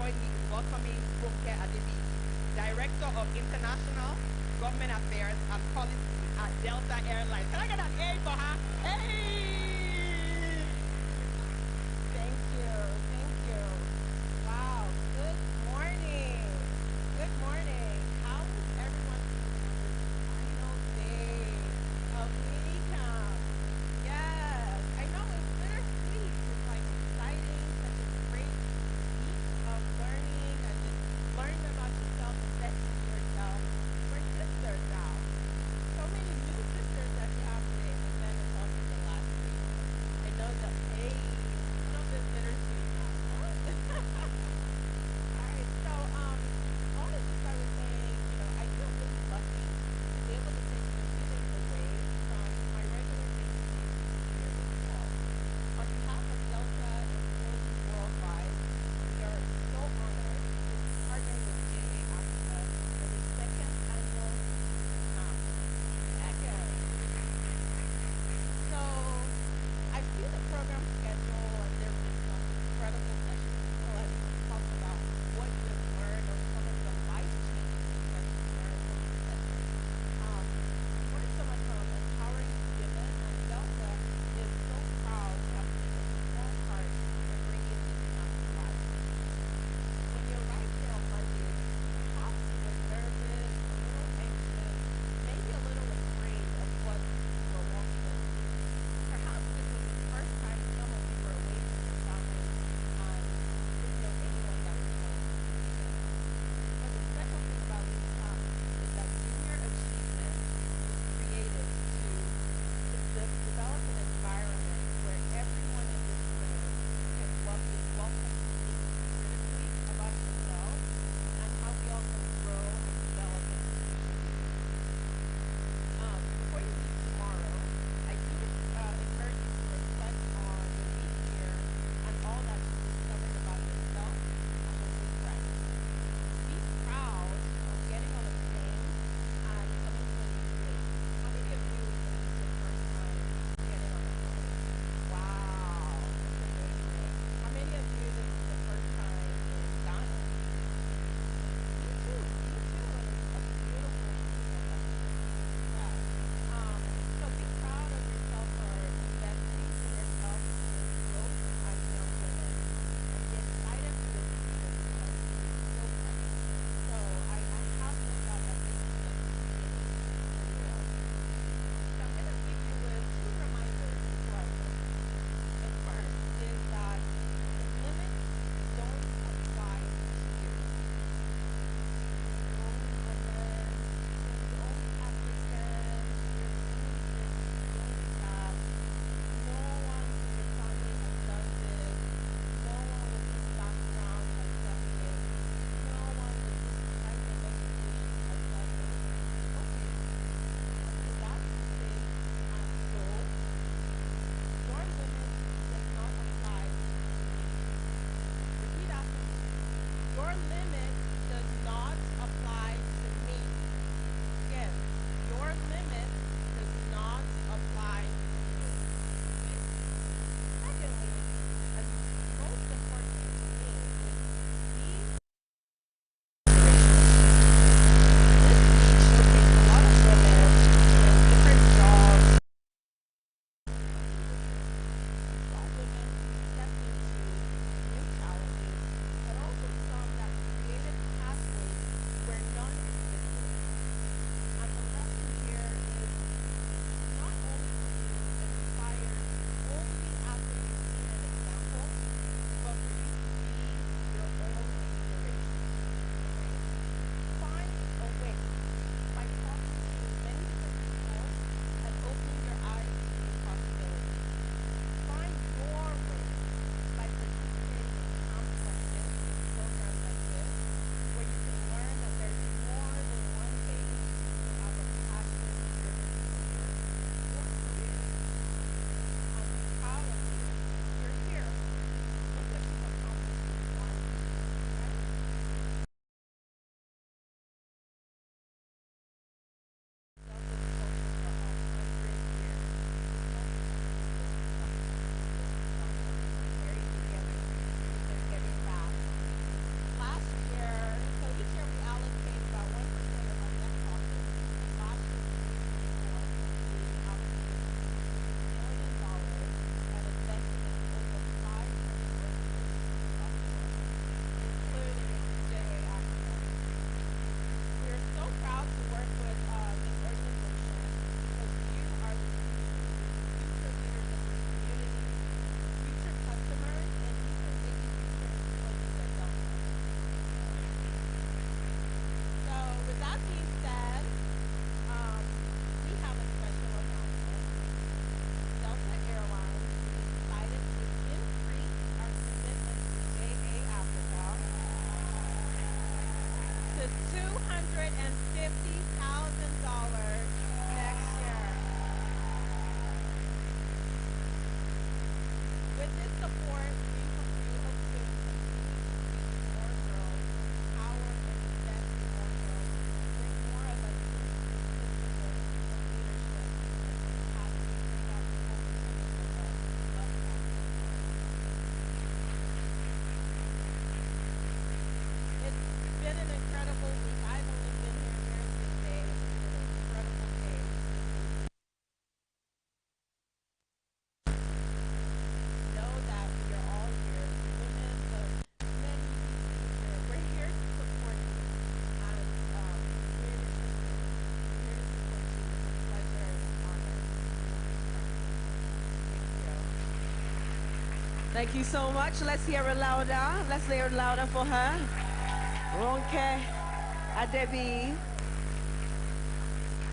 join me in welcoming Funke Adebi, Director of International Government Affairs and Policy at Delta Airlines. Can I get an A for her? Hey! Thank you. Thank you. Wow. Good morning. Good morning. How is everyone doing on this final day of mini camp? Yes. I know it's bittersweet. It's like exciting, such a great week of learning and just learning about yourself, investing in yourself. We're sisters now. So many new sisters that you have today than the talking the last week. I know that, hey, I know this bittersweet now. All right, so I want to just start with saying, I feel really lucky to be able to take a few days away from my regular day-to-day routine here with you all. On behalf of Delta employees worldwide, we are so honored to be partnering with JA Africa for the second annual camp. Second. So I've seen the program schedule, and there have been some incredible sessions. People have talked about what you've learned or some of the life-changing things that you've learned from the sessions. Learned so much from empowering women, and Delta is so proud to have played a small part in bringing this camp to life. When you arrived here on Monday, perhaps you were nervous, a little anxious, maybe a little afraid of what you were walking into. Perhaps this was the first time some of you were away from your families and didn't know anyone that was going to be here. But the special thing about this camp is that junior achievement was created to develop an environment where everyone in this room can be welcome to think critically about themselves and how we all can grow and develop into future leaders. Before you leave tomorrow, I do encourage you to reflect on the week here and all that you discovered about yourself and your new friends. Be proud of getting on a plane and coming to a new place. How many of you, this is your first time getting on a plane? Wow, that's amazing. How many of you, this is the first time in Ghana? Me too, and it's a beautiful, beautiful country. Yeah. So be proud of yourself for investing in yourself in growth as young women, and be excited for your future because it is so bright. So I have no doubt that this is just the beginning for you all. So I'm going to leave you with two reminders before I go. The first is that limits don't apply to you. You're only women, you're only African, you're the only this, you're the only that. No one in your family has done this. No one with this background has done this. No one with this type of education has done this. Okay. Okay, that's big and bold. Your limit does not apply to me. Repeat after me. Your limit does not apply to me. Again, your limit does not apply to me. Okay? Secondly, and most importantly to me, is these this week showcased a lot of women in different jobs, leadership. We saw women who stepped into new challenges, but also some that created this support, we hope to continue to reach more girls, empower and invest in more girls, bring more of us into the principles of leadership and impact to bring out the full potential of African girls. It's been an incredible week. I've only been here American Day. It's been an incredible day. Know that we are all here, the women, the men you can see here. We're here to support you. And we're here to support you. We're here to support you. It's a pleasure and an honor to Thank you. Thank you so much. Let's hear it louder. Let's hear it louder for her. Ronke Adebi,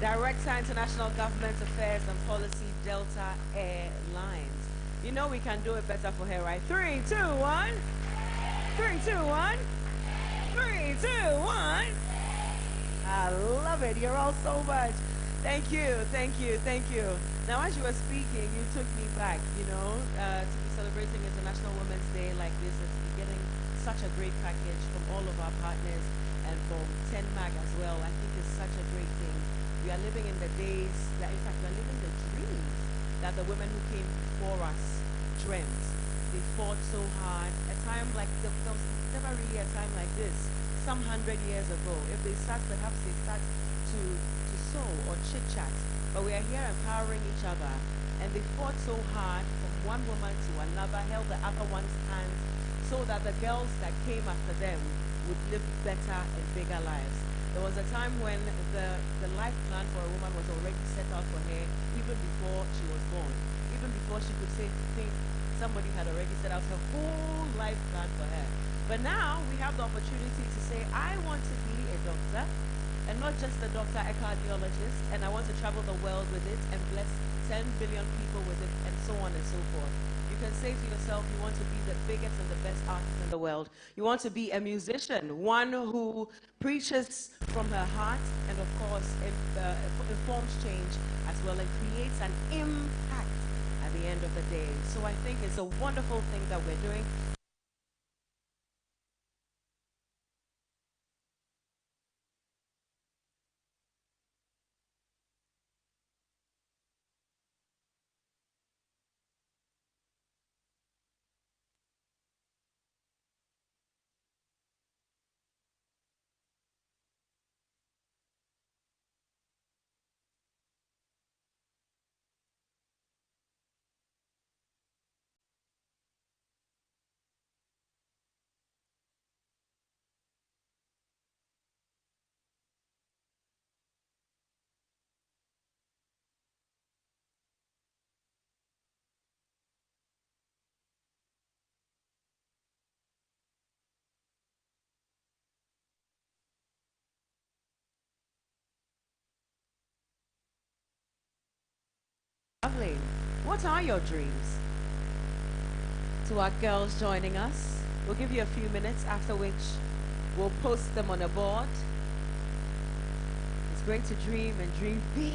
Director, International Government Affairs and Policy, Delta Airlines. You know we can do it better for her, right? 3, 2, 1. 3, 2, 1. 3, 2, 1. I love it. You're all so much. Thank you, thank you, thank you. Now, as you were speaking, you took me back, to be celebrating International Women's Day like this and to be getting such a great package from all of our partners and from 10 Mag as well. I think it's such a great thing. We are living in the days that, in fact, we are living the dreams that the women who came before us dreamt. They fought so hard. A time like, there was never really a time like this. Some 100 years ago, if they start, perhaps they start to sew or chit-chat. But we are here empowering each other. And they fought so hard from one woman to another, held the other one's hands, so that the girls that came after them would live better and bigger lives. There was a time when the life plan for a woman was already set out for her even before she was born. Even before she could say think, somebody had already set out her whole life plan for her. But now we have the opportunity to say, I want to be a doctor, and not just a doctor, a cardiologist, and I want to travel the world with it and bless 10 billion people with it, and so on and so forth. You can say to yourself, you want to be the biggest and the best artist in the world. You want to be a musician, one who preaches from her heart and, of course, informs change as well and creates an impact at the end of the day. So I think it's a wonderful thing that we're doing. Lovely. What are your dreams? To our girls joining us, we'll give you a few minutes, after which we'll post them on a board. It's great to dream and dream big.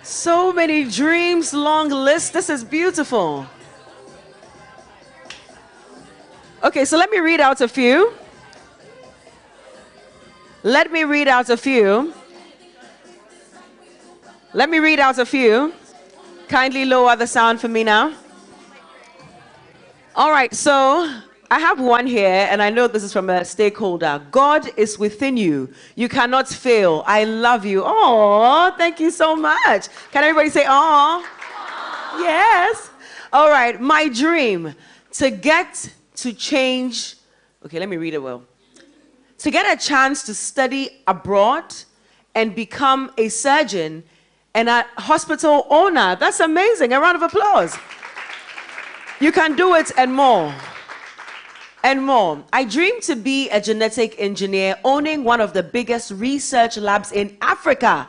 So many dreams, long list. This is beautiful. Okay, so let me read out a few. Let me read out a few. Let me read out a few. Kindly lower the sound for me now. All right, so I have one here, and I know this is from a stakeholder. God is within you. You cannot fail. I love you. Oh, thank you so much. Can everybody say, oh? Yes. All right, my dream to get to change. Okay, let me read it well. To get a chance to study abroad and become a surgeon and a hospital owner. That's amazing. A round of applause. You can do it and more. And more. I dream to be a genetic engineer owning one of the biggest research labs in Africa,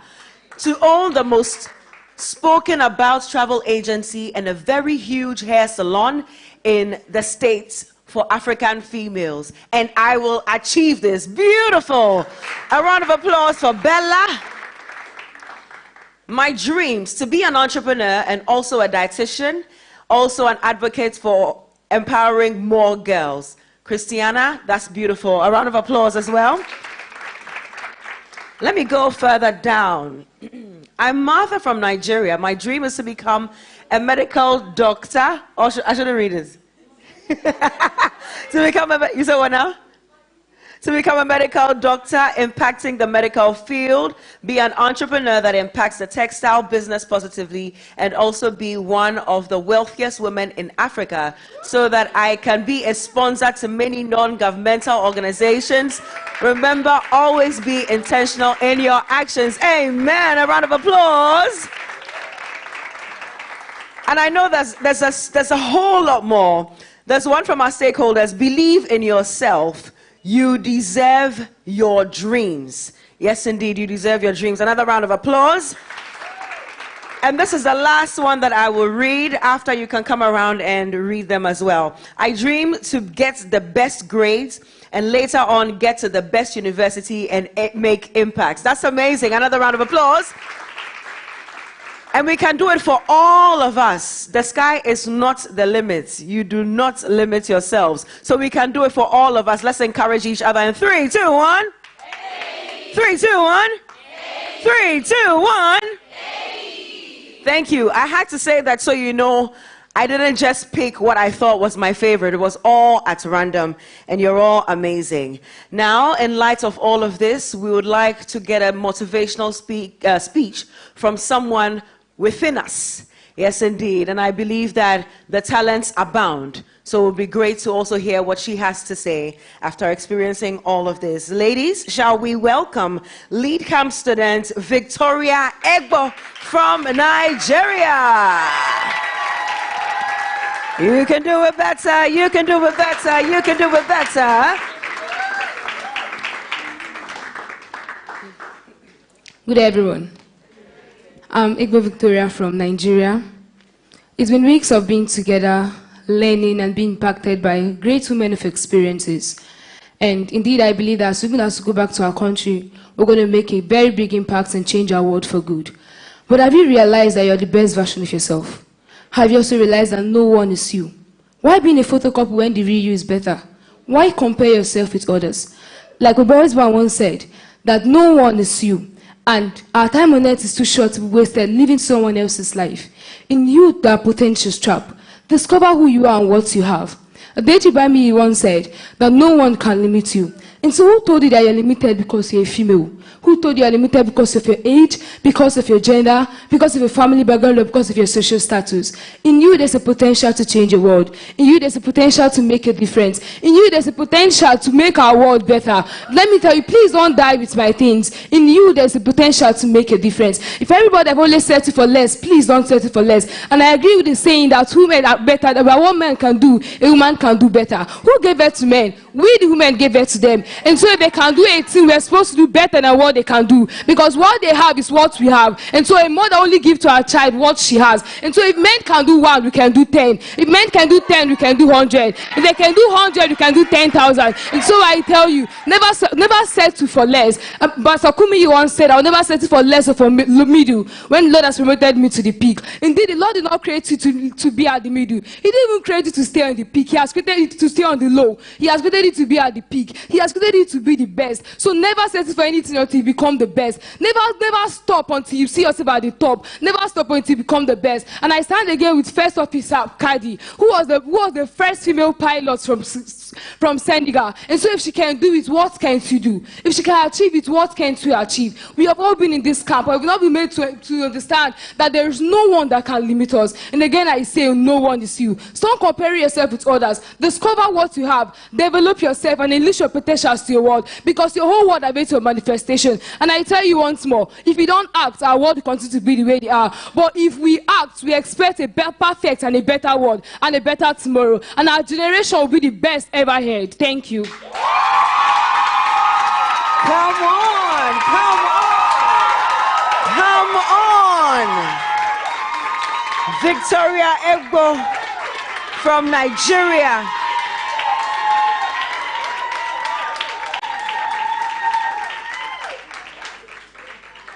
to own the most spoken about travel agency and a very huge hair salon in the States for African females. And I will achieve this. Beautiful. A round of applause for Bella. My dreams to be an entrepreneur and also a dietitian, also an advocate for empowering more girls. Christiana, that's beautiful. A round of applause as well. Let me go further down. I'm Martha from Nigeria. My dream is to become a medical doctor. Or I shouldn't read it. You said what now? To become a medical doctor, impacting the medical field, be an entrepreneur that impacts the textile business positively, and also be one of the wealthiest women in Africa, so that I can be a sponsor to many non-governmental organizations. Remember, always be intentional in your actions. Amen. A round of applause. And I know there's a whole lot more. There's one from our stakeholders. Believe in yourself. You deserve your dreams. Yes, indeed, you deserve your dreams. Another round of applause. And this is the last one that I will read. After, you can come around and read them as well. I dream to get the best grades and later on get to the best university and make impacts. That's amazing. Another round of applause. And we can do it for all of us. The sky is not the limit. You do not limit yourselves. So we can do it for all of us. Let's encourage each other in 3, 2, 1. 3, 2, 1. 3, 2, 1. Thank you. I had to say that so you know I didn't just pick what I thought was my favorite. It was all at random, and you're all amazing. Now, in light of all of this, we would like to get a motivational speech from someone within us. Yes, indeed. And I believe that the talents abound. So it would be great to also hear what she has to say after experiencing all of this. Ladies, shall we welcome lead camp student Victoria Egbo from Nigeria. You can do it better. You can do it better. You can do it better. Good day, everyone. I'm Igbo Victoria from Nigeria. It's been weeks of being together, learning, and being impacted by great women of experiences. And indeed, I believe that as soon as we go back to our country, we're going to make a very big impact and change our world for good. But have you realized that you're the best version of yourself? Have you also realized that no one is you? Why being a photocopy when the real you is better? Why compare yourself with others? Like Boris Brown once said, that no one is you. And our time on earth is too short to be wasted living someone else's life. In you, there are potentials trapped. Discover who you are and what you have. Adechi Bami once said that no one can limit you. And so who told you that you're limited because you're a female? Who told you you're limited because of your age, because of your gender, because of your family background, or because of your social status? In you, there's a potential to change the world. In you, there's a potential to make a difference. In you, there's a potential to make our world better. Let me tell you, please don't die with my things. In you, there's a potential to make a difference. If everybody have only settled for less, please don't settle for less. And I agree with the saying that women are better, that what men can do, a woman can do better. Who gave birth to men? We, the women, gave birth to them. And so if they can do 18, we're supposed to do better than what they can do. Because what they have is what we have. And so a mother only gives to her child what she has. And so if men can do 1, we can do 10. If men can do 10, we can do 100. If they can do 100, we can do 10,000. And so I tell you, never settle for less. But Sakumi once said, I'll never settle for less or for middle when the Lord has promoted me to the peak. Indeed, the Lord did not create you to be at the middle. He didn't even create you to stay on the peak. He has created you to stay on the low. He has created you to be at the peak. He has created you to be the best. So never settle for anything until you become the best. Never stop until you see yourself at the top. Never stop until you become the best. And I stand again with First Officer Kadi, who was the first female pilot from Senegal. And so if she can do it, what can she do? If she can achieve it, what can she achieve? We have all been in this camp. We have not been made to understand that there is no one that can limit us. And again, I say, no one is you. Stop comparing yourself with others. Discover what you have. Develop yourself and unleash your potentials to your world. Because your whole world awaits your manifestation. And I tell you once more, if we don't act, our world will continue to be the way they are. But if we act, we expect a perfect and a better world and a better tomorrow. And our generation will be the best ever had. Thank you. Come on, come on, come on. Victoria Egbo from Nigeria.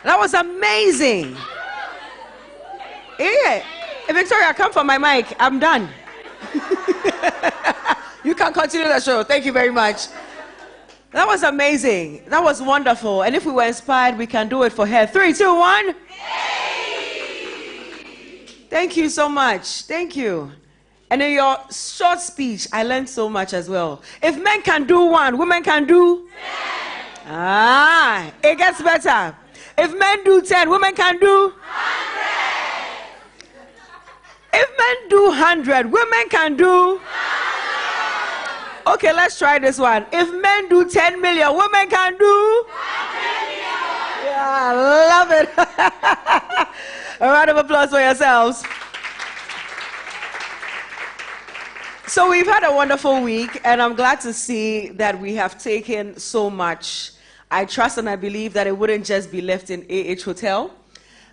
That was amazing. Yeah. Hey, Victoria, come for my mic. I'm done. You can continue the show. Thank you very much. That was amazing. That was wonderful. And if we were inspired, we can do it for her. 3, 2, 1. Thank you so much. Thank you. And in your short speech, I learned so much as well. If men can do 1, women can do 10. It gets better. If men do 10, women can do 100. If men do 100, women can do 100. Okay, let's try this one. If men do 10 million, women can do 100 million. Yeah, love it. A round of applause for yourselves. So we've had a wonderful week, and I'm glad to see that we have taken so much. I trust and I believe that it wouldn't just be left in AH Hotel,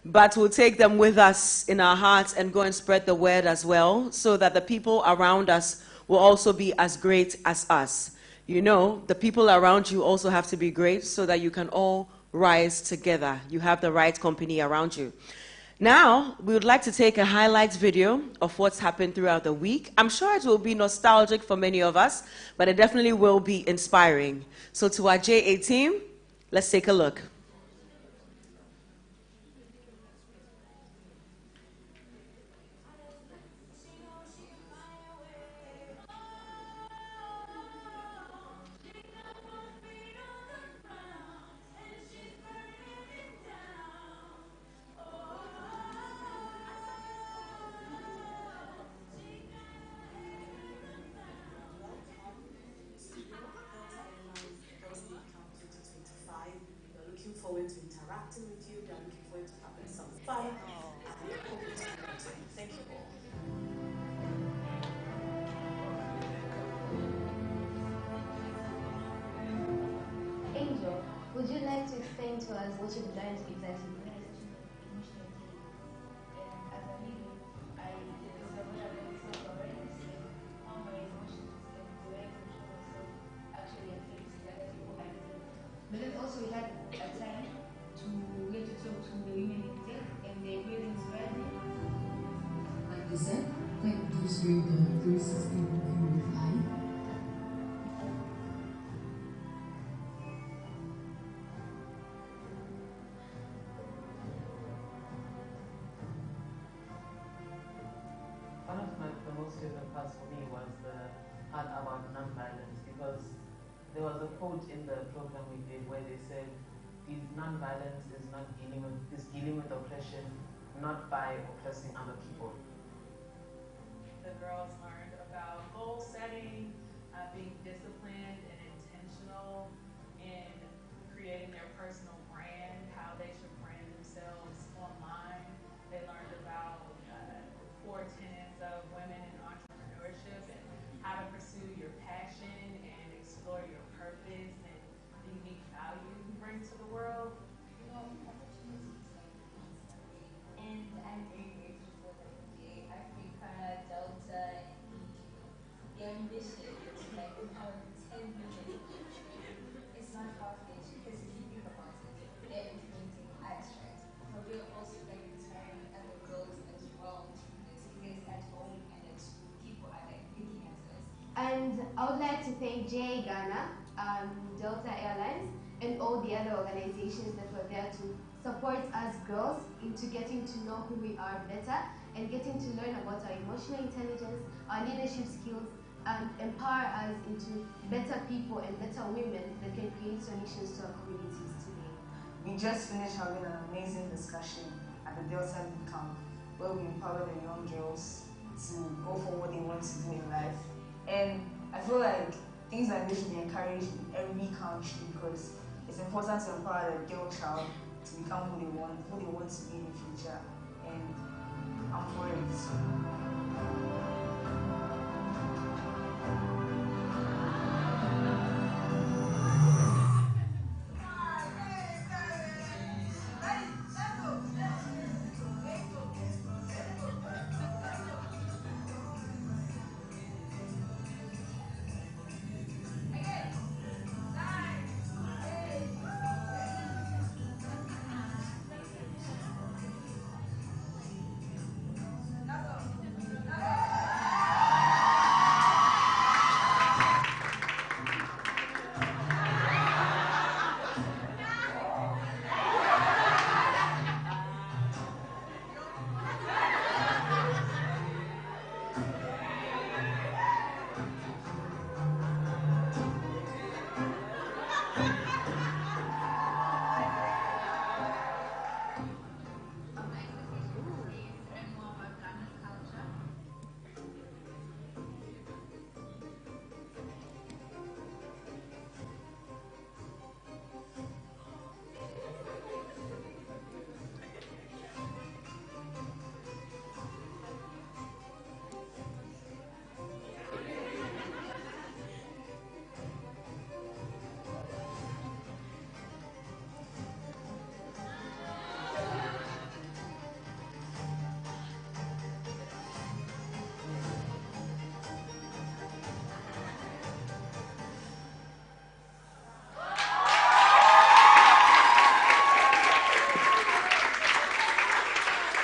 but we'll take them with us in our hearts and go and spread the word as well, so that the people around us will also be as great as us. You know, the people around you also have to be great so that you can all rise together. You have the right company around you. Now, we would like to take a highlights video of what's happened throughout the week. I'm sure it will be nostalgic for many of us, but it definitely will be inspiring. So to our JA team, let's take a look. Forward to interacting with you. They're looking forward to having some fun. Thank you all. Angel, would you like to explain to us what you've learned exactly? As a leader, I discovered that there is no awareness how my emotions and the way I control myself actually affects the other people I live. But then also we had a time to get to talk to the women in tech, and they really inspired me. Like you said, like those were the 360 view with I. One of the most favorite parts for me was the part about non-violence, because there was a quote in the program we did where they said, non-violence is dealing with oppression, not by oppressing other people. The girls learned about goal setting, being disciplined and intentional in creating their personal brand, how they should brand themselves online. They learned about 4 tenets of women in entrepreneurship and how to pursue your passion and explore your purpose and the unique value you bring to the world? You know, opportunities like constantly. And I'm very grateful for the NBA, Africa, Delta, and Egypt. Their mission is to like empower 10 million people. It's not far-fetched because if you think about it, they're implementing abstract. But we're also like inspiring other girls as well to do this because at home and at school, people are like looking at us. And I would like to thank JA Ghana, Delta Airlines, and all the other organizations that were there to support us girls into getting to know who we are better and getting to learn about our emotional intelligence, our leadership skills, and empower us into better people and better women that can create solutions to our communities today. We just finished having an amazing discussion at the Delta Youth Camp where we empowered the young girls to go for what they want to do in life. And I feel like things like this should be encouraged in every country because it's important to empower the girl child to become who they want to be in the future. And I'm for it.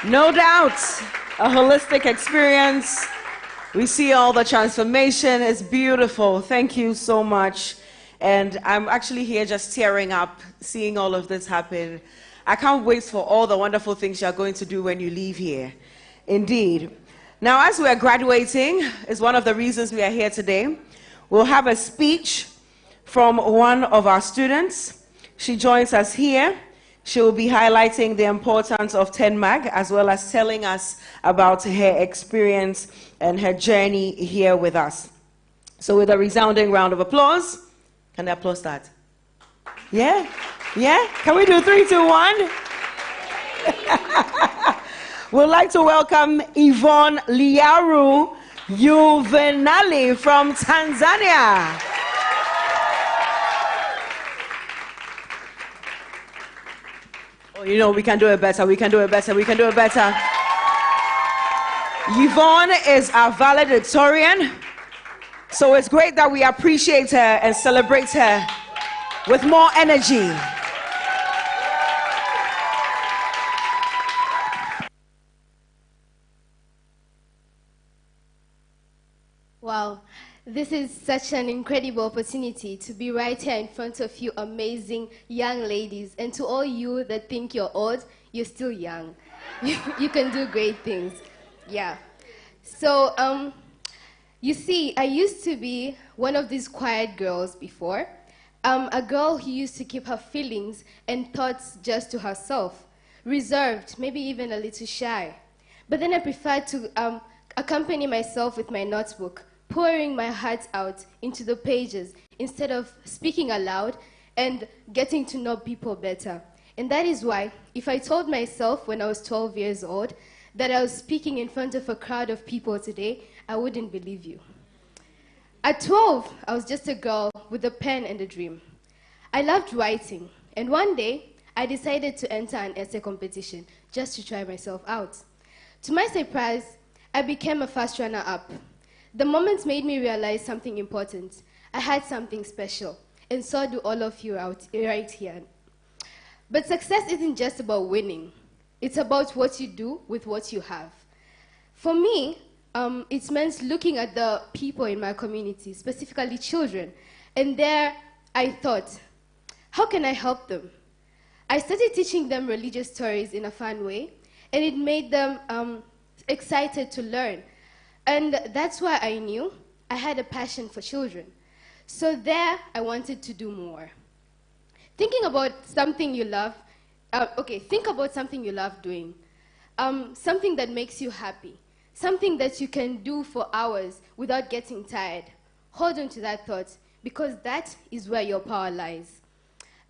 No doubt, a holistic experience. We see all the transformation. It's beautiful. Thank you so much. And I'm actually here just tearing up, seeing all of this happen. I can't wait for all the wonderful things you're going to do when you leave here. Indeed. Now, as we are graduating, is one of the reasons we are here today. We'll have a speech from one of our students. She joins us here. She will be highlighting the importance of 10 Mag, as well as telling us about her experience and her journey here with us. So with a resounding round of applause, can the applause start? Yeah? Yeah? Can we do 3, 2, 1? We'd like to welcome Yvonne Liaru Juvenali from Tanzania. Oh, you know, we can do it better, we can do it better, we can do it better. Yvonne is our valedictorian, so it's great that we appreciate her and celebrate her with more energy. Wow, this is such an incredible opportunity to be right here in front of you amazing young ladies. And to all you that think you're old, you're still young. You can do great things. Yeah. So, you see, I used to be one of these quiet girls before. A girl who used to keep her feelings and thoughts just to herself. Reserved, maybe even a little shy. But then I preferred to accompany myself with my notebook, pouring my heart out into the pages instead of speaking aloud and getting to know people better. And that is why, if I told myself when I was 12 years old that I was speaking in front of a crowd of people today, I wouldn't believe you. At 12, I was just a girl with a pen and a dream. I loved writing, and one day, I decided to enter an essay competition just to try myself out. To my surprise, I became a fast runner-up. The moment made me realize something important. I had something special, and so do all of you out right here. But success isn't just about winning. It's about what you do with what you have. For me, it meant looking at the people in my community, specifically children, and there I thought, how can I help them? I started teaching them religious stories in a fun way, and it made them excited to learn. And that's why I knew I had a passion for children. So there, I wanted to do more. Thinking about something you love, think about something you love doing. Something that makes you happy. Something that you can do for hours without getting tired. Hold on to that thought, because that is where your power lies.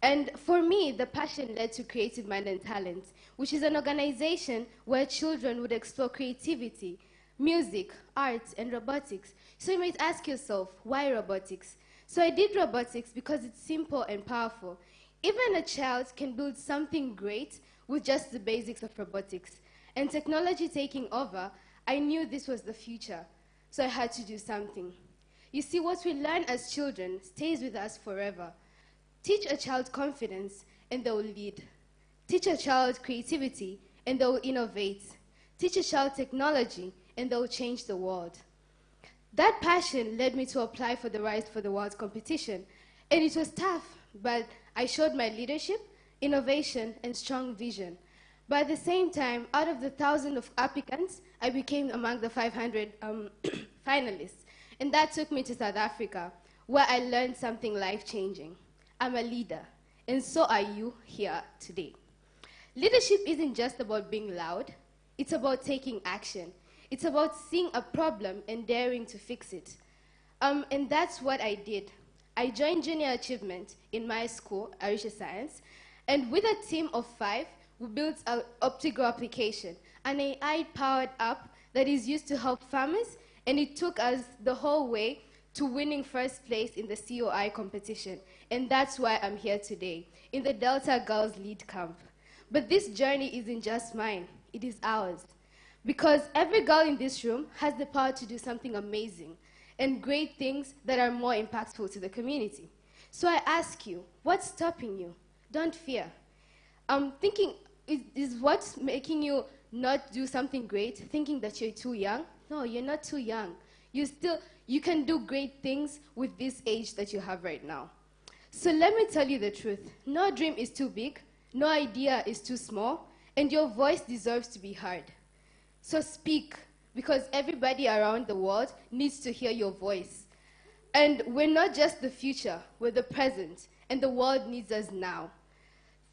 And for me, the passion led to Creative Mind and Talent, which is an organization where children would explore creativity, music, arts, and robotics. So you might ask yourself, why robotics? So I did robotics because it's simple and powerful. Even a child can build something great with just the basics of robotics. And technology taking over, I knew this was the future, so I had to do something. You see, what we learn as children stays with us forever. Teach a child confidence, and they will lead. Teach a child creativity, and they will innovate. Teach a child technology, and they will change the world. That passion led me to apply for the Rise for the World competition, and it was tough, but I showed my leadership, innovation, and strong vision. But at the same time, out of the 1,000 of applicants, I became among the 500 finalists. And that took me to South Africa, where I learned something life-changing. I'm a leader, and so are you here today. Leadership isn't just about being loud, it's about taking action. It's about seeing a problem and daring to fix it. And that's what I did. I joined Junior Achievement in my school, Arisha Science, and with a team of 5, we built an Optigo application, an AI-powered app that is used to help farmers, and it took us the whole way to winning first place in the COI competition. And that's why I'm here today, in the Delta Girls Lead Camp. But this journey isn't just mine, it is ours. Because every girl in this room has the power to do something amazing and great things that are more impactful to the community. So I ask you, what's stopping you? Don't fear. Thinking, is what's making you not do something great, thinking that you're too young? No, you're not too young. You can do great things with this age that you have right now. So let me tell you the truth. No dream is too big, no idea is too small, and your voice deserves to be heard. So speak, because everybody around the world needs to hear your voice. And we're not just the future, we're the present, and the world needs us now.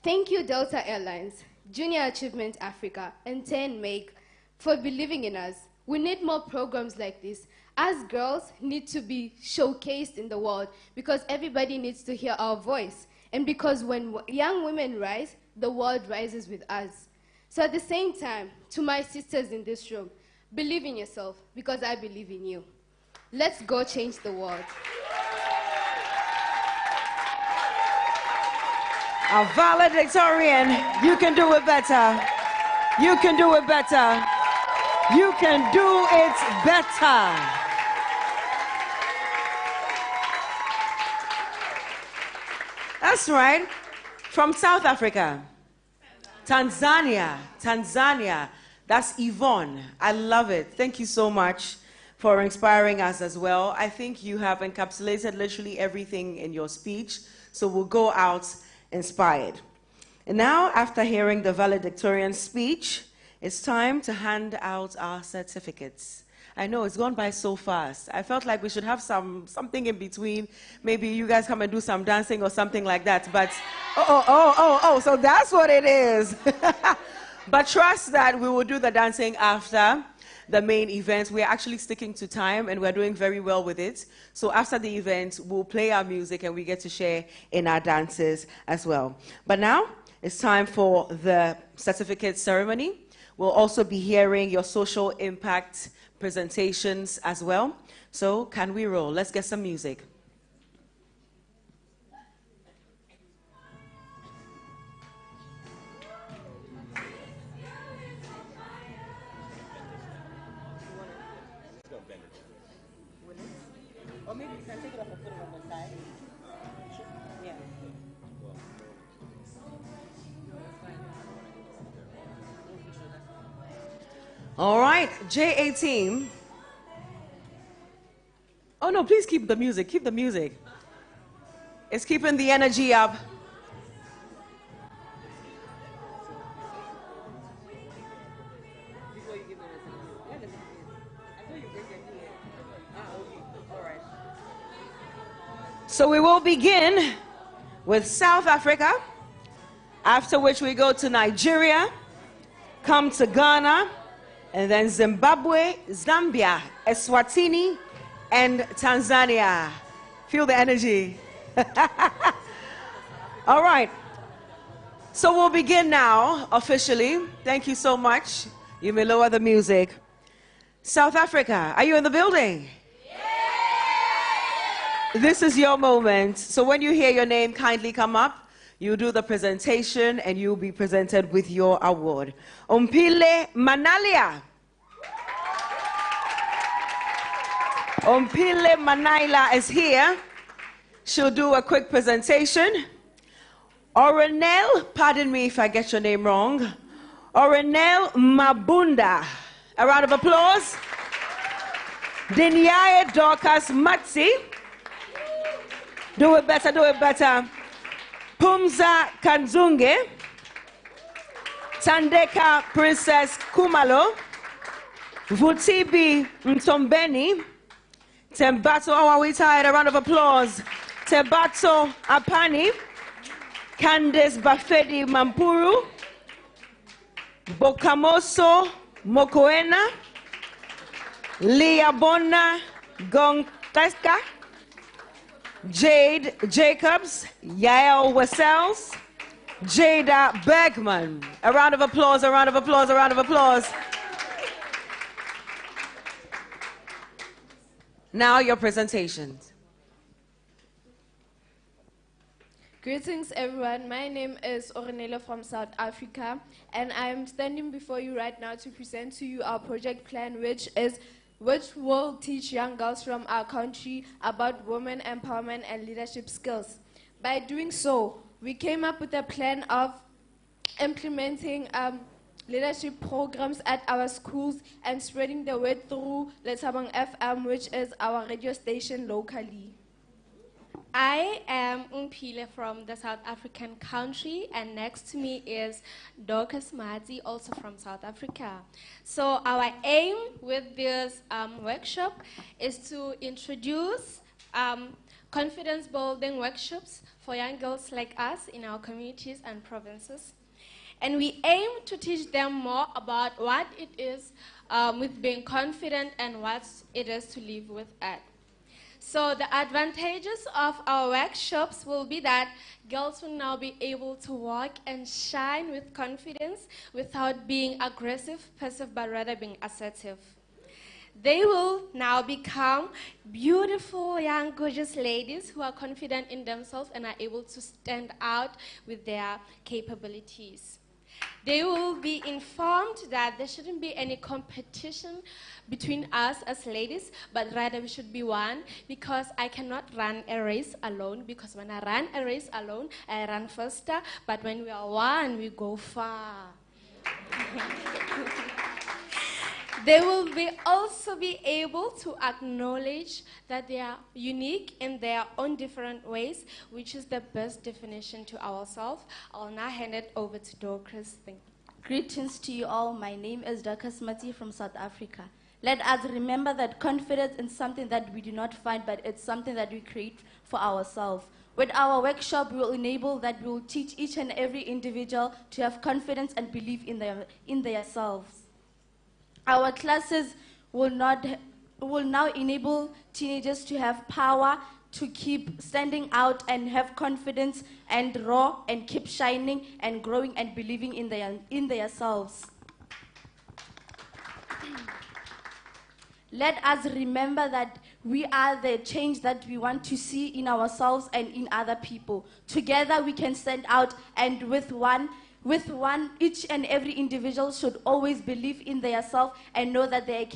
Thank you, Delta Airlines, Junior Achievement Africa, and 10 Make for believing in us. We need more programs like this. As girls need to be showcased in the world because everybody needs to hear our voice. And because when young women rise, the world rises with us. So at the same time, to my sisters in this room, believe in yourself because I believe in you. Let's go change the world. Our valedictorian, you can do it better. You can do it better. You can do it better. That's right. From South Africa. Tanzania. That's Yvonne. I love it. Thank you so much for inspiring us as well. I think you have encapsulated literally everything in your speech, so we'll go out inspired. And now, after hearing the valedictorian speech, it's time to hand out our certificates. I know it's gone by so fast. I felt like we should have something in between. Maybe you guys come and do some dancing or something like that. But, so that's what it is. But trust that we will do the dancing after the main event. We're actually sticking to time, and we're doing very well with it. So after the event, we'll play our music, and we get to share in our dances as well. But now, it's time for the certificate ceremony. We'll also be hearing your social impact presentations as well. So can we roll? Let's get some music. Or maybe you can take it off and put it on the side. Yeah. All right, J18. Oh no, please keep the music. Keep the music. It's keeping the energy up. So we will begin with South Africa, after which we go to Nigeria, come to Ghana, and then Zimbabwe, Zambia, Eswatini, and Tanzania. Feel the energy. All right. So we'll begin now, officially. Thank you so much. You may lower the music. South Africa, are you in the building? This is your moment. So when you hear your name, kindly come up. You do the presentation and you'll be presented with your award. Ompile Manalia. Ompile Manaila is here. She'll do a quick presentation. Orenel, pardon me if I get your name wrong. Orenel Mabunda. A round of applause. Denyaye Dorcas Matsi. Do it better, do it better. Pumza Kanzunge. Tandeka Princess Kumalo. Vutibi Mtombeni. Tembato, oh, are we tired? A round of applause. Tembato Apani. Candice Bafedi Mampuru. Bokamoso Mokoena. Liabona Gonteska. Jade Jacobs, Yael Wessels, Jada Bergman. A round of applause, a round of applause, a round of applause. Now your presentations. Greetings everyone, my name is Ornella from South Africa and I am standing before you right now to present to you our project plan which will teach young girls from our country about women empowerment and leadership skills. By doing so, we came up with a plan of implementing leadership programs at our schools and spreading the word through Lethabang FM, which is our radio station locally. I am Umpile from the South African country, and next to me is Dorcas Mati, also from South Africa. So our aim with this workshop is to introduce confidence-building workshops for young girls like us in our communities and provinces. And we aim to teach them more about what it is with being confident and what it is to live with it. So the advantages of our workshops will be that girls will now be able to walk and shine with confidence without being aggressive, passive, but rather being assertive. They will now become beautiful, young, gorgeous ladies who are confident in themselves and are able to stand out with their capabilities. They will be informed that there shouldn't be any competition between us as ladies, but rather we should be one, because I cannot run a race alone, because when I run a race alone, I run faster, but when we are one, we go far. They will also be able to acknowledge that they are unique in their own different ways, which is the best definition to ourselves. I'll now hand it over to Dorcas. Thank you. Greetings to you all. My name is Dorcas Mati from South Africa. Let us remember that confidence is something that we do not find, but it's something that we create for ourselves. With our workshop, we will enable that we will teach each and every individual to have confidence and believe in themselves. Our classes will now enable teenagers to have power to keep standing out and have confidence and raw and keep shining and growing and believing in themselves. Let us remember that we are the change that we want to see in ourselves and in other people. Together we can stand out, and with one, each and every individual should always believe in themselves and know that they are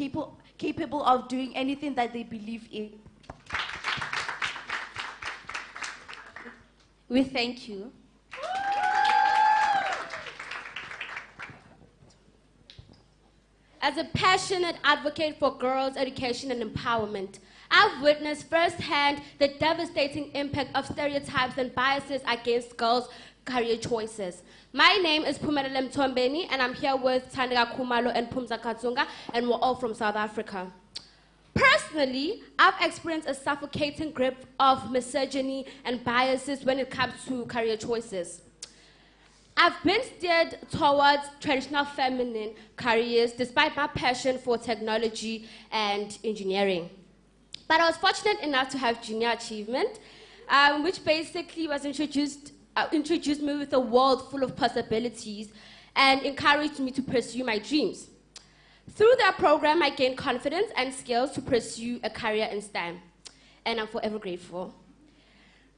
capable of doing anything that they believe in. We thank you. As a passionate advocate for girls' education and empowerment, I've witnessed firsthand the devastating impact of stereotypes and biases against girls' career choices. My name is Pumelele Mtombeni, and I'm here with Tandega Kumalo and Pumza Katunga, and we're all from South Africa. Personally, I've experienced a suffocating grip of misogyny and biases when it comes to career choices. I've been steered towards traditional feminine careers despite my passion for technology and engineering. But I was fortunate enough to have junior achievement, which basically was introduced me with a world full of possibilities and encouraged me to pursue my dreams. Through that program, I gained confidence and skills to pursue a career in STEM, and I'm forever grateful.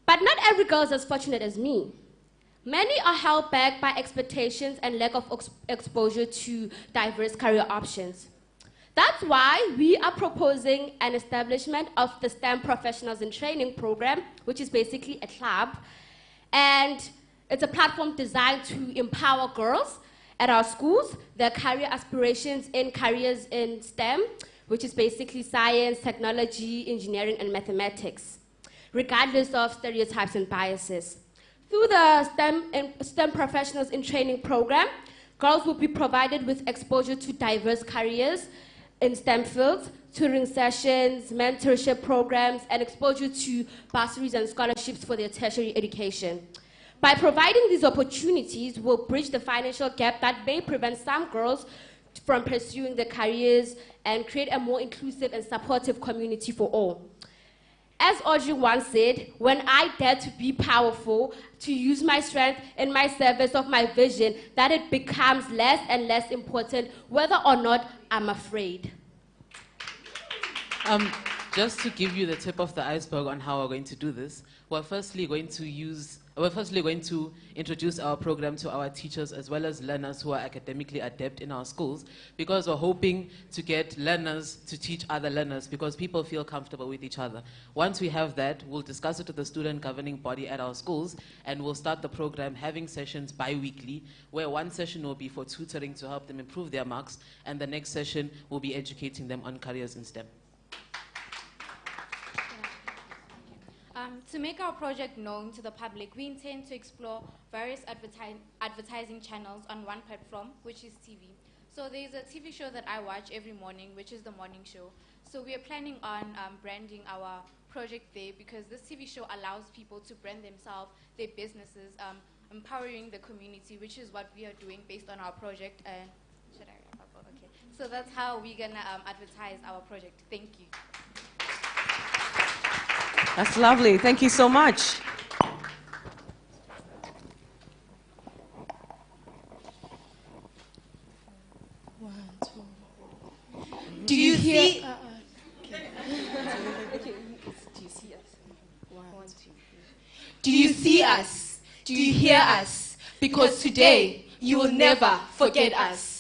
But not every girl is as fortunate as me. Many are held back by expectations and lack of exposure to diverse career options. That's why we are proposing an establishment of the STEM Professionals in Training program, which is basically a club. And it's a platform designed to empower girls at our schools, their career aspirations in careers in STEM, which is basically science, technology, engineering, and mathematics, regardless of stereotypes and biases. Through the STEM Professionals in Training program, girls will be provided with exposure to diverse careers in STEM fields, tutoring sessions, mentorship programs, and exposure to bursaries and scholarships for their tertiary education. By providing these opportunities, we'll bridge the financial gap that may prevent some girls from pursuing their careers and create a more inclusive and supportive community for all. As Audrey once said, when I dare to be powerful, to use my strength in my service of my vision, that it becomes less and less important whether or not I'm afraid. Just to give you the tip of the iceberg on how we're going to do this, we're firstly going to introduce our program to our teachers as well as learners who are academically adept in our schools, because we're hoping to get learners to teach other learners, because people feel comfortable with each other. Once we have that, we'll discuss it with the student governing body at our schools, and we'll start the program having sessions bi-weekly, where one session will be for tutoring to help them improve their marks, and the next session will be educating them on careers in STEM. To make our project known to the public, we intend to explore various advertising channels on one platform, which is TV. So there's a TV show that I watch every morning, which is The Morning Show. So we are planning on branding our project there, because this TV show allows people to brand themselves, their businesses, empowering the community, which is what we are doing based on our project. Should I wrap up? Okay. So that's how we're going to advertise our project. Thank you. That's lovely. Thank you so much. Do you see? Do you see us? Do you hear us? Because today you will never forget us.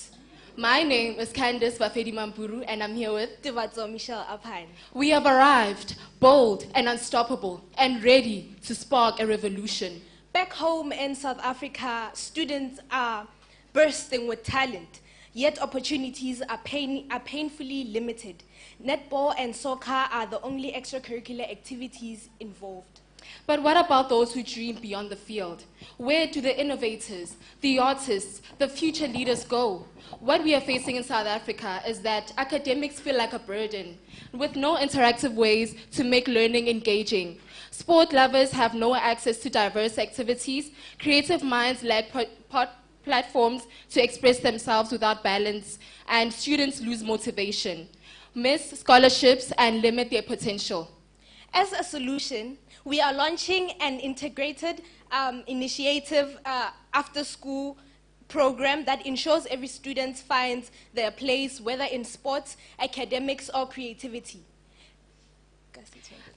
My name is Candice Bafedi Mampuru, and I'm here with Tivatso Michelle Apine. We have arrived, bold and unstoppable, and ready to spark a revolution. Back home in South Africa, students are bursting with talent, yet opportunities are painfully limited. Netball and soccer are the only extracurricular activities involved. But what about those who dream beyond the field? Where do the innovators, the artists, the future leaders go? What we are facing in South Africa is that academics feel like a burden, with no interactive ways to make learning engaging. Sport lovers have no access to diverse activities. Creative minds lack platforms to express themselves without balance, and students lose motivation, miss scholarships, and limit their potential. As a solution, we are launching an integrated initiative after-school program that ensures every student finds their place, whether in sports, academics, or creativity.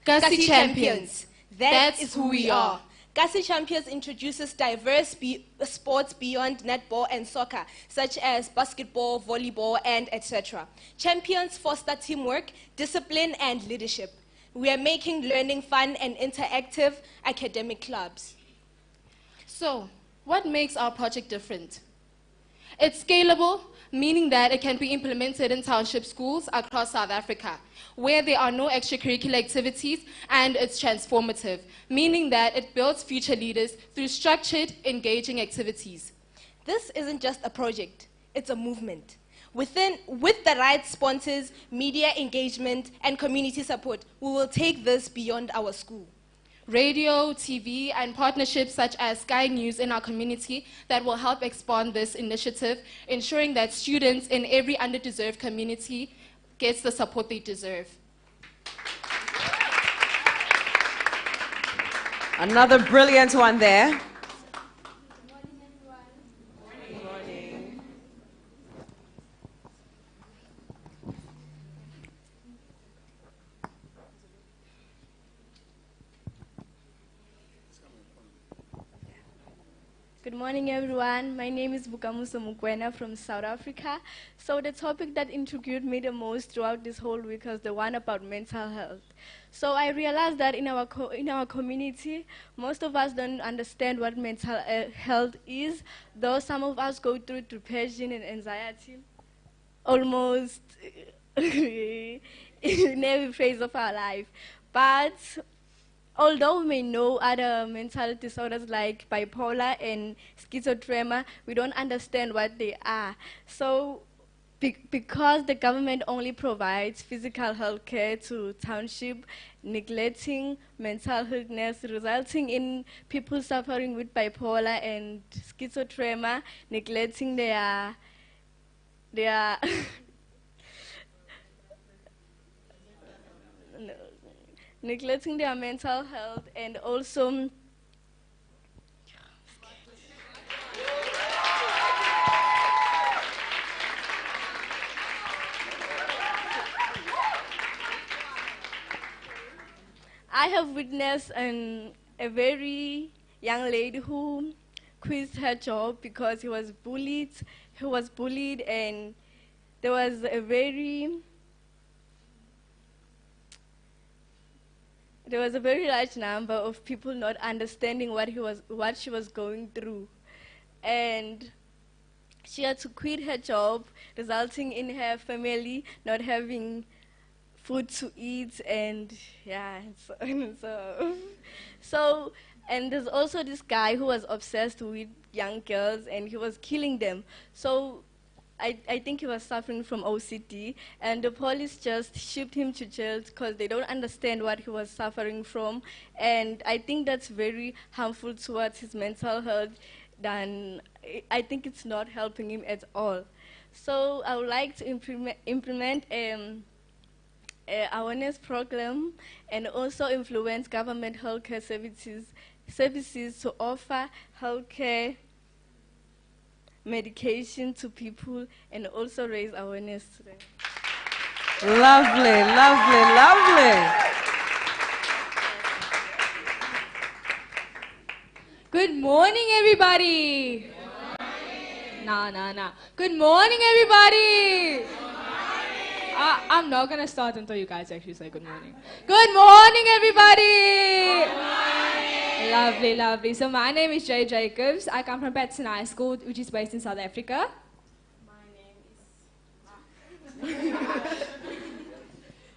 Gussie Champions. That's who we are. Gussie Champions introduces diverse sports beyond netball and soccer, such as basketball, volleyball, and etc. Champions foster teamwork, discipline, and leadership. We are making learning fun and interactive academic clubs. So, what makes our project different? It's scalable, meaning that it can be implemented in township schools across South Africa, where there are no extracurricular activities, and it's transformative, meaning that it builds future leaders through structured, engaging activities. This isn't just a project, it's a movement. With the right sponsors, media engagement, and community support, we will take this beyond our school. Radio, TV, and partnerships such as Sky News in our community that will help expand this initiative, ensuring that students in every underdeserved community gets the support they deserve. Another brilliant one there. Good morning, everyone. My name is Bukamuso Mukwena from South Africa. So the topic that intrigued me the most throughout this whole week was the one about mental health. So I realized that in our community, most of us don't understand what mental health is, though some of us go through depression and anxiety almost in every phase of our life. But although we may know other mental disorders like bipolar and schizophrenia, we don't understand what they are. So because the government only provides physical health care to township, neglecting mental illness, resulting in people suffering with bipolar and schizophrenia, neglecting their neglecting their mental health, and also I have witnessed a very young lady who quit her job because he was bullied, and there was a very large number of people not understanding what she was going through. And she had to quit her job, resulting in her family not having food to eat, and yeah, so and there's also this guy who was obsessed with young girls, and he was killing them. So I think he was suffering from OCD, and the police just shipped him to jail because they don't understand what he was suffering from. And I think that's very harmful towards his mental health. I think it's not helping him at all. So I would like to implement awareness program and also influence government healthcare services to offer healthcare medication to people and also raise awareness to them. Lovely, lovely, lovely. Good morning, everybody. Good morning. No. Good morning, everybody. I'm not going to start until you guys actually say good morning. Good morning, everybody. Good morning. Lovely, lovely. So my name is Jay Jacobs. I come from Patterson High School, which is based in South Africa.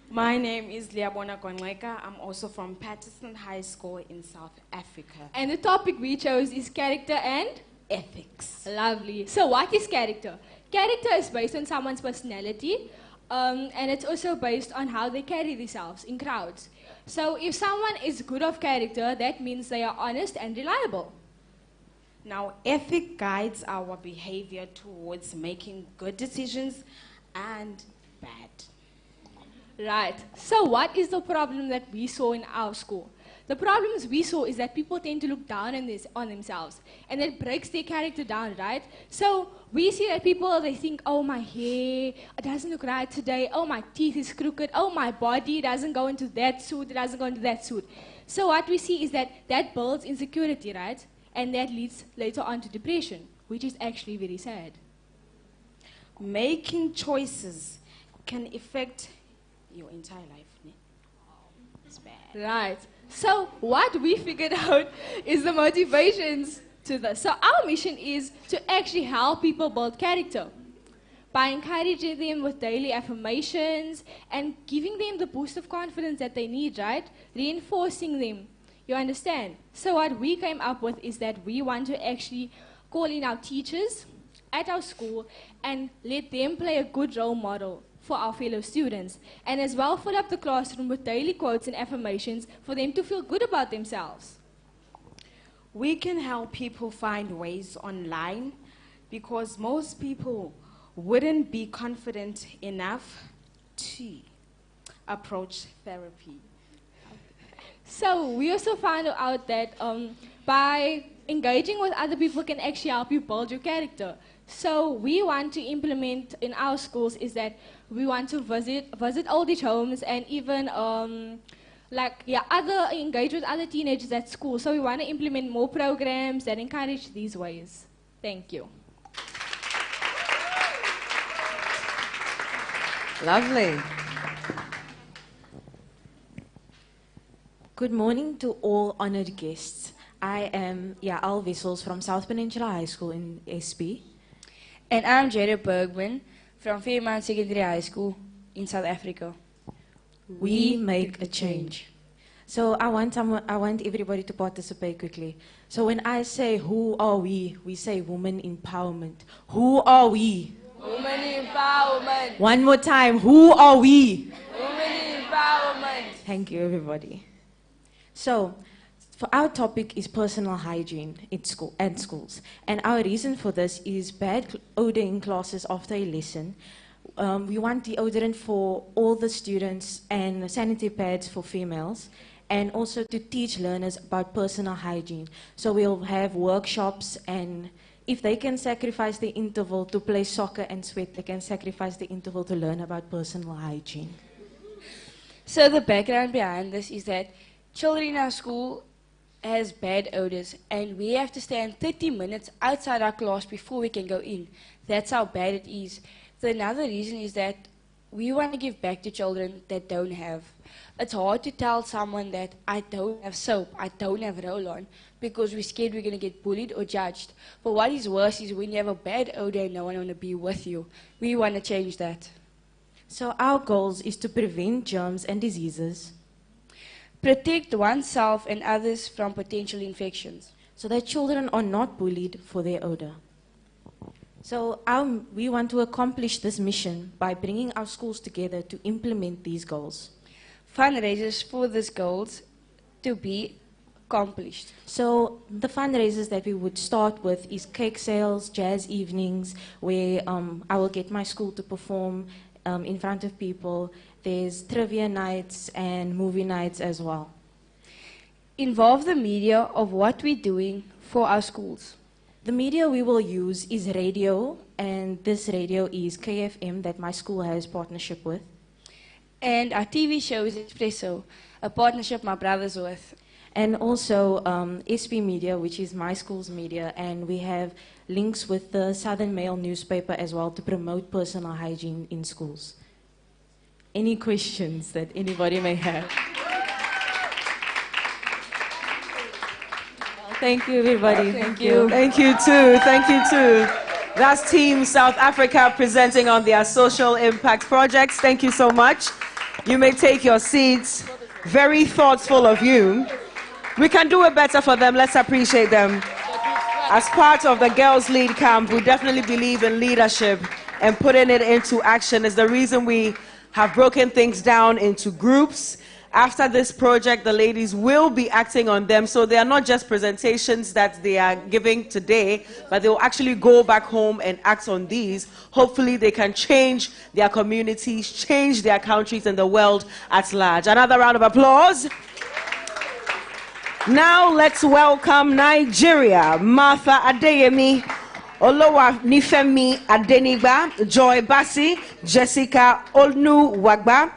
My name is Liabona Konweka. I'm also from Patterson High School in South Africa. And the topic we chose is character and ethics. Lovely. So what is character? Character is based on someone's personality, and it's also based on how they carry themselves in crowds. So if someone is good of character, that means they are honest and reliable. Now, ethic guides our behavior towards making good decisions and bad. Right. So what is the problem that we saw in our school? The problems we saw is that people tend to look down on themselves, and that breaks their character down, right? So we see that people, they think, oh, my hair, it doesn't look right today. Oh, my teeth is crooked. Oh, my body doesn't go into that suit. It doesn't go into that suit. So what we see is that that builds insecurity, right? And that leads later on to depression, which is actually very sad. Making choices can affect your entire life. It's bad. Right. So what we figured out is the motivations to this. So our mission is to actually help people build character by encouraging them with daily affirmations and giving them the boost of confidence that they need, right? Reinforcing them. You understand? So what we came up with is that we want to actually call in our teachers at our school and let them play a good role model for our fellow students, and as well fill up the classroom with daily quotes and affirmations for them to feel good about themselves. We can help people find ways online because most people wouldn't be confident enough to approach therapy. So we also found out that by engaging with other people can actually help you build your character. So we want to implement in our schools is that we want to visit old age homes and even engage with other teenagers at school. So we want to implement more programs that encourage these ways. Thank you. Lovely. Good morning to all honored guests. I am Yael Wissels from South Peninsula High School in SP. And I'm Jared Bergman from Fairmount Secondary High School in South Africa. We make a change. So I want everybody to participate quickly. So when I say who are we say women empowerment. Who are we? Women empowerment. One more time, who are we? Women empowerment. Thank you, everybody. So, for our topic is personal hygiene at schools. And our reason for this is bad odor in classes after a lesson. We want deodorant for all the students and sanitary pads for females. And also to teach learners about personal hygiene. So we'll have workshops, and if they can sacrifice the interval to play soccer and sweat, they can sacrifice the interval to learn about personal hygiene. So the background behind this is that children in our school has bad odors, and we have to stand 30 minutes outside our class before we can go in. That's how bad it is. Another reason is that we want to give back to children that don't have. It's hard to tell someone that I don't have soap, I don't have roll-on, because we're scared we're going to get bullied or judged. But what is worse is when you have a bad odor and no one want to be with you. We want to change that. So our goals is to prevent germs and diseases, protect oneself and others from potential infections, so that children are not bullied for their odor. So we want to accomplish this mission by bringing our schools together to implement these goals. Fundraisers for these goals to be accomplished. So the fundraisers that we would start with is cake sales, jazz evenings, where I will get my school to perform in front of people. There's trivia nights and movie nights as well. Involve the media of what we're doing for our schools. The media we will use is radio, and this radio is KFM that my school has partnership with. And our TV show is Espresso, a partnership my brother's with. And also SP Media, which is my school's media, and we have links with the Southern Mail newspaper as well to promote personal hygiene in schools. Any questions that anybody may have? Thank you, everybody. Thank you. Thank you, too. Thank you, too. That's Team South Africa presenting on their social impact projects. Thank you so much. You may take your seats. Very thoughtful of you. We can do it better for them. Let's appreciate them. As part of the Girls Lead Camp, we definitely believe in leadership, and putting it into action is the reason we have broken things down into groups. After this project, the ladies will be acting on them. So they are not just presentations that they are giving today, but they will actually go back home and act on these. Hopefully they can change their communities, change their countries and the world at large. Another round of applause. Now let's welcome Nigeria. Martha Adeyemi, Olowa Nifemi Adenigba, Joy Bassi, Jessica Onu Wagba,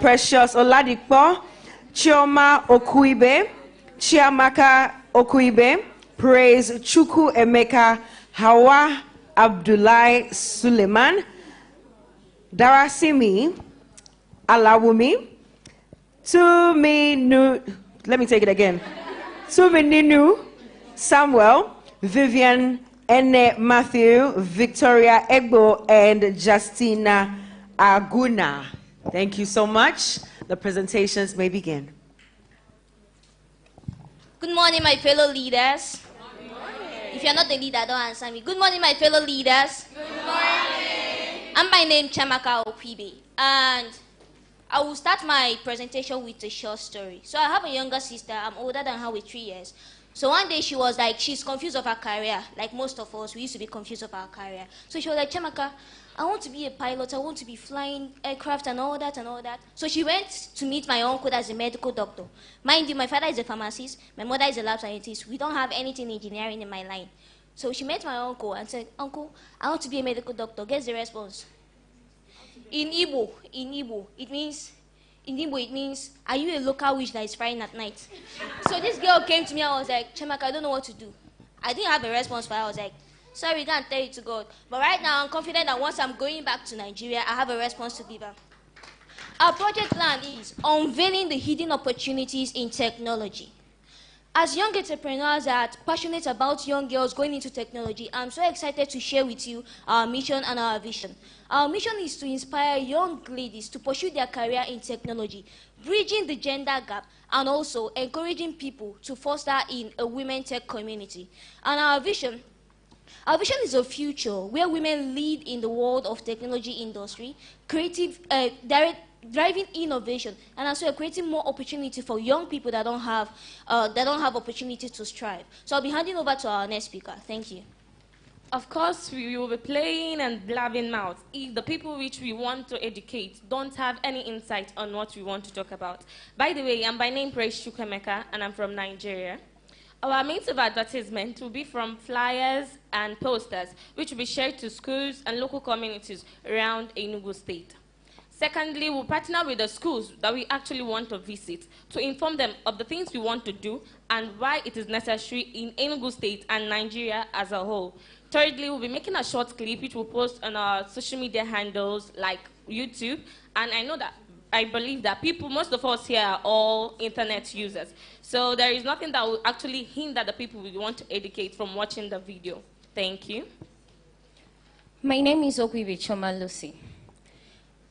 Precious Oladipo, Chioma Okuibe, Chiamaka Okuibe, Praise Chuku Emeka, Hawa Abdullahi Suleiman, Darasimi Alawumi, let me take it again. Tumininu Samuel, Vivian Ene Matthew, Victoria Egbo, and Justina Aguna. Thank you so much. The presentations may begin. Good morning, my fellow leaders. Good morning. If you're not the leader, don't answer me. Good morning, my fellow leaders. Good morning. I'm my name Chamaka Okwibe, and I will start my presentation with a short story. So I have a younger sister. I'm older than her with 3 years. So one day she was like, she's confused of her career. Like most of us, we used to be confused of our career. So she was like, Chamaka, I want to be a pilot. I want to be flying aircraft and all that and all that. So she went to meet my uncle as a medical doctor. Mind you, my father is a pharmacist. My mother is a lab scientist. We don't have anything engineering in my line. So she met my uncle and said, Uncle, I want to be a medical doctor. Guess the response? In Igbo, it means, are you a local witch that is frying at night? So this girl came to me and was like, Chamaka, I don't know what to do. I didn't have a response for her. I was like, sorry, can't tell it to God. But right now, I'm confident that once I'm going back to Nigeria, I have a response to give her. Our project plan is unveiling the hidden opportunities in technology. As young entrepreneurs that are passionate about young girls going into technology, I'm so excited to share with you our mission and our vision. Our mission is to inspire young ladies to pursue their career in technology, bridging the gender gap, and also encouraging people to foster in a women tech community. And our vision is a future where women lead in the world of technology industry, driving innovation, and also creating more opportunity for young people that don't have opportunity to strive. So I'll be handing over to our next speaker. Thank you. Of course, we will be playing and blabbing mouths if the people which we want to educate don't have any insight on what we want to talk about. By the way, I'm by name Praise Chukwemeka, and I'm from Nigeria. Our means of advertisement will be from flyers and posters, which will be shared to schools and local communities around Enugu State. Secondly, we'll partner with the schools that we actually want to visit to inform them of the things we want to do and why it is necessary in Enugu State and Nigeria as a whole. Thirdly, we'll be making a short clip which we'll post on our social media handles like YouTube. And I believe that most of us here are all internet users. So there is nothing that will actually hinder the people we want to educate from watching the video. Thank you. My name is Okwibe Choma Lucy.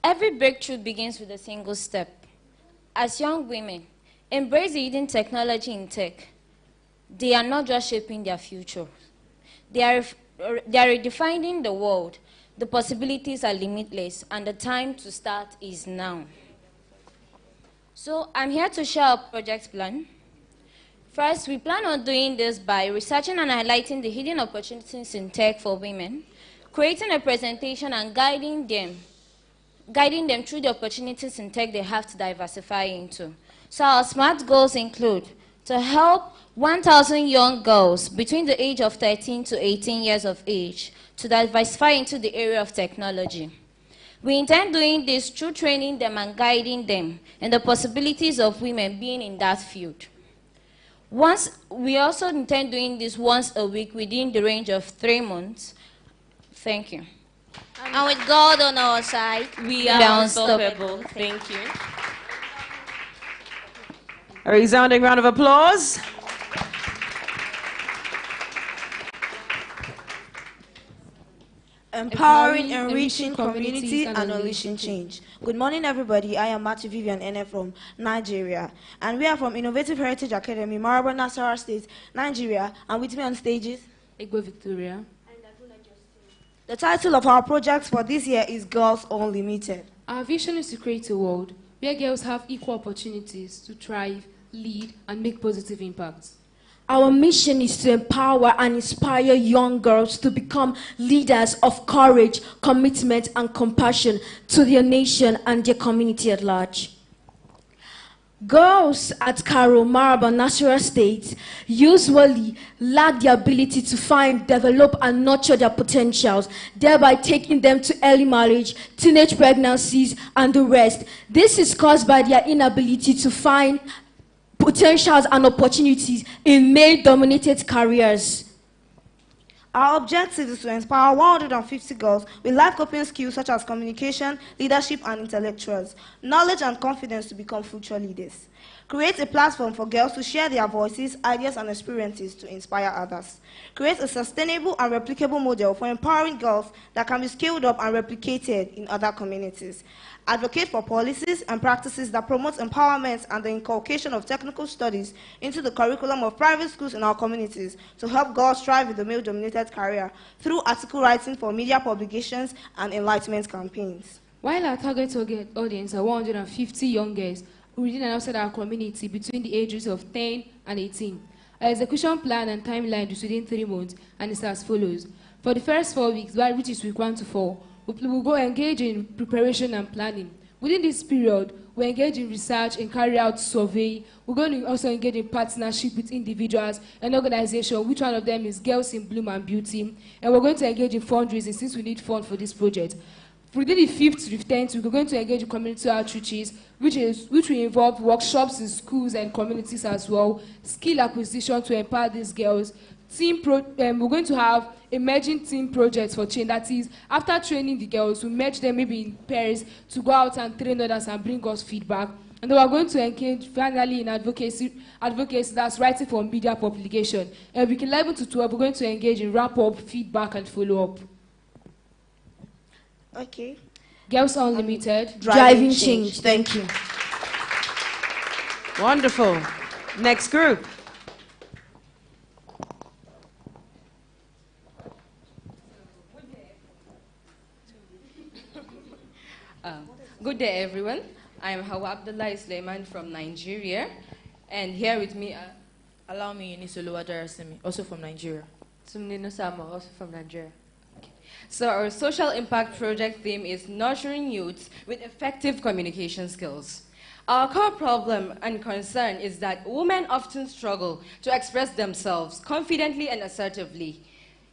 Every breakthrough begins with a single step. As young women, embrace the hidden technology in tech. They are not just shaping their future. They are redefining the world. The possibilities are limitless, and the time to start is now. So I'm here to share our project plan. First, we plan on doing this by researching and highlighting the hidden opportunities in tech for women, creating a presentation and guiding them through the opportunities in tech they have to diversify into. So our SMART goals include to help 1,000 young girls between the age of 13 to 18 years of age to diversify into the area of technology. We intend doing this through training them and guiding them and the possibilities of women being in that field. We also intend doing this once a week within the range of 3 months. Thank you. And with God on our side, we are unstoppable. Thank you. A resounding round of applause. Empowering, enriching community, and unleashing change. Good morning, everybody. I am Matthew Vivian Ene from Nigeria, and we are from Innovative Heritage Academy, Maraba, Nasarawa State, Nigeria. And with me on stage is Igbo Victoria. The title of our project for this year is Girls Unlimited. Our vision is to create a world where girls have equal opportunities to thrive, lead, and make positive impacts. Our mission is to empower and inspire young girls to become leaders of courage, commitment, and compassion to their nation and their community at large. Girls at Karo, Maraba, Nasarawa State usually lack the ability to find, develop, and nurture their potentials, thereby taking them to early marriage, teenage pregnancies, and the rest. This is caused by their inability to find potentials and opportunities in male-dominated careers. Our objective is to inspire 150 girls with life coping skills such as communication, leadership, and intellectuals, knowledge and confidence to become future leaders. Create a platform for girls to share their voices, ideas, and experiences to inspire others. Create a sustainable and replicable model for empowering girls that can be scaled up and replicated in other communities. Advocate for policies and practices that promote empowerment and the inculcation of technical studies into the curriculum of private schools in our communities to help girls thrive in the male-dominated career through article writing for media publications and enlightenment campaigns. While our target audience are 150 young girls within and outside our community between the ages of 10 and 18, our execution plan and timeline is within 3 months, and it's as follows. For the first 4 weeks, which is week 1 to 4, we will go engage in preparation and planning. Within this period, we engage in research and carry out survey. We're going to also engage in partnership with individuals and organizations, which one of them is Girls in Bloom and Beauty. And we're going to engage in fundraising since we need funds for this project. Within the 5th to 10th, we're going to engage in community outreaches, which will involve workshops in schools and communities as well, skill acquisition to empower these girls. We're going to have emerging team projects for change. That is, after training the girls, we merge them maybe in pairs to go out and train others and bring us feedback. And then we're going to engage finally in advocacy that's writing for media publication. And week 11 to 12, we're going to engage in wrap-up, feedback, and follow-up. Okay. Girls Unlimited. Driving change. Thank you. Wonderful. Next group. Good day, everyone. I am Hawa Abdullah Suleiman from Nigeria, and here with me are... Allow me, Unisolo Adarasimi, also from Nigeria. Sumnino Sama, also from Nigeria. Okay. So our social impact project theme is nurturing youths with effective communication skills. Our core problem and concern is that women often struggle to express themselves confidently and assertively,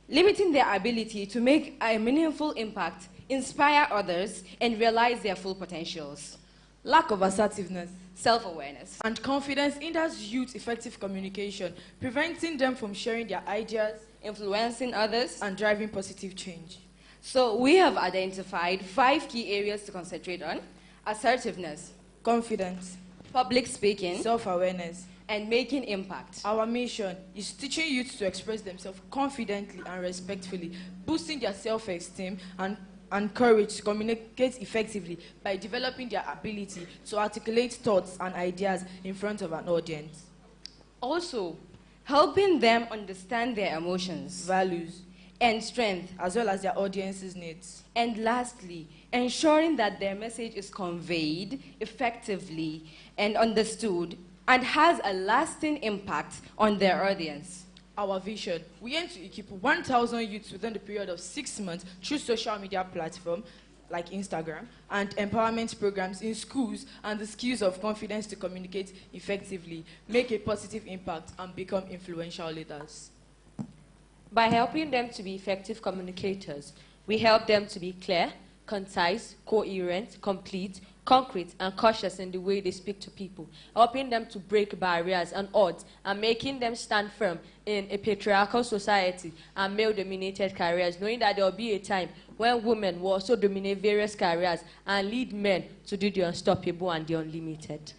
limiting their ability to make a meaningful impact, inspire others, and realize their full potentials. Lack of assertiveness, self-awareness, and confidence hinders youth effective communication, preventing them from sharing their ideas, influencing others, and driving positive change. So we have identified 5 key areas to concentrate on: assertiveness, confidence, public speaking, self-awareness, and making impact. Our mission is teaching youth to express themselves confidently and respectfully, boosting their self-esteem and courage to communicate effectively by developing their ability to articulate thoughts and ideas in front of an audience. Also, helping them understand their emotions, values, and strength, as well as their audience's needs. And lastly, ensuring that their message is conveyed effectively and understood and has a lasting impact on their audience. Our vision: we aim to equip 1,000 youths within the period of 6 months through social media platforms like Instagram and empowerment programs in schools, and the skills of confidence to communicate effectively, make a positive impact, and become influential leaders. By helping them to be effective communicators, we help them to be clear, concise, coherent, complete, concrete, and cautious in the way they speak to people, helping them to break barriers and odds, and making them stand firm in a patriarchal society and male-dominated careers, knowing that there will be a time when women will also dominate various careers and lead men to do the unstoppable and the unlimited.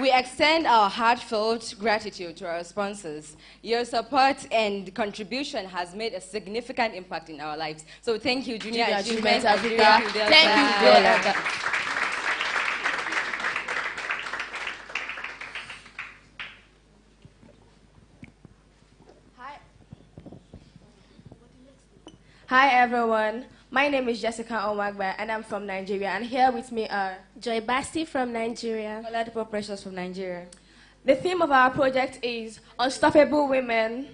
We extend our heartfelt gratitude to our sponsors. Your support and contribution has made a significant impact in our lives. So thank you, Junior Achievement Africa. Thank you, Delta. Hi everyone, My name is Jessica Omagba, and I'm from Nigeria. And here with me are Joy Basti from Nigeria. Oladipo Precious from Nigeria. The theme of our project is Unstoppable Women,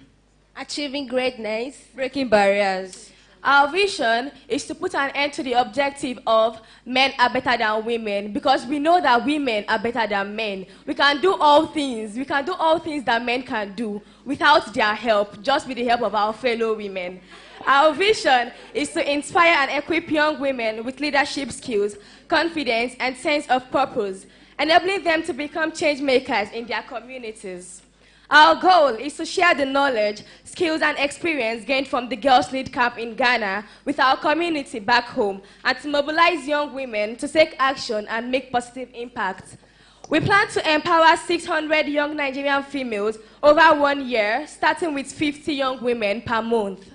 Achieving Greatness, Breaking Barriers. Our vision is to put an end to the objective of men are better than women, because we know that women are better than men. We can do all things. We can do all things that men can do without their help, just with the help of our fellow women. Our vision is to inspire and equip young women with leadership skills, confidence, and sense of purpose, enabling them to become change makers in their communities. Our goal is to share the knowledge, skills, and experience gained from the Girls Lead Camp in Ghana with our community back home, and to mobilize young women to take action and make positive impact. We plan to empower 600 young Nigerian females over 1 year, starting with 50 young women per month.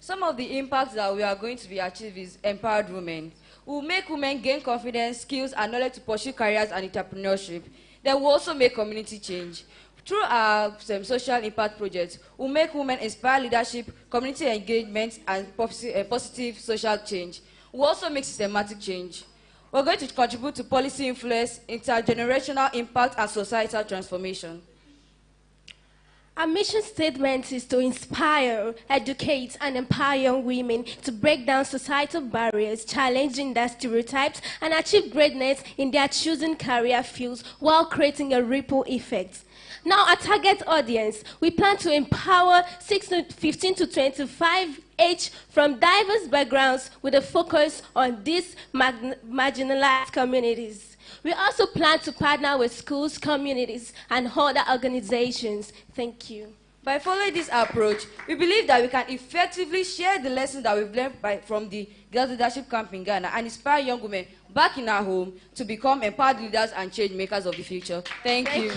Some of the impacts that we are going to be achieved is empowered women. We will make women gain confidence, skills, and knowledge to pursue careers and entrepreneurship. Then we will also make community change. Through our social impact projects, we make women inspire leadership, community engagement, and positive social change. We also make systematic change. We're going to contribute to policy influence, intergenerational impact, and societal transformation. Our mission statement is to inspire, educate, and empower young women to break down societal barriers, challenge gender stereotypes, and achieve greatness in their chosen career fields while creating a ripple effect. Now, our target audience, we plan to empower 15 to 25 age from diverse backgrounds with a focus on these marginalized communities. We also plan to partner with schools, communities, and other organizations. Thank you. By following this approach, we believe that we can effectively share the lessons that we've learned from the Girls Leadership Camp in Ghana and inspire young women back in our home to become empowered leaders and change makers of the future. Thank you.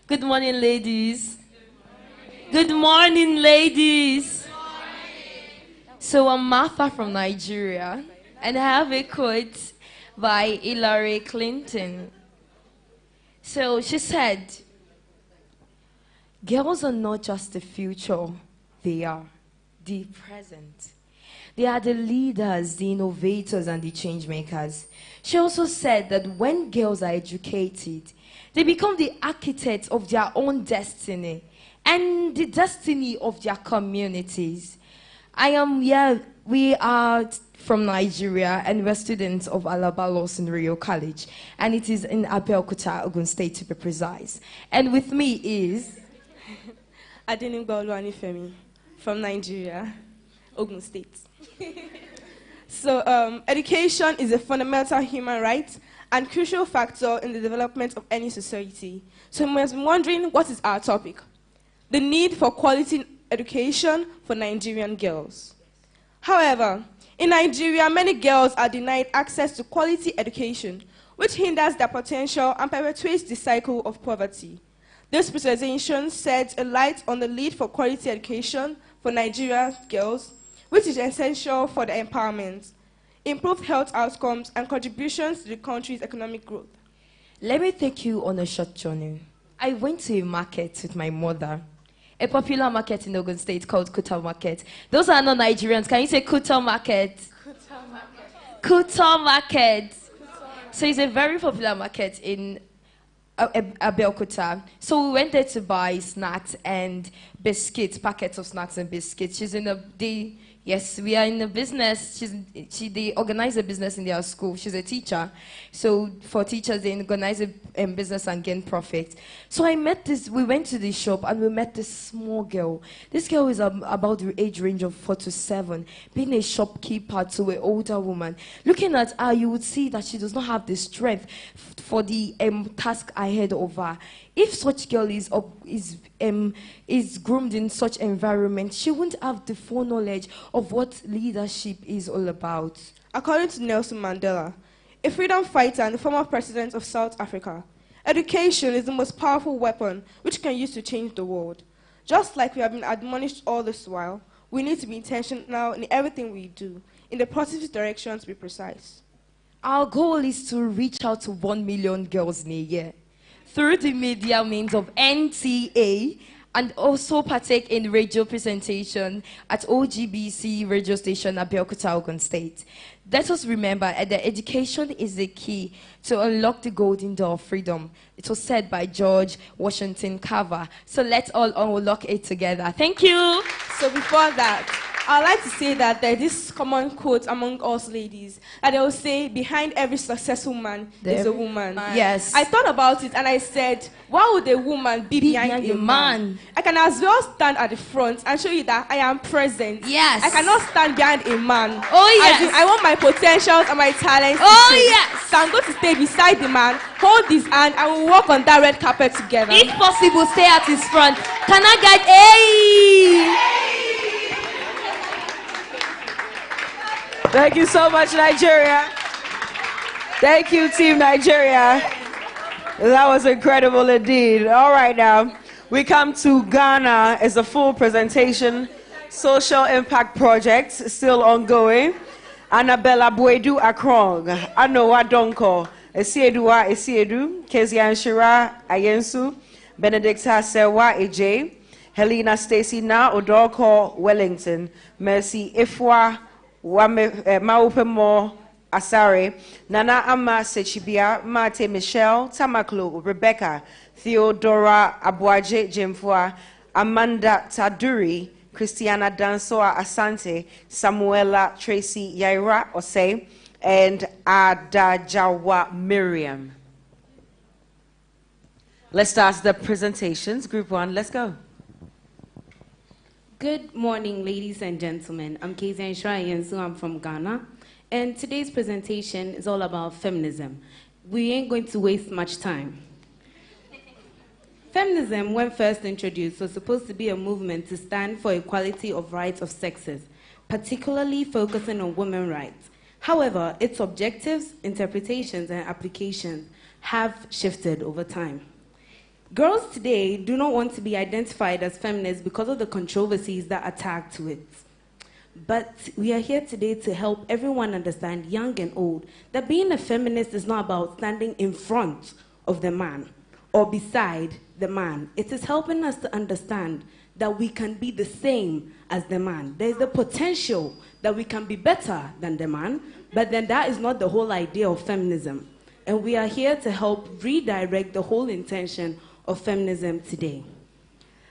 Good morning, ladies. Good morning, ladies. So I'm Martha from Nigeria, and I have a quote by Hillary Clinton. So she said, girls are not just the future, they are the present. They are the leaders, the innovators, and the change makers. She also said that when girls are educated, they become the architects of their own destiny and the destiny of their communities. We are from Nigeria, and we're students of Alaba Law in Rio College, and it is in Abeokuta, Ogun State to be precise. And with me is Adenigba Oluwanifemi from Nigeria, Ogun State. So, education is a fundamental human right and crucial factor in the development of any society. So you must be wondering, what is our topic? The need for quality education for Nigerian girls. However, in Nigeria, many girls are denied access to quality education, which hinders their potential and perpetuates the cycle of poverty. This presentation sheds a light on the need for quality education for Nigerian girls, which is essential for their empowerment, improved health outcomes, and contributions to the country's economic growth. Let me take you on a short journey. I went to a market with my mother, a popular market in Ogun State called Kuta Market. Those are not Nigerians. Can you say Kuta Market? Kuta Market. Kuta Market. So it's a very popular market in Abeokuta. So we went there to buy snacks and biscuits, packets of snacks and biscuits. Yes, we are in the business. They organize a business in their school. She's a teacher. So for teachers, they organize a business and gain profit. So we went to the shop and we met this small girl. This girl is about the age range of 4 to 7, being a shopkeeper to an older woman. Looking at her, you would see that she does not have the strength for the task ahead of her. If such girl is groomed in such environment, she won't have the full knowledge of what leadership is all about. According to Nelson Mandela, a freedom fighter and the former president of South Africa, education is the most powerful weapon which can use to change the world. Just like we have been admonished all this while, we need to be intentional in everything we do, in the positive direction to be precise. Our goal is to reach out to 1 million girls in a year. through the media means of NTA, and also partake in radio presentation at OGBC radio station at Abeokuta, Ogun State. Let us remember that education is the key to unlock the golden door of freedom. It was said by George Washington Carver. So let's all unlock it together. Thank you. So before that, I'd like to say that there's this common quote among us ladies, and they will say, behind every successful man is a woman. Yes. I thought about it and I said, why would a woman be behind a man? I can as well stand at the front and show you that I am present. Yes. I cannot stand behind a man. Oh, yes. As in, I want my potentials and my talents. Oh, to show. yes. So I'm going to stay beside the man, hold his hand, and we'll walk on that red carpet together. If possible, stay at his front. Can I guide? Hey! Thank you so much, Nigeria. Thank you, Team Nigeria. That was incredible indeed. All right, now we come to Ghana as a full presentation. Social Impact Project still ongoing. Annabella Boedu Akrong, Anoa Donko, Esiedua Esiedu, Kezian Shira Ayensu, Benedicta Sewa Eje, Helena Stacy Na Odoko Wellington, Mercy Ifwa Maupemo Asare, Nana Ama Sechibia, Mate Michelle, Tamaklo, Rebecca, Theodora Abuaje Jemfua, Amanda Taduri, Christiana Dansoa Asante, Samuela Tracy Yaira Osei, and Adajawa Miriam. Let's start the presentations. Group 1, let's go. Good morning, ladies and gentlemen. I'm Kezian Shirayensu. I'm from Ghana. And today's presentation is all about feminism. We ain't going to waste much time. Feminism, when first introduced, was supposed to be a movement to stand for equality of rights of sexes, particularly focusing on women's rights. However, its objectives, interpretations, and applications have shifted over time. Girls today do not want to be identified as feminists because of the controversies that attach to it. But we are here today to help everyone understand, young and old, that being a feminist is not about standing in front of the man or beside the man. It is helping us to understand that we can be the same as the man. There is the potential that we can be better than the man, but then that is not the whole idea of feminism. And we are here to help redirect the whole intention of feminism today.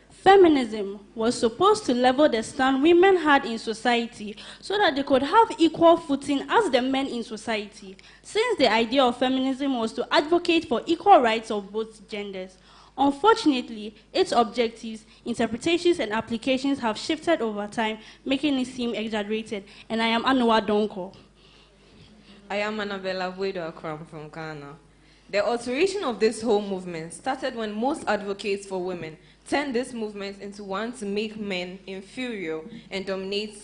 Feminism was supposed to level the stand women had in society so that they could have equal footing as the men in society, since the idea of feminism was to advocate for equal rights of both genders. Unfortunately, its objectives, interpretations, and applications have shifted over time, making it seem exaggerated. And I am Anoa Donko. I am Annabella Boedu Akrong from Ghana. The alteration of this whole movement started when most advocates for women turned this movement into one to make men inferior and dominate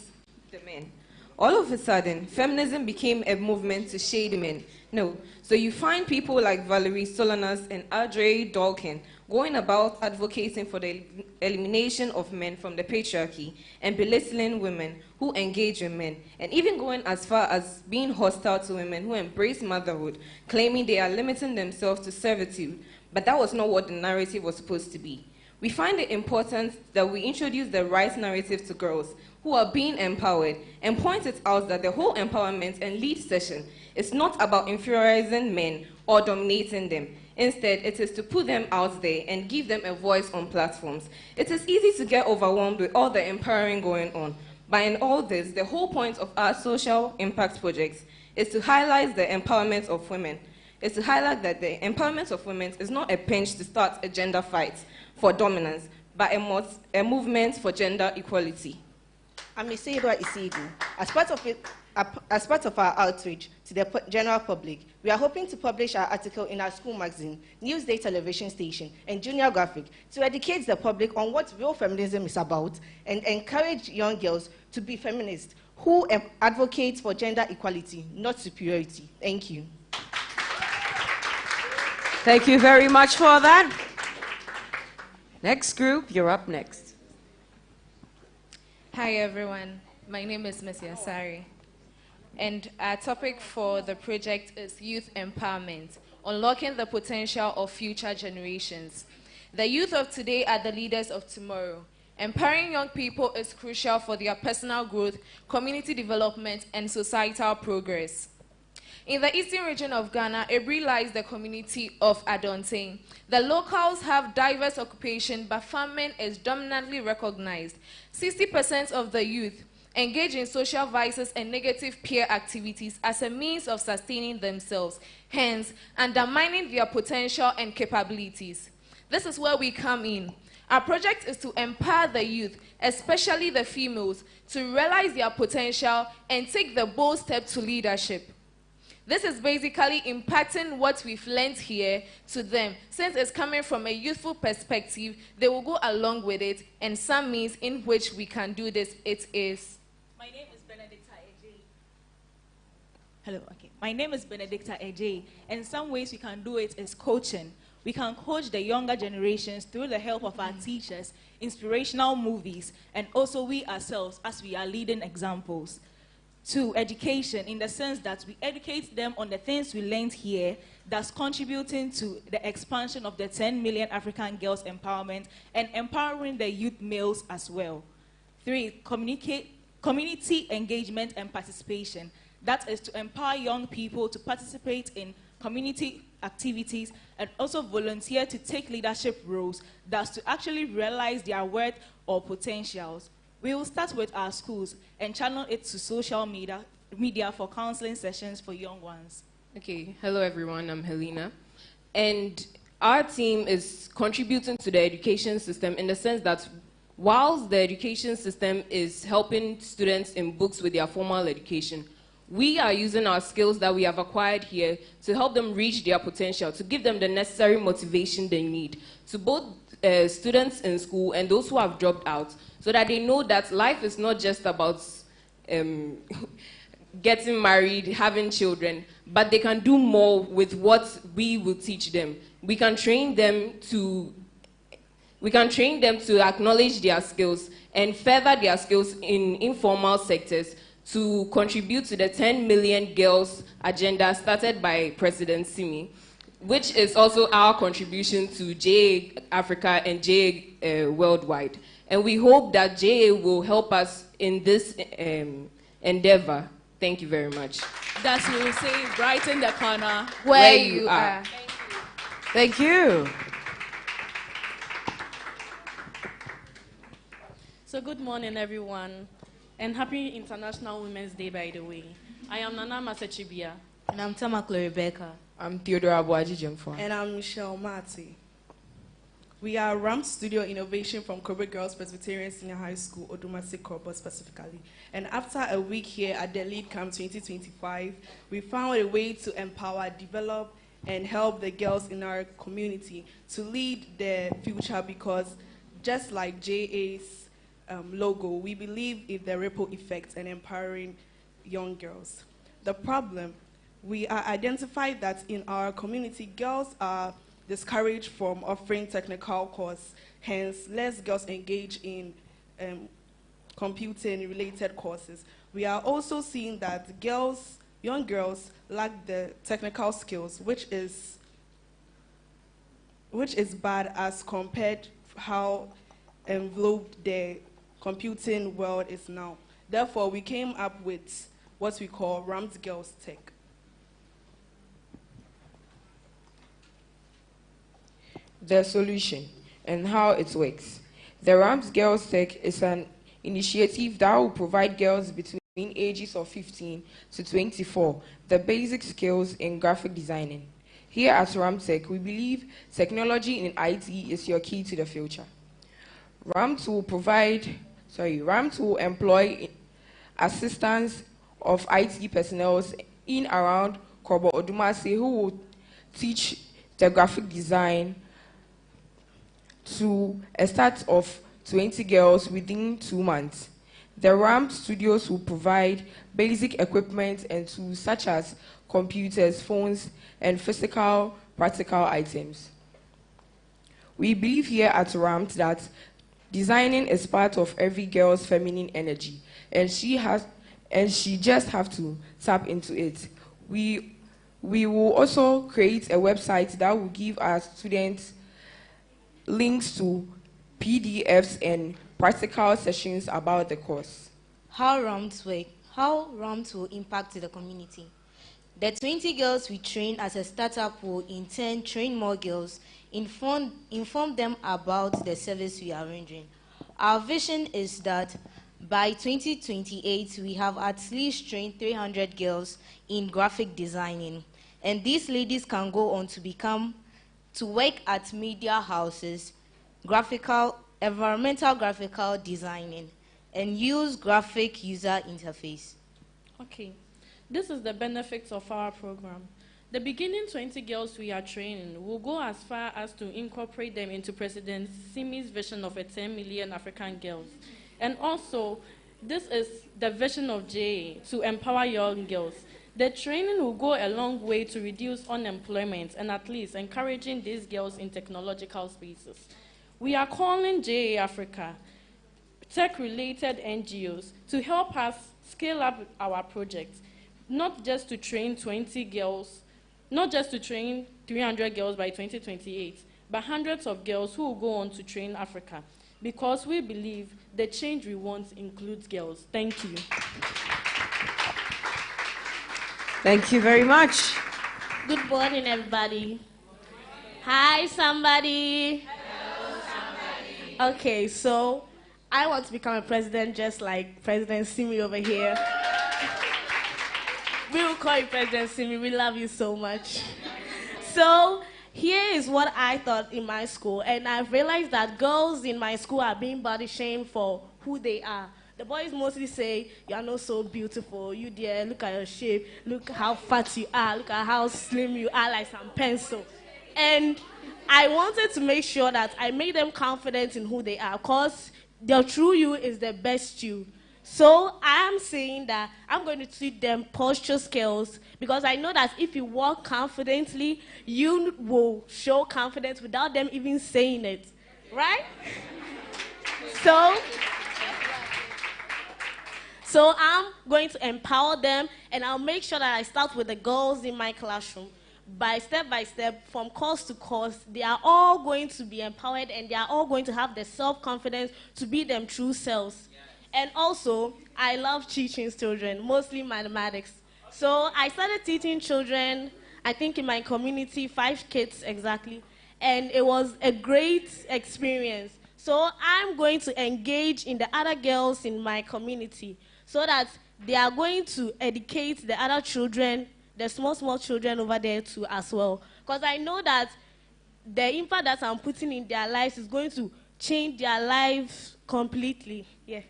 the men. All of a sudden, feminism became a movement to shade men. No, so you find people like Valerie Solanas and Audrey Dawkins going about advocating for the elimination of men from the patriarchy and belittling women who engage with men, and even going as far as being hostile to women who embrace motherhood, claiming they are limiting themselves to servitude. But that was not what the narrative was supposed to be. We find it important that we introduce the right narrative to girls who are being empowered and point it out that the whole empowerment and lead session is not about inferiorizing men or dominating them. Instead, it is to put them out there and give them a voice on platforms. It is easy to get overwhelmed with all the empowering going on. But in all this, the whole point of our social impact projects is to highlight the empowerment of women. It's to highlight that the empowerment of women is not a pinch to start a gender fight for dominance, but a movement for gender equality. I'm Isidora Isidu. As part of our outreach to the general public, we are hoping to publish our article in our school magazine, Newsday television station, and junior graphic to educate the public on what real feminism is about and encourage young girls to be feminists who advocate for gender equality, not superiority. Thank you. Thank you very much for that. Next group, you're up next. Hi everyone, my name is Ms. Yasari, and our topic for the project is youth empowerment, unlocking the potential of future generations. The youth of today are the leaders of tomorrow. Empowering young people is crucial for their personal growth, community development, and societal progress. In the eastern region of Ghana, Ebri lies the community of Adontain. The locals have diverse occupation, but farming is dominantly recognized. 60% of the youth engage in social vices and negative peer activities as a means of sustaining themselves, hence undermining their potential and capabilities. This is where we come in. Our project is to empower the youth, especially the females, to realize their potential and take the bold step to leadership. This is basically impacting what we've learned here to them. Since it's coming from a youthful perspective, they will go along with it, and some means in which we can do this, it is. My name is Benedicta Ej. Hello, okay. My name is Benedicta Ej, and some ways we can do it is coaching. We can coach the younger generations through the help of our teachers, inspirational movies, and also we ourselves as we are leading examples. To education, in the sense that we educate them on the things we learned here that's contributing to the expansion of the 10 million African girls empowerment and empowering the youth males as well. 3, community engagement and participation. That is to empower young people to participate in community activities and also volunteer to take leadership roles. That's to actually realize their worth or potentials. We will start with our schools and channel it to social media for counseling sessions for young ones. Okay, hello everyone, I'm Helena. And our team is contributing to the education system in the sense that whilst the education system is helping students in books with their formal education, we are using our skills that we have acquired here to help them reach their potential, to give them the necessary motivation they need, to both students in school and those who have dropped out, so that they know that life is not just about getting married, having children, but they can do more with what we will teach them. We can train them to acknowledge their skills and further their skills in informal sectors to contribute to the 10 million girls agenda started by President Simi, which is also our contribution to JA Africa and JA Worldwide. And we hope that JA will help us in this endeavor. Thank you very much. That we will say right in the corner where you are. Thank you. So good morning, everyone, and happy International Women's Day, by the way. I am Nana Masachibia. And I'm Tamaklo Rebecca. I'm Theodore Abuaji-Jemfo. And I'm Michelle Marty. We are RAM Studio Innovation from Kobe Girls Presbyterian Senior High School, Odumasi Korbo specifically. And after a week here at the Lead Camp 2025, we found a way to empower, develop, and help the girls in our community to lead their future, because just like JA's logo, we believe in the ripple effect and empowering young girls. The problem, we are identified that in our community, girls are discouraged from offering technical courses. Hence, less girls engage in computing-related courses. We are also seeing that young girls lack the technical skills, which is bad as compared to how enveloped the computing world is now. Therefore, we came up with what we call Rams Girls Tech. The solution and how it works. The Rams Girls Tech is an initiative that will provide girls between ages of 15 to 24 the basic skills in graphic designing. Here at Rams Tech, we believe technology in IT is your key to the future. Rams will employ assistants of IT personnel in around Kobo Odumase who will teach the graphic design to a start of 20 girls within 2 months. The RAM studios will provide basic equipment and tools such as computers, phones, and physical, practical items. We believe here at RAMT that designing is part of every girl's feminine energy, and she just have to tap into it. We We will also create a website that will give our students links to PDFs and practical sessions about the course. How RAMs work, how RAMs will impact the community. The 20 girls we train as a startup will in turn train more girls, inform them about the service we are rendering. Our vision is that by 2028, we have at least trained 300 girls in graphic designing. And these ladies can go on to work at media houses, environmental graphical designing, and use graphic user interface. Okay, this is the benefits of our program. The beginning 20 girls we are training will go as far as to incorporate them into President Simi's vision of a 10 million African girls. And also, this is the vision of JA, to empower young girls. The training will go a long way to reduce unemployment and at least encouraging these girls in technological spaces. We are calling JA Africa, tech-related NGOs, to help us scale up our projects, not just to train 20 girls, not just to train 300 girls by 2028, but hundreds of girls who will go on to train Africa, because we believe the change we want includes girls. Thank you. Thank you very much. Good morning, everybody. Hi, somebody. Hello, somebody. Okay, so I want to become a president just like President Simi over here. We will call you President Simi. We love you so much. So here is what I thought in my school, and I've realized that girls in my school are being body shamed for who they are. The boys mostly say, you are not so beautiful, you dear, look at your shape, look how fat you are, look at how slim you are, like some pencil. And I wanted to make sure that I made them confident in who they are, because the true you is the best you. So I am saying that I'm going to teach them posture skills, because I know that if you walk confidently, you will show confidence without them even saying it, right? So I'm going to empower them, and I'll make sure that I start with the girls in my classroom. By step, from course to course, they are all going to be empowered, and they are all going to have the self-confidence to be them true selves. And also, I love teaching children, mostly mathematics. So I started teaching children, I think in my community, 5 kids exactly. And it was a great experience. So I'm going to engage in the other girls in my community so that they are going to educate the other children, the small children over there too as well. Because I know that the impact that I'm putting in their lives is going to change their lives completely. Yeah.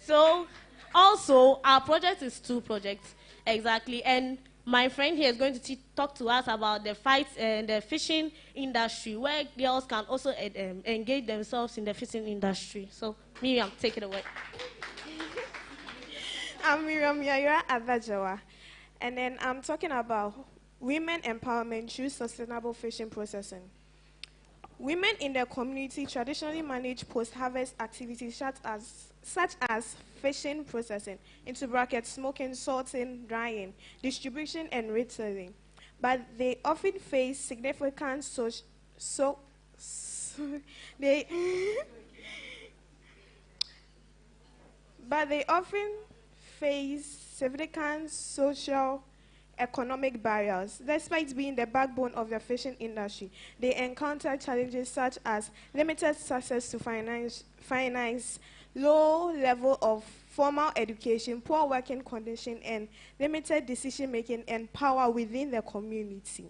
So also, our project is 2 projects, exactly. And my friend here is going to talk to us about the fights and the fishing industry, where girls can also engage themselves in the fishing industry. So, Miriam, take it away. I'm Miriam Yayura Abajawa, and then I'm talking about women empowerment through sustainable fishing processing. Women in the community traditionally manage post-harvest activities such as fishing processing, into brackets, smoking, sorting, drying, distribution, and retailing. But they often face significant social economic barriers. Despite being the backbone of the fishing industry, they encounter challenges such as limited access to finance, low level of formal education, poor working conditions, and limited decision-making and power within the community.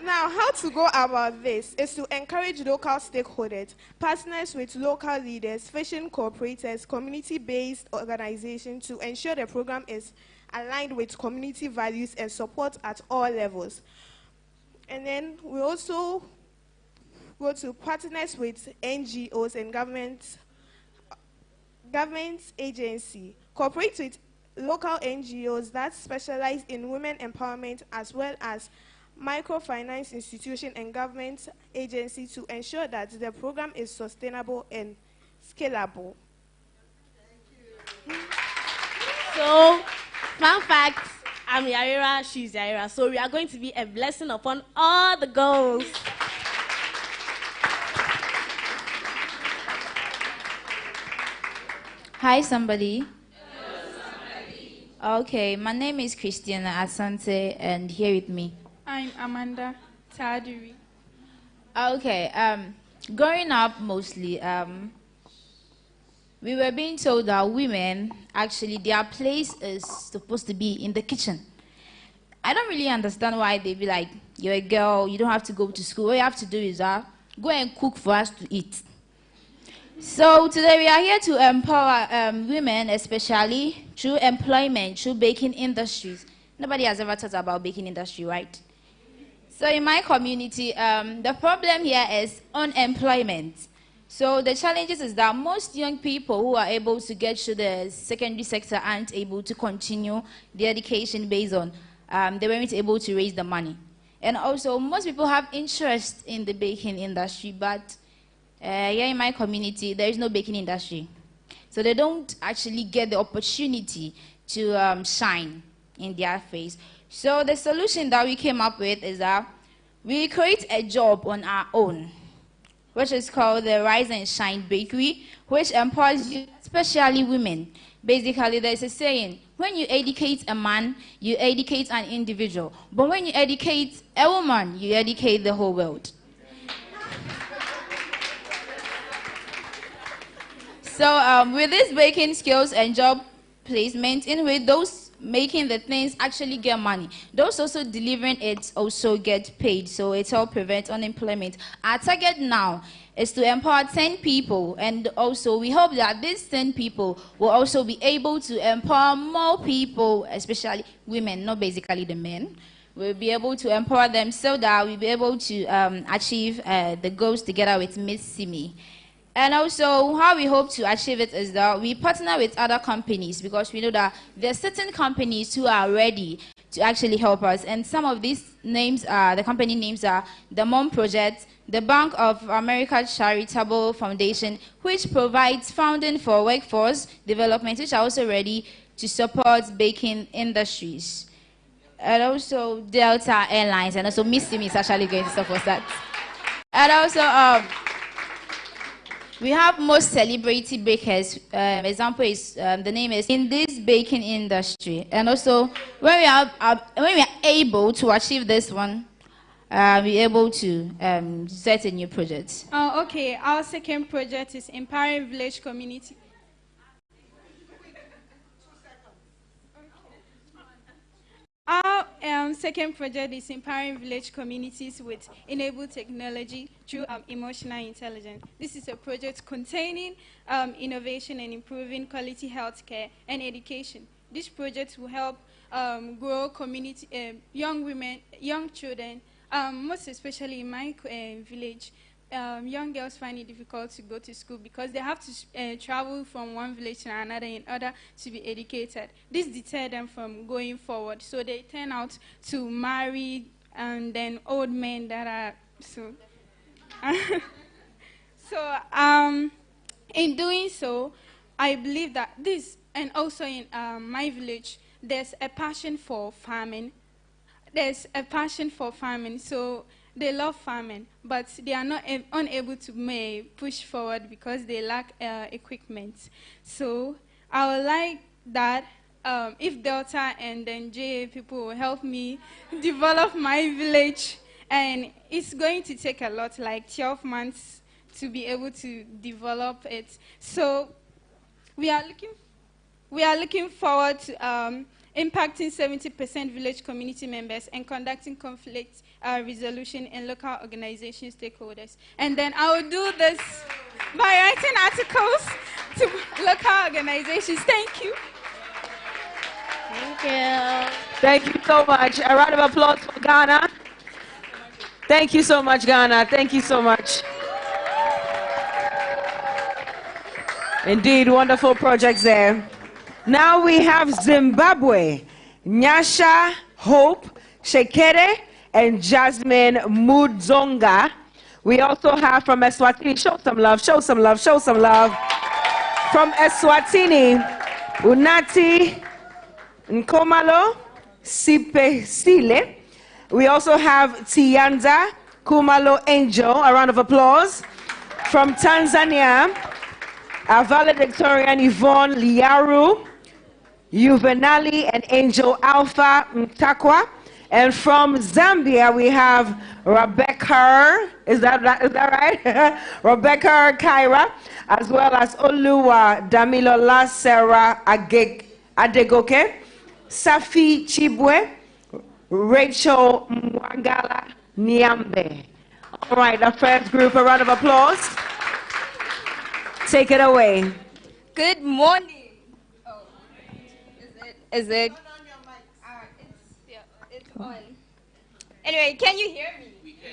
Now, how to go about this is to encourage local stakeholders, partners with local leaders, fishing cooperators, community-based organizations to ensure the program is aligned with community values and support at all levels. And then we also go to partners with NGOs and government agency, cooperate with local NGOs that specialize in women empowerment, as well as microfinance institution and government agency to ensure that the program is sustainable and scalable. So, fun fact, I'm Yarira, she's Yarira. So we are going to be a blessing upon all the girls. Hi, somebody. Okay, my name is Christiana Asante, and here with me. I'm Amanda Taduri. Okay, growing up mostly, we were being told that women, actually, their place is supposed to be in the kitchen. I don't really understand why they be like, you're a girl, you don't have to go to school. All you have to do is go and cook for us to eat. So today we are here to empower women, especially through employment, through baking industries. Nobody has ever thought about baking industry, right? So in my community, the problem here is unemployment. So the challenges is that most young people who are able to get to the secondary sector aren't able to continue their education based on they weren't able to raise the money. And also most people have interest in the baking industry, but here in my community, there is no baking industry. So they don't actually get the opportunity to shine in their face. So the solution that we came up with is that we create a job on our own, which is called the Rise and Shine Bakery, which empowers you, especially women. Basically, there's a saying, when you educate a man, you educate an individual. But when you educate a woman, you educate the whole world. So with these baking skills and job placement, in which those making the things actually get money, those also delivering it also get paid, so it all prevents unemployment. Our target now is to empower 10 people, and also we hope that these 10 people will also be able to empower more people, especially women, not basically the men. We'll be able to empower them so that we'll be able to achieve the goals together with Miss Simi. And also, how we hope to achieve it is that we partner with other companies, because we know that there are certain companies who are ready to actually help us. And some of these names are, the company names are the MOM Project, the Bank of America Charitable Foundation, which provides funding for workforce development, which are also ready to support baking industries. And also Delta Airlines, and also Miss Simi is actually going to support that. And also, we have most celebrity bakers. Example is the name is in this baking industry, and also when we are able to achieve this one, we're able to set a new project. Okay, our second project is empowering village community. Our second project is empowering village communities with enabled technology through emotional intelligence. This is a project containing innovation and improving quality healthcare and education. This project will help grow community, young women, young children, most especially in my village. Young girls find it difficult to go to school because they have to travel from one village to another in order to be educated. This deters them from going forward, so they turn out to marry and then old men that are so. In doing so, I believe that this, and also in my village, there's a passion for farming. So they love farming, but they are not unable to push forward because they lack equipment. So I would like that if Delta and then JA people will help me develop my village, and it's going to take a lot, like 12 months to be able to develop it. So we are looking forward to impacting 70% village community members and conducting conflict resolution in local organization stakeholders. And then I will do this by writing articles to local organizations. Thank you. Thank you. Thank you so much. A round of applause for Ghana. Thank you so much, Ghana. Thank you so much. Indeed, wonderful projects there. Now we have Zimbabwe, Nyasha, Hope, Shekere, and Jasmine Mudzonga. We also have from Eswatini, show some love, show some love, show some love. From Eswatini, Unati Nkomalo Sile. We also have Tianza Kumalo Angel, a round of applause. From Tanzania, our valedictorian Yvonne Liaru, Juvenali and Angel Alpha Mtakwa. And from Zambia, we have Rebecca, is that right? Rebecca Kaira, as well as Oluwa Damilola Sarah Adegoke, Safi Chibwe, Rachel Mwangala Niambe. All right, our first group, a round of applause. Take it away. Good morning. Oh, is it? It's on. Anyway, can you hear me? We can.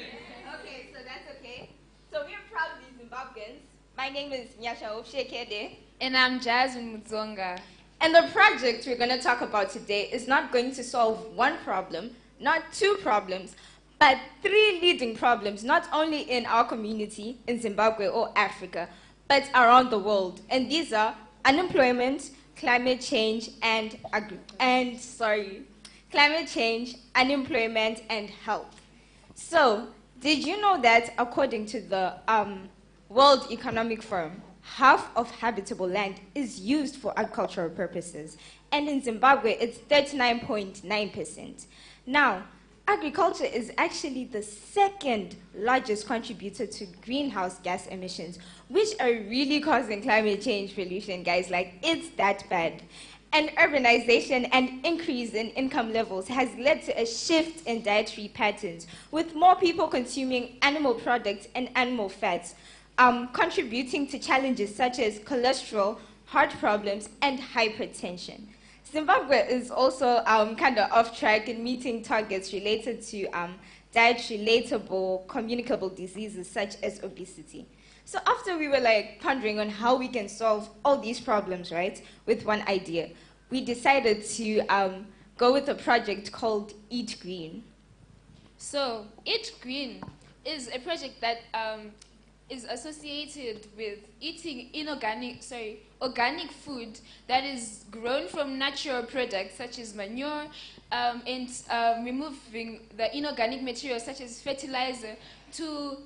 Okay, so that's okay. So we're proudly Zimbabweans. My name is Nyasha Ofshekede. And I'm Jasmine Mudzonga. And the project we're going to talk about today is not going to solve one problem, not two problems, but three leading problems, not only in our community, in Zimbabwe or Africa, but around the world. And these are unemployment, climate change, climate change, unemployment, and health. So, did you know that according to the World Economic Forum, half of habitable land is used for agricultural purposes, and in Zimbabwe, it's 39.9%. Now, agriculture is actually the second largest contributor to greenhouse gas emissions, which are really causing climate change pollution, guys. Like, it's that bad. And urbanization and increase in income levels has led to a shift in dietary patterns, with more people consuming animal products and animal fats, contributing to challenges such as cholesterol, heart problems, and hypertension. Zimbabwe is also kind of off track in meeting targets related to diet-relatable communicable diseases such as obesity. So after we were pondering on how we can solve all these problems, right, with one idea, we decided to go with a project called Eat Green. So, Eat Green is a project that is associated with eating organic food that is grown from natural products such as manure, and removing the inorganic materials such as fertilizer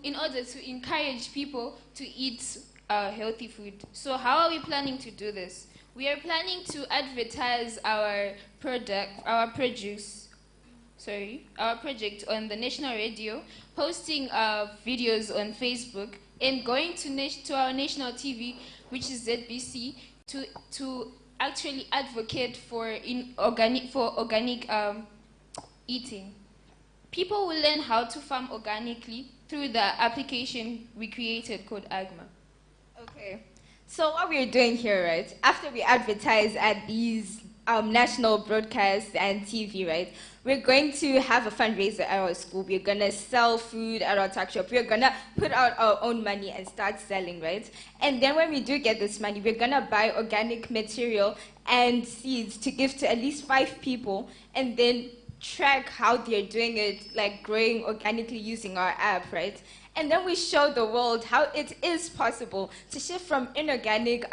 in order to encourage people to eat healthy food. So how are we planning to do this? We are planning to advertise our project on the national radio, posting videos on Facebook, and going to our national TV, which is ZBC, to actually advocate for organic eating. People will learn how to farm organically through the application we created called AGMA. Okay. So what we're doing here, right, after we advertise at these national broadcasts and TV, right, we're going to have a fundraiser at our school. We're going to sell food at our tuck shop. We're going to put out our own money and start selling, right? And then when we do get this money, we're going to buy organic material and seeds to give to at least 5 people, and then track how they're doing it, like growing organically using our app, right? And then we show the world how it is possible to shift from inorganic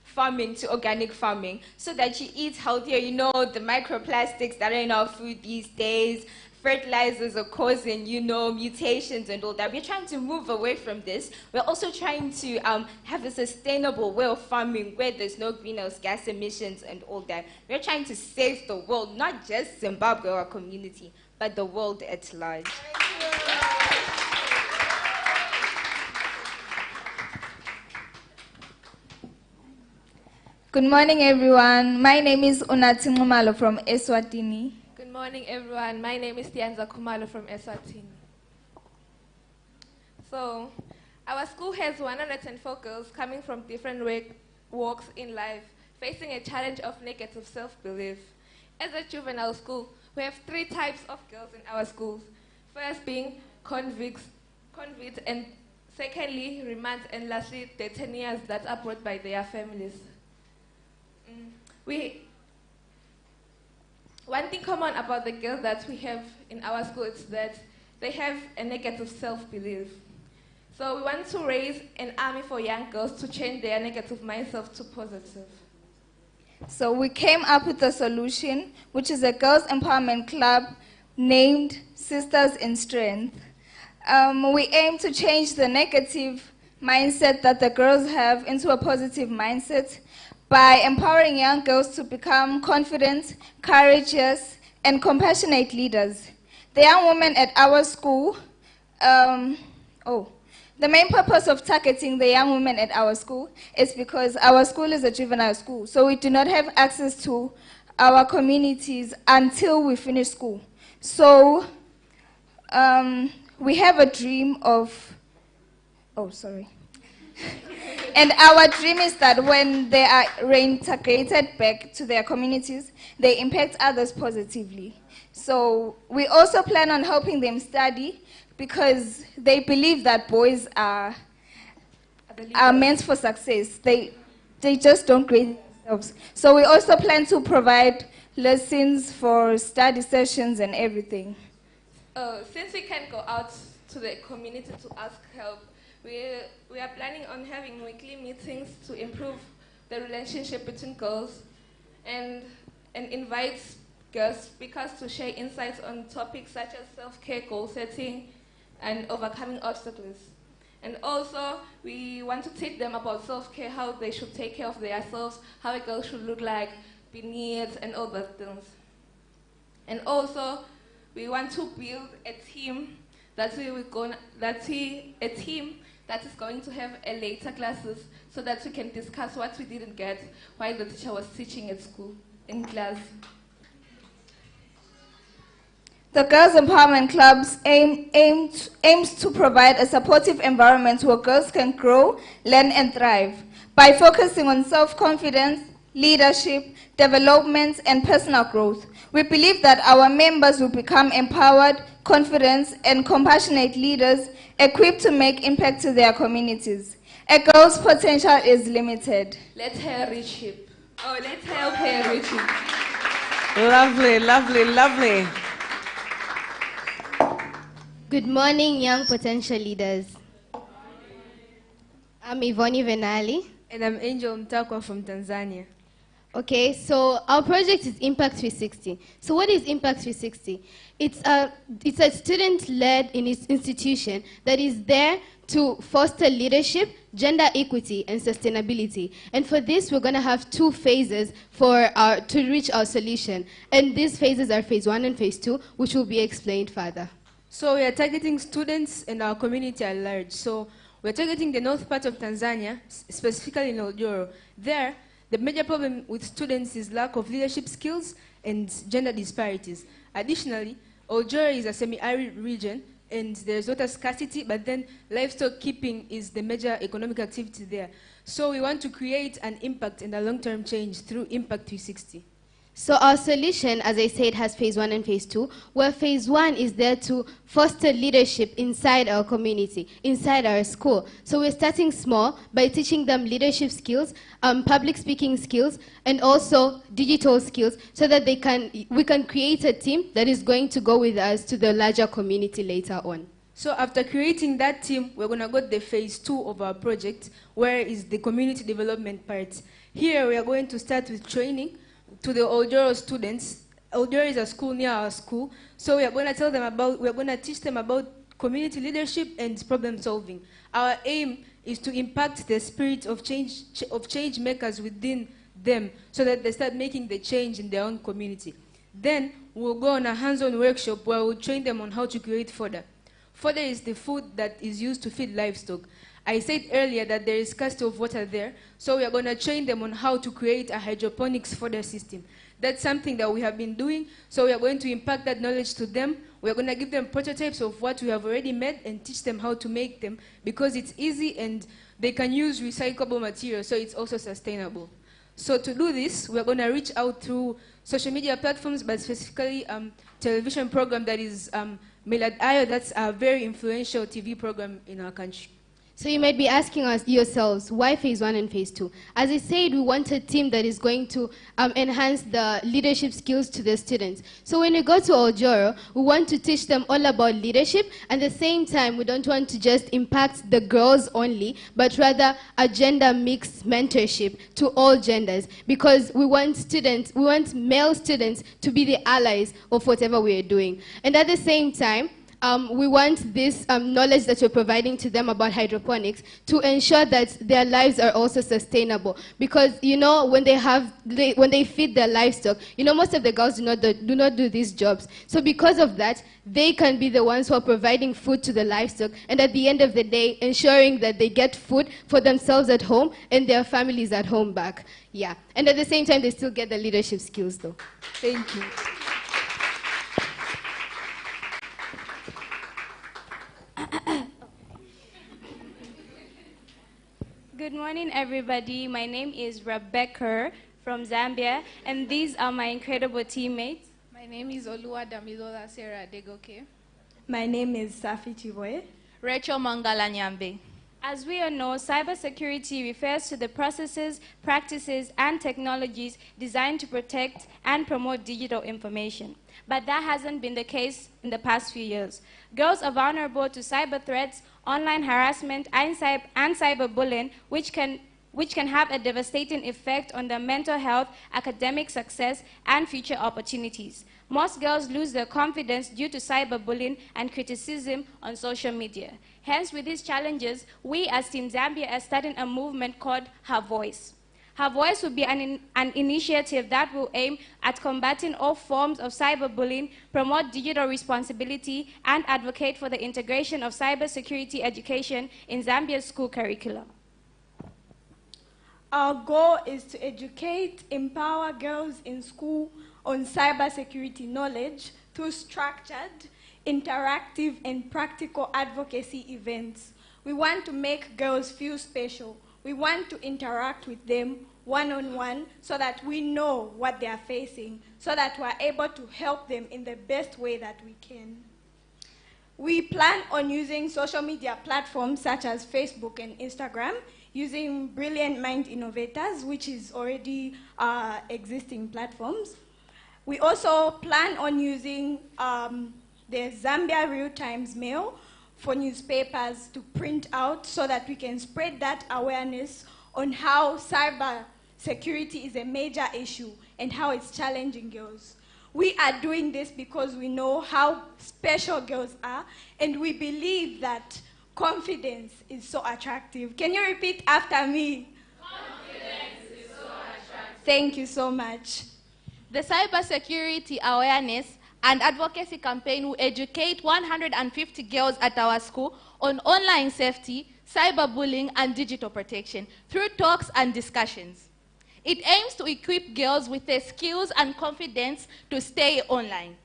farming to organic farming so that you eat healthier. You know, the microplastics that are in our food these days, fertilizers are causing, mutations and all that. We're trying to move away from this. We're also trying to have a sustainable way of farming where there's no greenhouse gas emissions and all that. We're trying to save the world, not just Zimbabwe or our community, but the world at large. Good morning, everyone. My name is Unati Ngumalo from Eswatini. Good morning, everyone. My name is Tianza Kumalo from Eswatini. So, our school has 104 girls coming from different walks in life, facing a challenge of negative self-belief. As a juvenile school, we have 3 types of girls in our schools. First being convicts, and secondly, remands, and lastly, detainees that are brought by their families. One thing common about the girls that we have in our school is that they have a negative self-belief. So we want to raise an army for young girls to change their negative mindset to positive. So we came up with a solution, which is a girls' empowerment club named Sisters in Strength. We aim to change the negative mindset that the girls have into a positive mindset by empowering young girls to become confident, courageous, and compassionate leaders. The young women at our school, the main purpose of targeting the young women at our school is because our school is a juvenile school, so we do not have access to our communities until we finish school. So we have a dream of, and our dream is that when they are reintegrated back to their communities, they impact others positively. So we also plan on helping them study because they believe that boys are meant for success. They just don't grade themselves. So we also plan to provide lessons for study sessions and everything. Since we can't go out to the community to ask help, we are planning on having weekly meetings to improve the relationship between girls and invite girls speakers to share insights on topics such as self-care, goal setting, and overcoming obstacles. And also, we want to teach them about self-care, how they should take care of themselves, how a girl should look like, be neat, and all those things. And also, we want to build a team that is going to have a later classes so that we can discuss what we didn't get while the teacher was teaching at school, in class. The Girls Empowerment Clubs aims to provide a supportive environment where girls can grow, learn, and thrive by focusing on self-confidence, leadership, development, and personal growth. We believe that our members will become empowered, confident, and compassionate leaders equipped to make impact to their communities. A girl's potential is limited. Let her reach it. Oh, let's help her reach it. Lovely, lovely, lovely. Good morning, young potential leaders. I'm Ivoni Venali. And I'm Angel Mtakwa from Tanzania. Okay, so our project is Impact 360. So what is Impact 360? It's a student-led institution that is there to foster leadership, gender equity, and sustainability. And for this, we're going to have 2 phases to reach our solution. And these phases are phase 1 and phase 2, which will be explained further. So we are targeting students and our community at large. So we're targeting the north part of Tanzania, specifically in Oljoro. There, the major problem with students is lack of leadership skills and gender disparities. Additionally, Oljoro is a semi-arid region, and there's water scarcity, but then livestock keeping is the major economic activity there. So we want to create an impact and a long-term change through Impact 360. So our solution, as I said, has phase 1 and phase 2, where phase 1 is there to foster leadership inside our community, inside our school. So we're starting small by teaching them leadership skills, public speaking skills, and also digital skills, so that we can create a team that is going to go with us to the larger community later on. So after creating that team, we're going to go to the phase 2 of our project, where is the community development part. Here we are going to start with training to the Oljoro students. Oljoro is a school near our school, so we are going to teach them about community leadership and problem solving. Our aim is to impact the spirit of change makers within them, so that they start making the change in their own community. Then we'll go on a hands-on workshop where we'll train them on how to create fodder. Fodder is the food that is used to feed livestock. I said earlier that there is scarcity of water there, so we are going to train them on how to create a hydroponics fodder system. That's something that we have been doing, so we are going to impact that knowledge to them. We are going to give them prototypes of what we have already made and teach them how to make them, because it's easy and they can use recyclable material, so it's also sustainable. So to do this, we are going to reach out through social media platforms, but specifically television program that is Milad Ayo. That's a very influential TV program in our country. So you might be asking yourselves, why phase 1 and phase 2? As I said, we want a team that is going to enhance the leadership skills to the students. So when we go to Ojoro, we want to teach them all about leadership. At the same time, we don't want to just impact the girls only, but rather a gender mixed mentorship to all genders. Because we want male students to be the allies of whatever we are doing. And at the same time, we want this knowledge that you're providing to them about hydroponics to ensure that their lives are also sustainable. Because, you know, when they feed their livestock, you know, most of the girls do not do these jobs. So because of that, they can be the ones who are providing food to the livestock, and at the end of the day, ensuring that they get food for themselves at home and their families at home back. Yeah. And at the same time, they still get the leadership skills, though. Thank you. Good morning, everybody. My name is Rebecca from Zambia, and these are my incredible teammates. My name is Olua Damilola Sarah Degoke. My name is Safi Chiboye. Rachel Mangala Nyambe. As we all know, cybersecurity refers to the processes, practices, and technologies designed to protect and promote digital information. But that hasn't been the case in the past few years. Girls are vulnerable to cyber threats, online harassment, and cyberbullying, which can have a devastating effect on their mental health, academic success, and future opportunities. Most girls lose their confidence due to cyberbullying and criticism on social media. Hence, with these challenges, we as Team Zambia are starting a movement called Her Voice. Her Voice will be an initiative that will aim at combating all forms of cyberbullying, promote digital responsibility, and advocate for the integration of cybersecurity education in Zambia's school curriculum. Our goal is to educate, empower girls in school on cybersecurity knowledge through structured, interactive, and practical advocacy events. We want to make girls feel special. We want to interact with them one-on-one so that we know what they are facing, so that we're able to help them in the best way that we can. We plan on using social media platforms such as Facebook and Instagram, using Brilliant Mind Innovators, which is already existing platforms. We also plan on using the Zambia Real Times Mail for newspapers to print out so that we can spread that awareness on how cyber security is a major issue and how it's challenging girls. We are doing this because we know how special girls are, and we believe that confidence is so attractive. Can you repeat after me? Confidence is so attractive. Thank you so much. The cybersecurity awareness and advocacy campaign will educate 150 girls at our school on online safety, cyberbullying, and digital protection through talks and discussions. It aims to equip girls with the skills and confidence to stay online.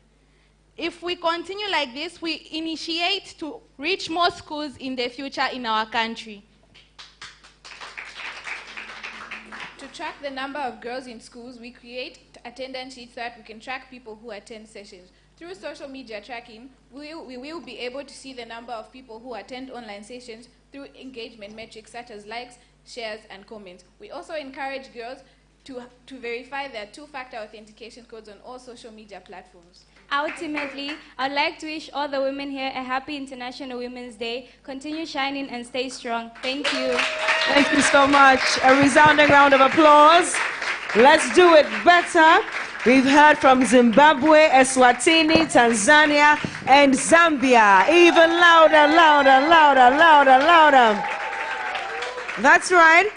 If we continue like this, we initiate to reach more schools in the future in our country. To track the number of girls in schools, we create attendance sheets so that we can track people who attend sessions. Through social media tracking, we will be able to see the number of people who attend online sessions through engagement metrics such as likes, shares, and comments. We also encourage girls to verify their two-factor authentication codes on all social media platforms. Ultimately, I'd like to wish all the women here a happy International Women's Day. Continue shining and stay strong. Thank you. Thank you so much. A resounding round of applause. Let's do it better. We've heard from Zimbabwe, Eswatini, Tanzania, and Zambia. Even louder, louder, louder, louder, louder. That's right.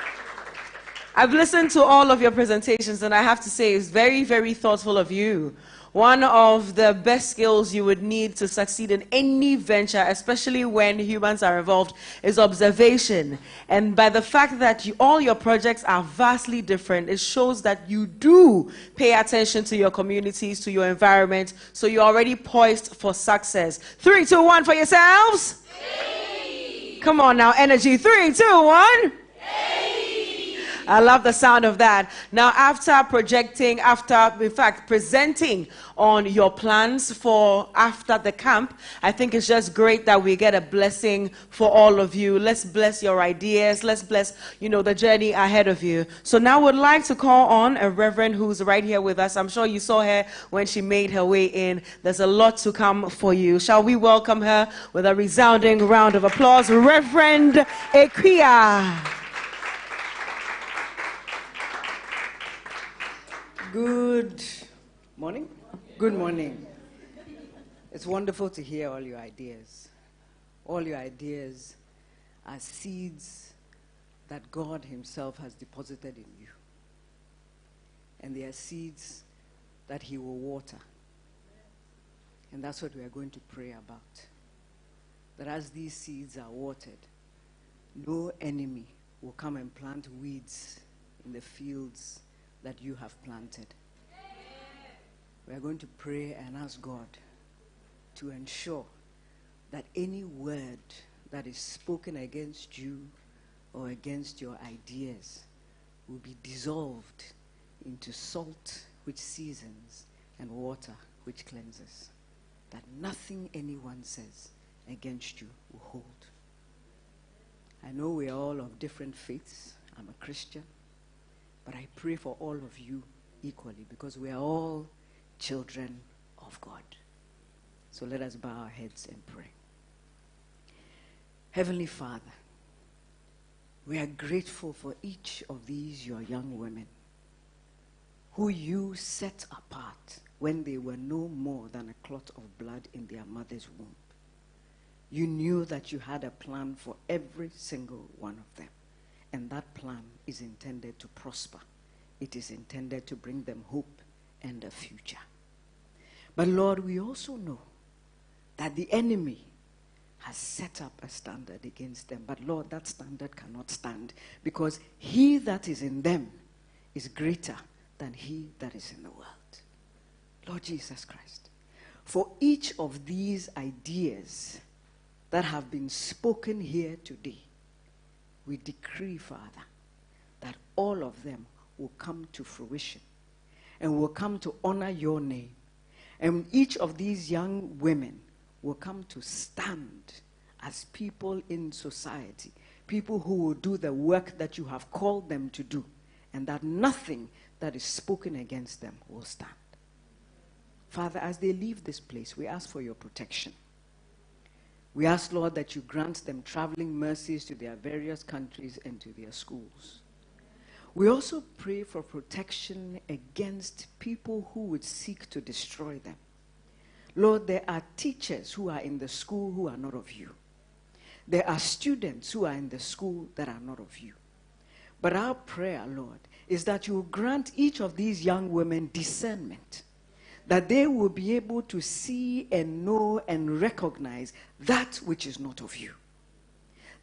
I've listened to all of your presentations, and I have to say it's very, very thoughtful of you. One of the best skills you would need to succeed in any venture, especially when humans are involved, is observation. And by the fact that all your projects are vastly different, it shows that you do pay attention to your communities, to your environment, so you're already poised for success. 3, 2, 1 for yourselves. Hey. Come on now, energy. 3, 2, 1. Hey. I love the sound of that. Now, after presenting on your plans for after the camp, I think it's just great that we get a blessing for all of you. Let's bless your ideas. Let's bless, the journey ahead of you. So now I would like to call on a reverend who's right here with us. I'm sure you saw her when she made her way in. There's a lot to come for you. Shall we welcome her with a resounding round of applause? Reverend Accra. Good morning. Good morning. It's wonderful to hear all your ideas. All your ideas are seeds that God Himself has deposited in you. And they are seeds that He will water. And that's what we are going to pray about. That as these seeds are watered, no enemy will come and plant weeds in the fields that you have planted. We are going to pray and ask God to ensure that any word that is spoken against you or against your ideas will be dissolved into salt which seasons and water which cleanses. That nothing anyone says against you will hold. I know we are all of different faiths. I'm a Christian. But I pray for all of you equally because we are all children of God. So let us bow our heads and pray. Heavenly Father, we are grateful for each of these your young women who you set apart when they were no more than a clot of blood in their mother's womb. You knew that you had a plan for every single one of them. And that plan is intended to prosper. It is intended to bring them hope and a future. But Lord, we also know that the enemy has set up a standard against them. But Lord, that standard cannot stand because he that is in them is greater than he that is in the world. Lord Jesus Christ, for each of these ideas that have been spoken here today, we decree, Father, that all of them will come to fruition and will come to honor your name. And each of these young women will come to stand as people in society, people who will do the work that you have called them to do, and that nothing that is spoken against them will stand. Father, as they leave this place, we ask for your protection. We ask, Lord, that you grant them traveling mercies to their various countries and to their schools. We also pray for protection against people who would seek to destroy them. Lord, there are teachers who are in the school who are not of you. There are students who are in the school that are not of you. But our prayer, Lord, is that you will grant each of these young women discernment, that they will be able to see and know and recognize that which is not of you.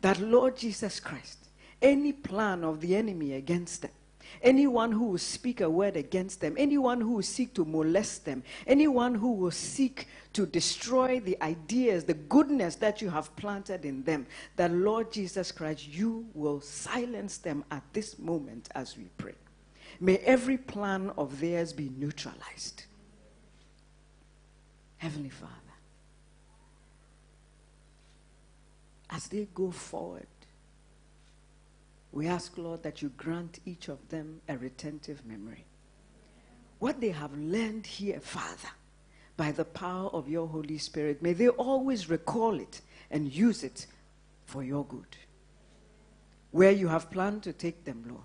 That, Lord Jesus Christ, any plan of the enemy against them, anyone who will speak a word against them, anyone who will seek to molest them, anyone who will seek to destroy the ideas, the goodness that you have planted in them, that, Lord Jesus Christ, you will silence them at this moment as we pray. May every plan of theirs be neutralized. Heavenly Father, as they go forward, we ask, Lord, that you grant each of them a retentive memory. What they have learned here, Father, by the power of your Holy Spirit, may they always recall it and use it for your good. Where you have planned to take them, Lord,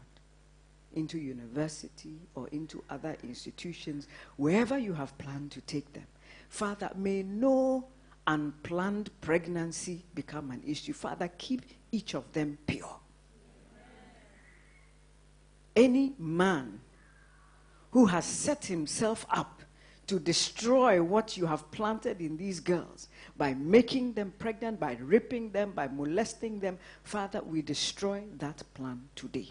into university or into other institutions, wherever you have planned to take them, Father, may no unplanned pregnancy become an issue. Father, keep each of them pure. Any man who has set himself up to destroy what you have planted in these girls by making them pregnant, by raping them, by molesting them, Father, we destroy that plan today.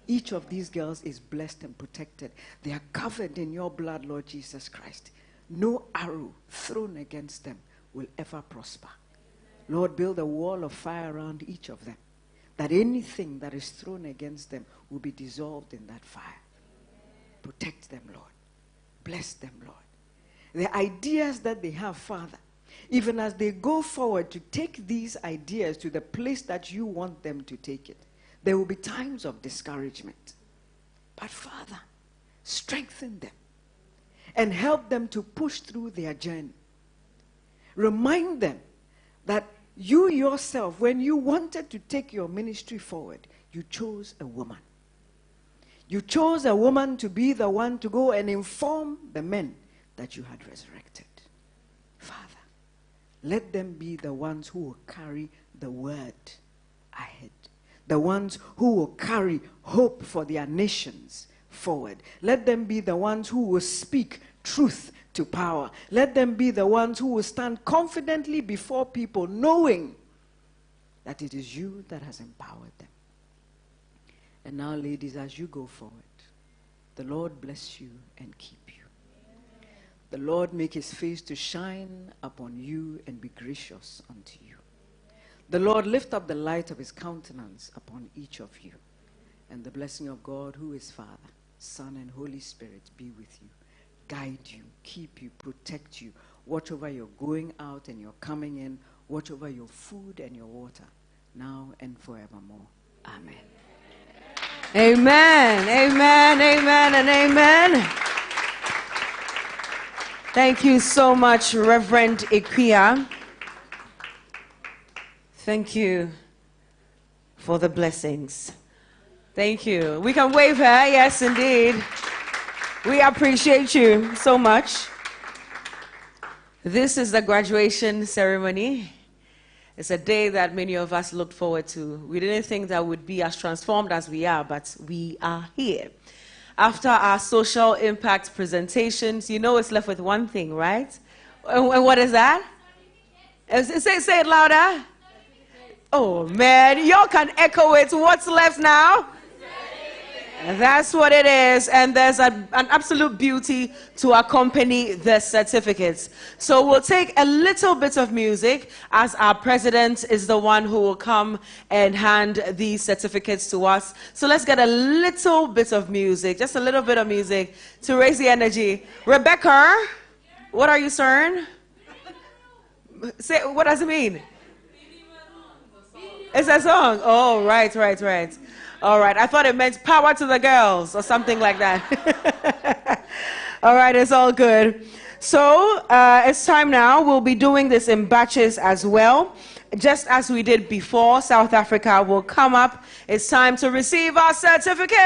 Each of these girls is blessed and protected. They are covered in your blood, Lord Jesus Christ. No arrow thrown against them will ever prosper. Lord, build a wall of fire around each of them, that anything that is thrown against them will be dissolved in that fire. Protect them, Lord. Bless them, Lord. The ideas that they have, Father, even as they go forward to take these ideas to the place that you want them to take it, there will be times of discouragement. But Father, strengthen them and help them to push through their journey. Remind them that you yourself, when you wanted to take your ministry forward, you chose a woman. You chose a woman to be the one to go and inform the men that you had resurrected. Father, let them be the ones who will carry the word ahead. The ones who will carry hope for their nations forward. Let them be the ones who will speak truth to power. Let them be the ones who will stand confidently before people, knowing that it is you that has empowered them. And now, ladies, as you go forward, the Lord bless you and keep you. The Lord make his face to shine upon you and be gracious unto you. The Lord lift up the light of his countenance upon each of you. And the blessing of God, who is Father, Son, and Holy Spirit, be with you, guide you, keep you, protect you, watch over your going out and your coming in, watch over your food and your water, now and forevermore. Amen. Amen, amen, amen, and amen. Thank you so much, Reverend Ikuya. Thank you for the blessings. Thank you. We can wave her. Yes, indeed. We appreciate you so much. This is the graduation ceremony. It's a day that many of us looked forward to. We didn't think that would be as transformed as we are, but we are here. After our social impact presentations, you know it's left with one thing, right? And what is that? Say it louder. Oh, man, y'all can echo it. What's left now? That's what it is, and there's an absolute beauty to accompany the certificates. So we'll take a little bit of music as our president is the one who will come and hand these certificates to us. So let's get a little bit of music, just a little bit of music to raise the energy. Rebecca, what are you, sir? Say, what does it mean? It's a song. Oh, right. All right, I thought it meant power to the girls or something like that. All right, it's all good. So it's time now. We'll be doing this in batches as well. Just as we did before, South Africa will come up. It's time to receive our certificates.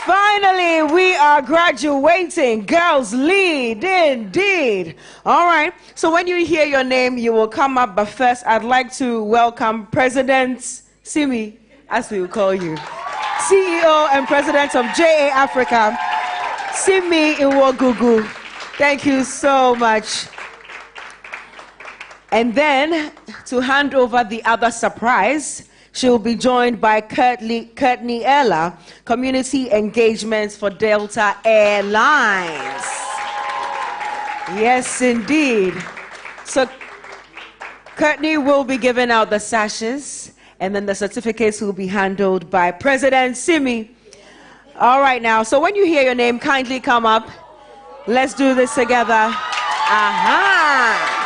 Finally, we are graduating. Girls lead, indeed. All right. So when you hear your name, you will come up. But first, I'd like to welcome President Simi, as we will call you, CEO and President of JA Africa, Simi Iwogugu. Thank you so much. And then, to hand over the other surprise, she will be joined by Courtney Ella, Community Engagements for Delta Airlines. Yes, indeed. So Courtney will be giving out the sashes, and then the certificates will be handled by President Simi. All right now, so when you hear your name, kindly come up. Let's do this together. Aha!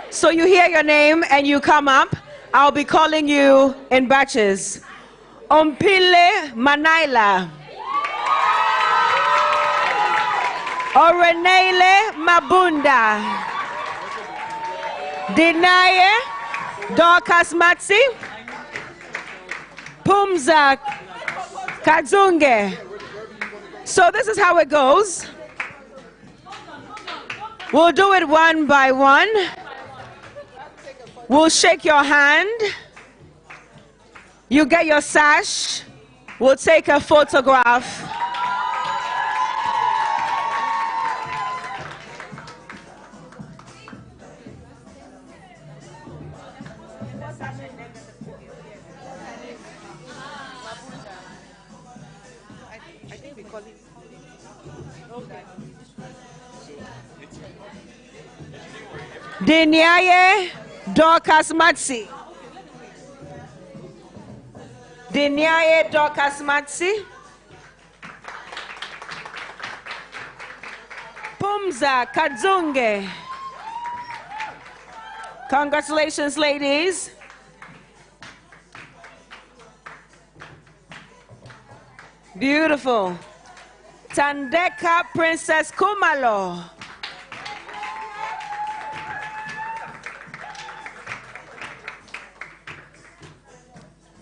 So you hear your name and you come up. I'll be calling you in batches. Ompile Manaila. Orenele Mabunda. Dinaye Dorcas Matsi. Pumza Kadzunge. So this is how it goes. We'll do it one by one. We'll shake your hand. You get your sash. We'll take a photograph. Dinyaye Dorcas Matsi. Dinyaye Dorcas Matsi. Pumza Kadzunge. Congratulations, ladies. Beautiful. Tandeka Princess Kumalo.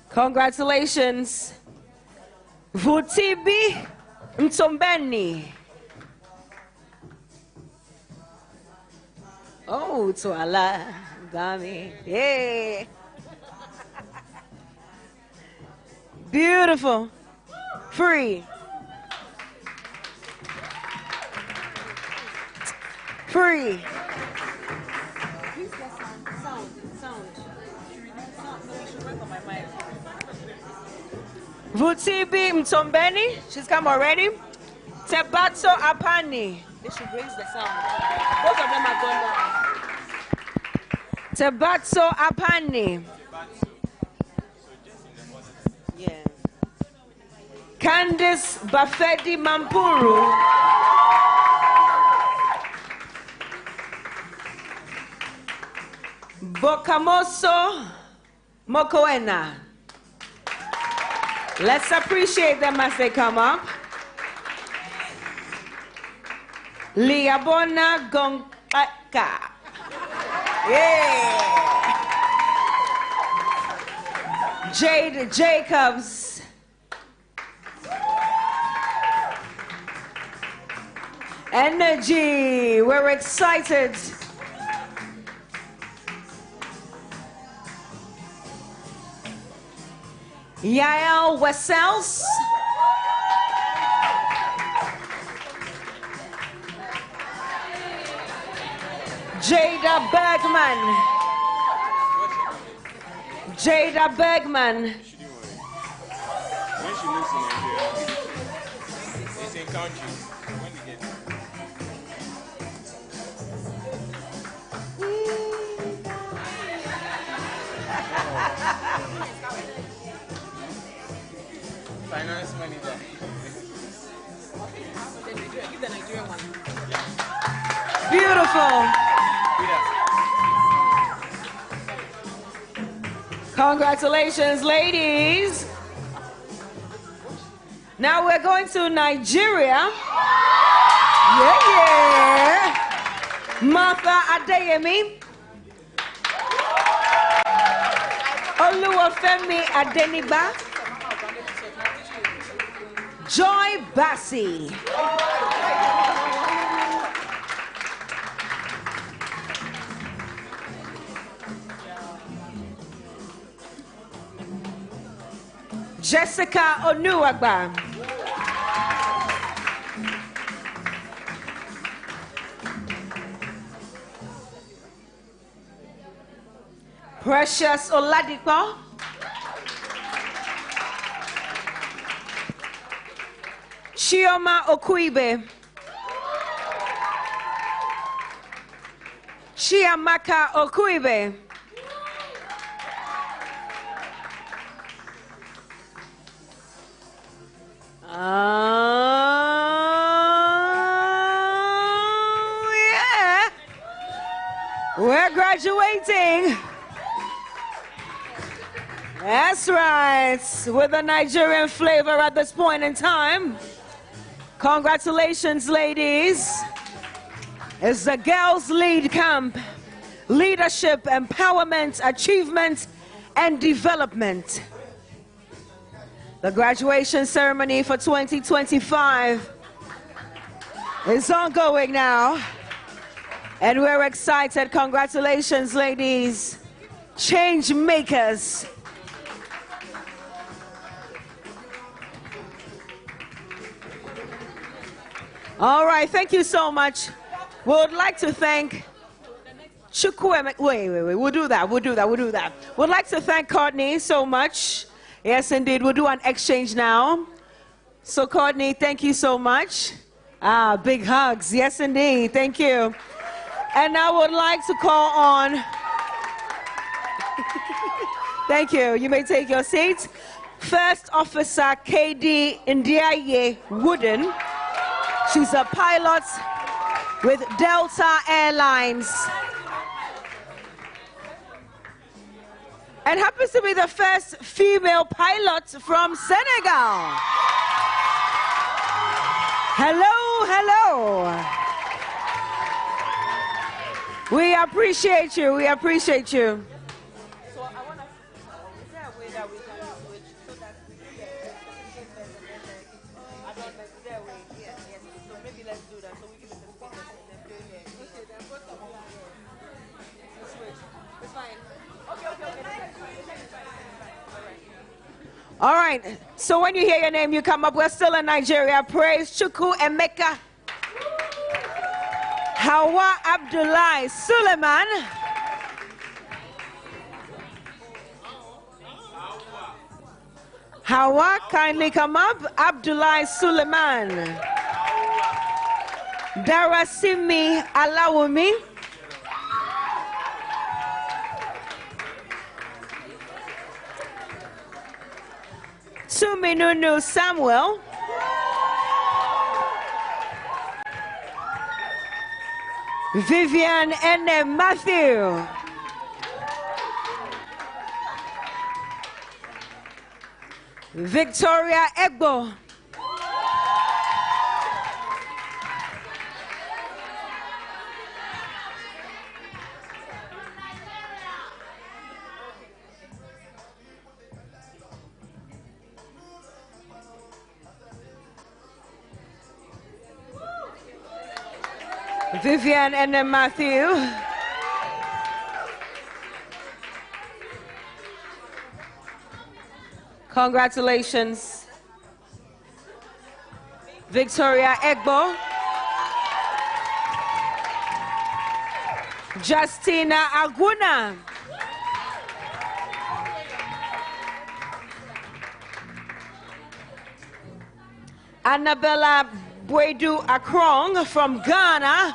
Congratulations. Vutibi Mtombeni. Oh, Twala Gami. Yeah. Beautiful. Free. Free. Vutibi Mtombeni, she's come already. Tebatso Apani. They should raise the sound. Both of them are going down. Tebatso Apani. Yeah. Candice Bafedi Mampuru. Bokamoso Mokoena. Let's appreciate them as they come up. Liabona Gongaka. Yeah. Jade Jacobs. Energy. We're excited. Yael Wessels. Jada Bergman. Jada Bergman. When she lives in Nigeria, it's in countries. When we get finance manager. Give the Nigerian one. Beautiful. Congratulations, ladies. Now we're going to Nigeria. Yeah. Martha Adeyemi. Oluwafemi Adeniba. Joy Bassi. Jessica Onuagba. Precious Oladipo. Chioma Okuibe. Chiamaka Okuibe. Yeah. We're graduating. That's right. With a Nigerian flavor at this point in time. Congratulations, ladies. It's the Girls Lead Camp. Leadership, Empowerment, Achievement, and Development. The graduation ceremony for 2025 is ongoing now. And we're excited. Congratulations, ladies. Change makers. All right, thank you so much. We would like to thank Chukwuemeka. Wait. We'll do that. We'd like to thank Courtney so much. Yes, indeed. We'll do an exchange now. So, Courtney, thank you so much. Big hugs. Yes, indeed. Thank you. And I would like to call on... Thank you. You may take your seats. First Officer KD Ndiaye Wooden. She's a pilot with Delta Airlines. And happens to be the first female pilot from Senegal. Hello, hello. We appreciate you. We appreciate you. All right, so when you hear your name, you come up. We're still in Nigeria. Praise Chukwu Emeka. Hawa Abdullahi Suleiman. Hawa, kindly come up. Abdullahi Suleiman. Darasimi Alawumi. Suminunu Samuel. Vivian N. Matthew. Victoria Egbo. Vivian and then Matthew. Congratulations. Victoria Egbo. Justina Aguna. Annabella Bwedu Akrong from Ghana.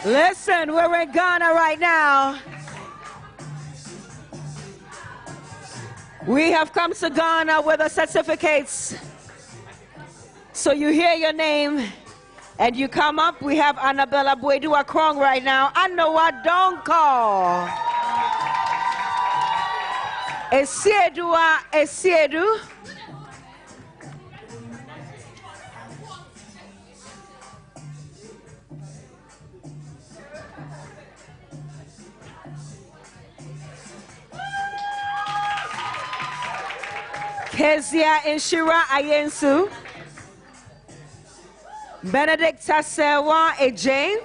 Listen, we're in Ghana right now. We have come to Ghana with the certificates. So you hear your name and you come up. We have Annabella Bwedu Akrong right now. Anoa Donko. Esiedua Esiedu. Kezia Inshira Ayensu. Benedict Tasewa Ejane.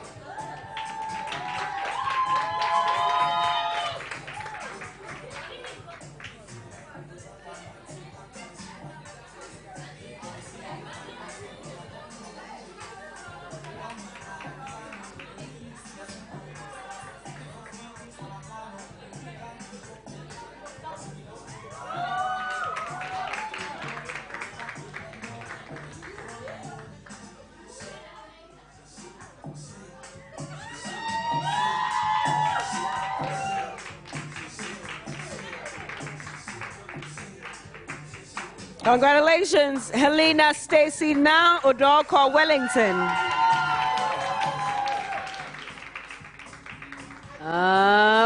Congratulations, Helena Stacy Now Odorko Wellington.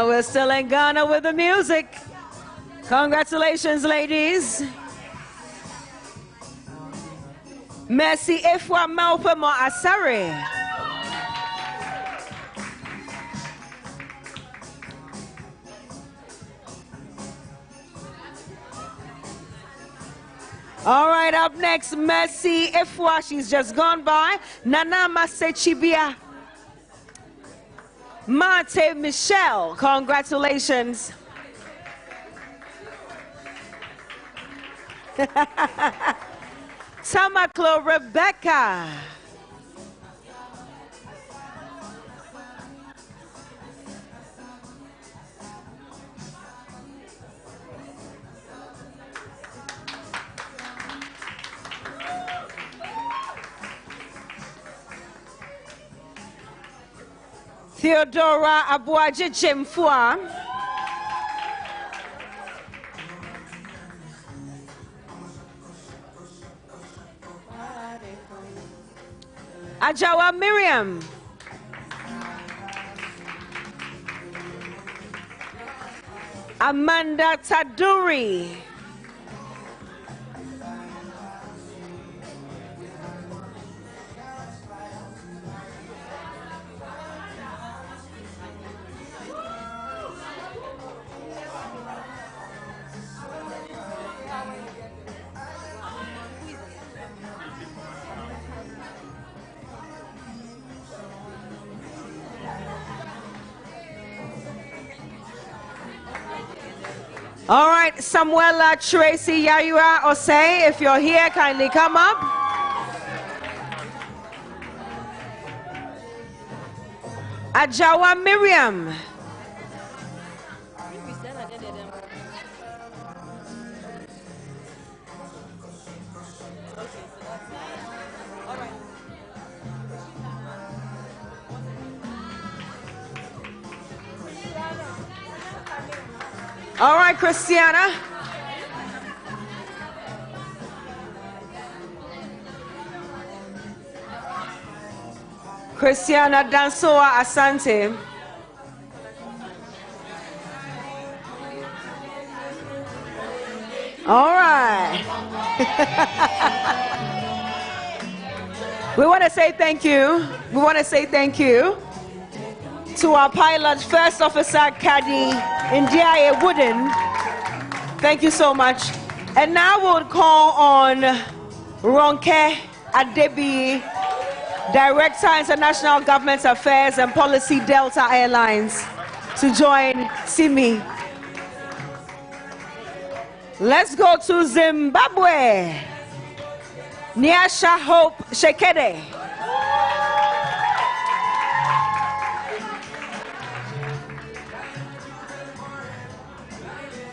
We're still in Ghana with the music. Congratulations, ladies. Merci Efwa Maupemo Asare. All right, up next, Mercy Efwa. She's just gone by. Nana Masechibia. Mate Michelle. Congratulations. Tamaklo Rebecca. Theodora Abuaje Jemfua. Ajawa Miriam. Amanda Taduri. All right, Samuela Tracy Yayura Osei, if you're here, kindly come up. Ajawa Miriam. All right, Christiana. Christiana Dansoa Asante. All right. We want to say thank you. We want to say thank you to our pilot, First Officer Kadi Ndiaye Wooden. Thank you so much. And now we'll call on Ronke Adebi, Director, International Government Affairs and Policy, Delta Airlines, to join Simi. Let's go to Zimbabwe. Nyasha Hope Shekede.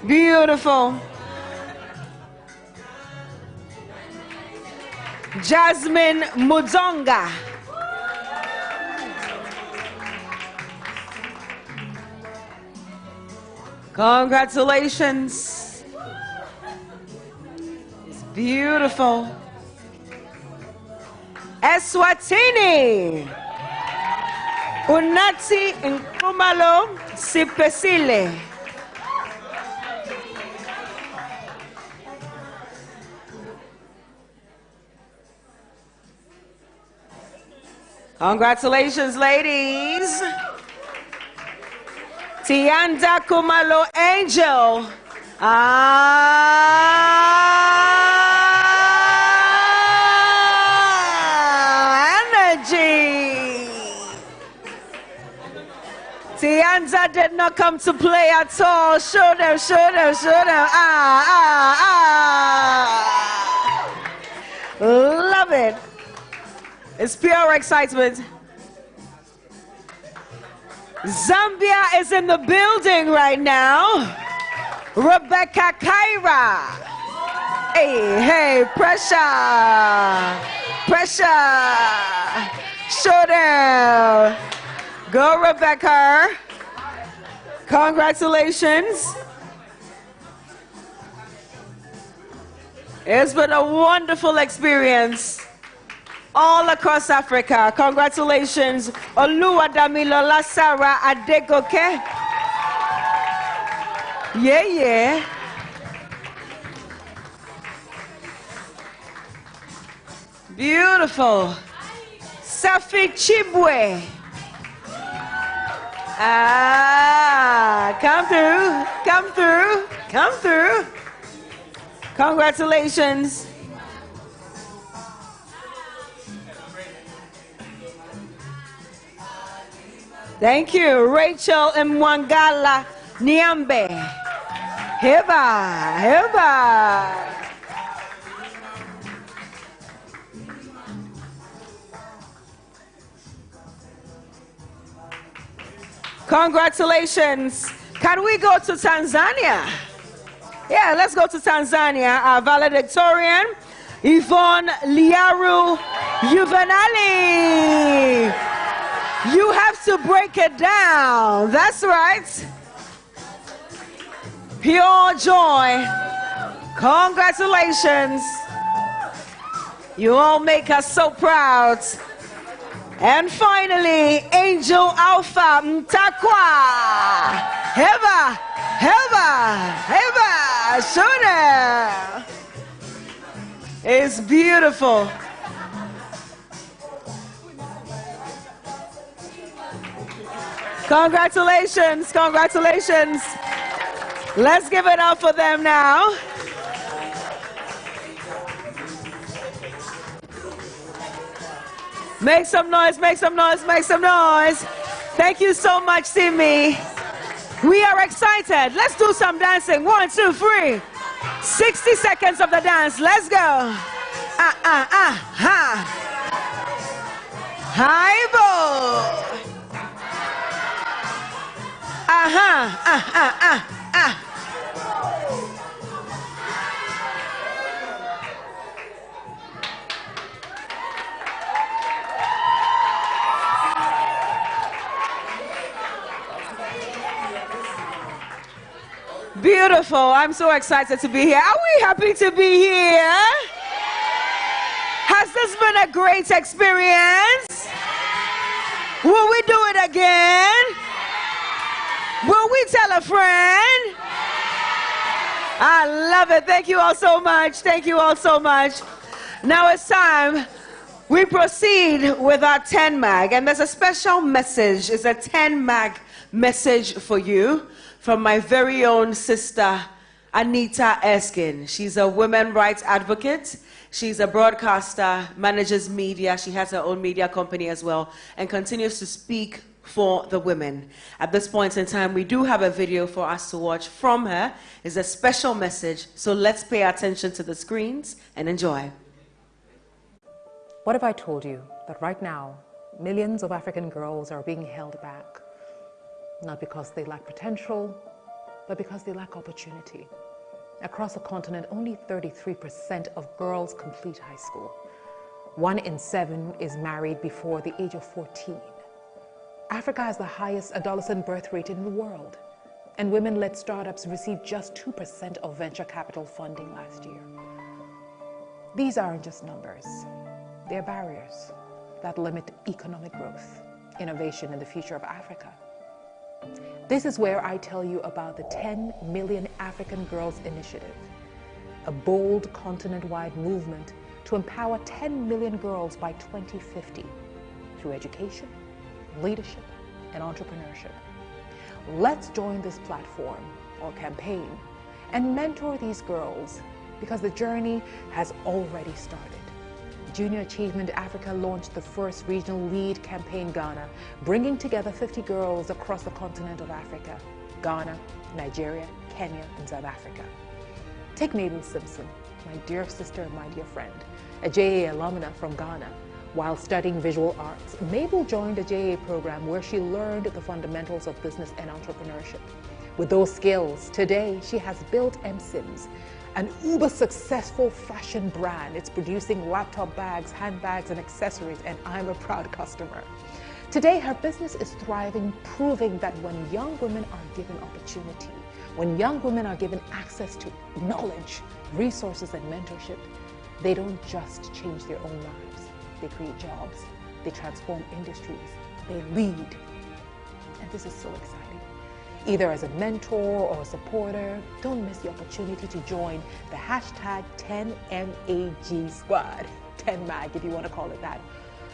Beautiful. Jasmine Muzonga. Congratulations. It's beautiful. Eswatini. Unati Nkumalo Sipesile. Congratulations, ladies. Tianda Kumalo Angel. Energy. Tianda did not come to play at all. Show them, show them, show them. Love it. It's pure excitement. Zambia is in the building right now. Rebecca Kaira. Hey, hey, pressure. Pressure. Showdown. Go, Rebecca. Congratulations. It's been a wonderful experience. All across Africa. Congratulations. Oluwadamilola Sarah Adegoke. Yeah, yeah. Beautiful. Safi Chibwe. Come through, come through, come through. Congratulations. Thank you, Rachel Mwangala Niambe. Heba, heba. Congratulations. Can we go to Tanzania? Yeah, let's go to Tanzania. Our valedictorian, Yvonne Liaru Juvenali. You have have to break it down. That's right. Pure joy. Congratulations. You all make us so proud. And finally, Angel Alpha Mtakwa. Heba, Heba, Heba, Shona. It's beautiful. Congratulations, congratulations. Let's give it up for them now. Make some noise, make some noise, make some noise. Thank you so much, Simi. We are excited. Let's do some dancing. 1, 2, 3. 60 seconds of the dance. Let's go. Ha. Hi-bo. Beautiful. I'm so excited to be here. Are we happy to be here? Has this been a great experience? Will we do it again? Will we tell a friend? I love it. Thank you all so much. Thank you all so much. Now it's time we proceed with our 10 mag, and there's a special message. It's a 10 mag message for you from my very own sister, Anita Erskine. She's a women's rights advocate. She's a broadcaster, manages media. She has her own media company as well, and continues to speak for the women. At this point in time, we do have a video for us to watch from her. It's a special message, so let's pay attention to the screens and enjoy. What if I told you that right now, millions of African girls are being held back? Not because they lack potential, but because they lack opportunity. Across the continent, only 33% of girls complete high school. 1 in 7 is married before the age of 14. Africa has the highest adolescent birth rate in the world, and women-led startups received just 2% of venture capital funding last year. These aren't just numbers. They're barriers that limit economic growth, innovation, and the future of Africa. This is where I tell you about the 10 Million African Girls Initiative, a bold continent-wide movement to empower 10 million girls by 2050 through education, leadership, and entrepreneurship. Let's join this platform or campaign and mentor these girls, because the journey has already started. Junior Achievement Africa launched the first regional lead campaign Ghana, bringing together 50 girls across the continent of Africa: Ghana, Nigeria, Kenya, and South Africa. Take Mabel Simpson, my dear sister and my dear friend, a JA alumna from Ghana. While studying visual arts, Mabel joined a JA program where she learned the fundamentals of business and entrepreneurship. With those skills, today she has built MSIMS, an uber-successful fashion brand. It's producing laptop bags, handbags, and accessories, and I'm a proud customer. Today, her business is thriving, proving that when young women are given opportunity, when young women are given access to knowledge, resources, and mentorship, they don't just change their own lives. They create jobs, they transform industries, they lead. And this is so exciting. Either as a mentor or a supporter, don't miss the opportunity to join the hashtag 10MAG squad, 10MAG if you want to call it that,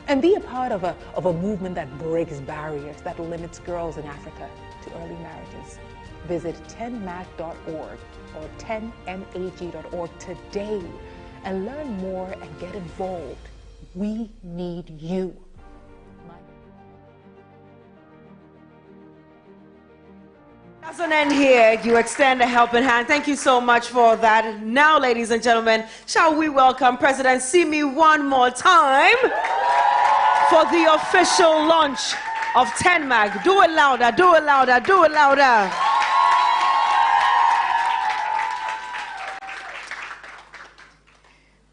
and be a part of a movement that breaks barriers, that limits girls in Africa to early marriages. Visit 10mag.org or 10mag.org today and learn more and get involved. We need you. Doesn't end here. You extend a helping hand. Thank you so much for that. Now, ladies and gentlemen, shall we welcome President Simi one more time for the official launch of 10MAG. Do it louder, do it louder, do it louder.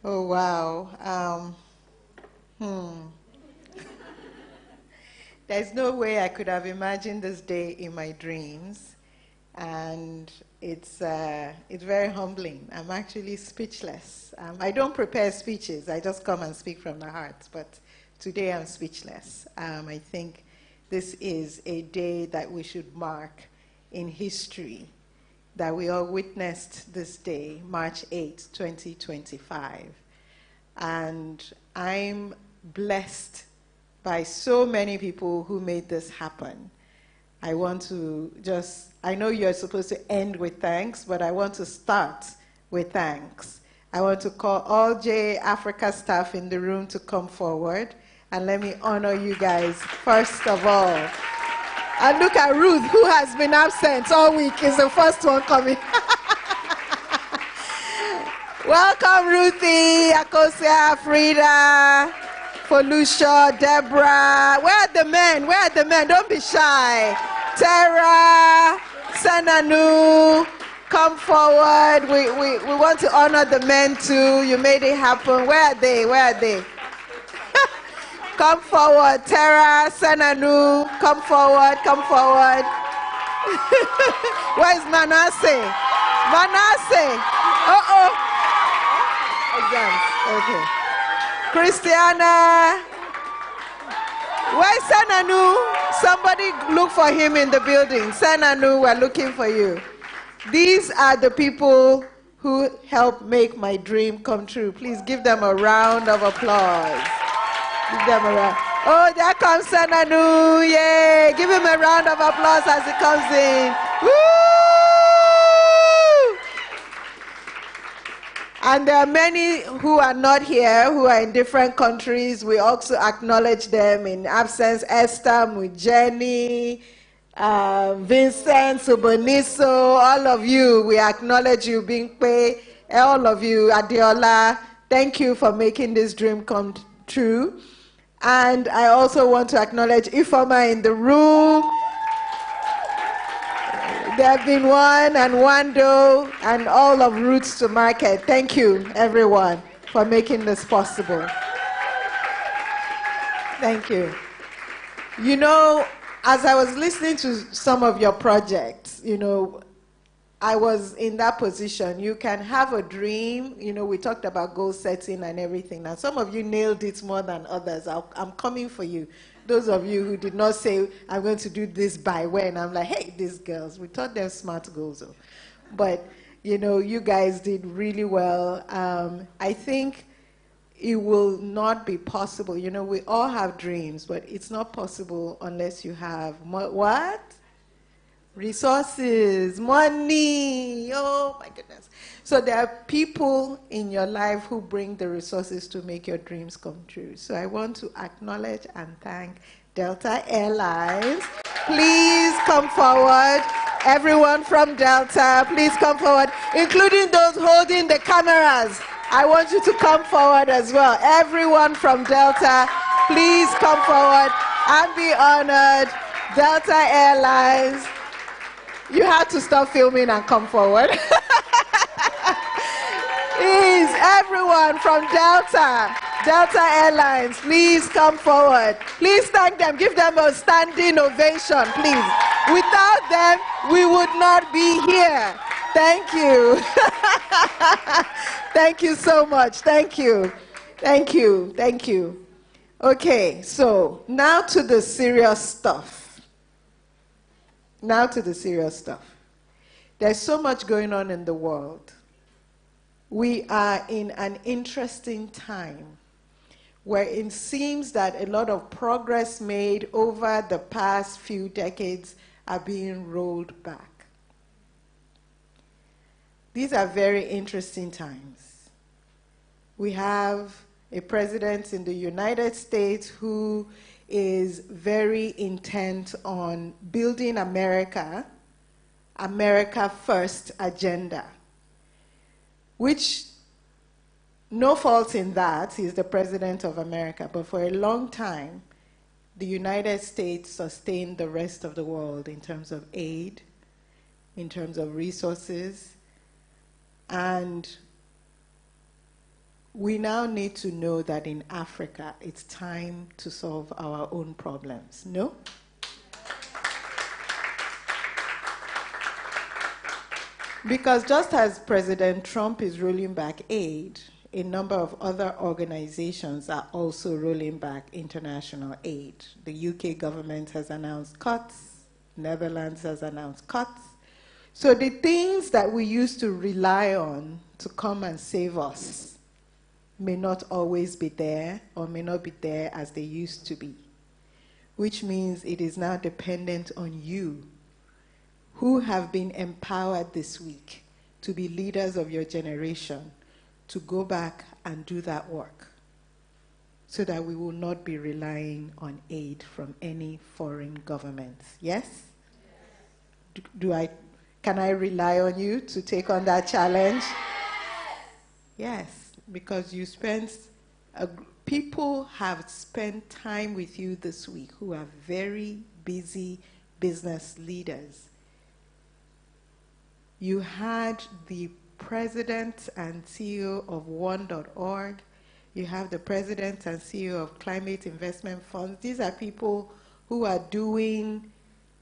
Oh, wow. There's no way I could have imagined this day in my dreams. And it's very humbling. I'm actually speechless. I don't prepare speeches. I just come and speak from the heart. But today I'm speechless. I think this is a day that we should mark in history, that we all witnessed this day, March 8, 2025. And I'm blessed by so many people who made this happen. I want to I know you're supposed to end with thanks, but I want to start with thanks. I want to call all J Africa staff in the room to come forward, and let me honor you guys first of all. And look at Ruth, who has been absent all week, is the first one coming. Welcome, Ruthie, Akosia, Frida, Felucia, Deborah. Where are the men? Where are the men? Don't be shy. Tara, Sananu, come forward. We want to honor the men too. You made it happen. Where are they? Where are they? Come forward. Tara, Sananu, come forward. Come forward. Where's Manasseh? Manasseh. Uh-oh. Exams. Okay. Christiana. Where's Sananu? Somebody look for him in the building. Sananu, we're looking for you. These are the people who helped make my dream come true. Please give them a round of applause. Give them a round. Oh, there comes Sananu. Yay. Give him a round of applause as he comes in. Woo! And there are many who are not here, who are in different countries. We also acknowledge them in absence. Esther, Mujeni, Vincent, Suboniso, all of you, we acknowledge you, Bingpe, all of you, Adiola. Thank you for making this dream come true. And I also want to acknowledge Ifoma in the room. There have been one and Wando and all of Roots to Market. Thank you, everyone, for making this possible. Thank you. You know, as I was listening to some of your projects, you know, I was in that position. You can have a dream. You know, we talked about goal setting and everything. Now, some of you nailed it more than others. I'm coming for you. Those of you who did not say, I'm going to do this by when, I'm like, hey, these girls, we taught them smart goals. But, you know, you guys did really well. I think it will not be possible. You know, we all have dreams, but it's not possible unless you have what? Resources, money. Oh, my goodness. So there are people in your life who bring the resources to make your dreams come true. So I want to acknowledge and thank Delta Airlines. Please come forward. Everyone from Delta, please come forward, including those holding the cameras. I want you to come forward as well. Everyone from Delta, please come forward and be honored. Delta Airlines, you have to stop filming and come forward. Please, everyone from Delta Airlines, please come forward. Please thank them. Give them a standing ovation, please. Without them, we would not be here. Thank you. Thank you so much. Thank you. Thank you. Thank you. Okay, so now to the serious stuff. Now to the serious stuff. There's so much going on in the world. We are in an interesting time where it seems that a lot of progress made over the past few decades are being rolled back. These are very interesting times. We have a president in the United States who is very intent on building America first agenda, which, no fault in that, he's the president of America, but for a long time, the United States sustained the rest of the world in terms of aid, in terms of resources, and we now need to know that in Africa, it's time to solve our own problems. No? Because just as President Trump is rolling back aid, a number of other organizations are also rolling back international aid. The UK government has announced cuts. Netherlands has announced cuts. So the things that we used to rely on to come and save us may not always be there or may not be there as they used to be, which means it is now dependent on you who have been empowered this week to be leaders of your generation to go back and do that work so that we will not be relying on aid from any foreign governments. Yes? Can I rely on you to take on that challenge? Yes, because people have spent time with you this week who are very busy business leaders. You had the president and CEO of One.org. You have the president and CEO of Climate Investment Funds. These are people who are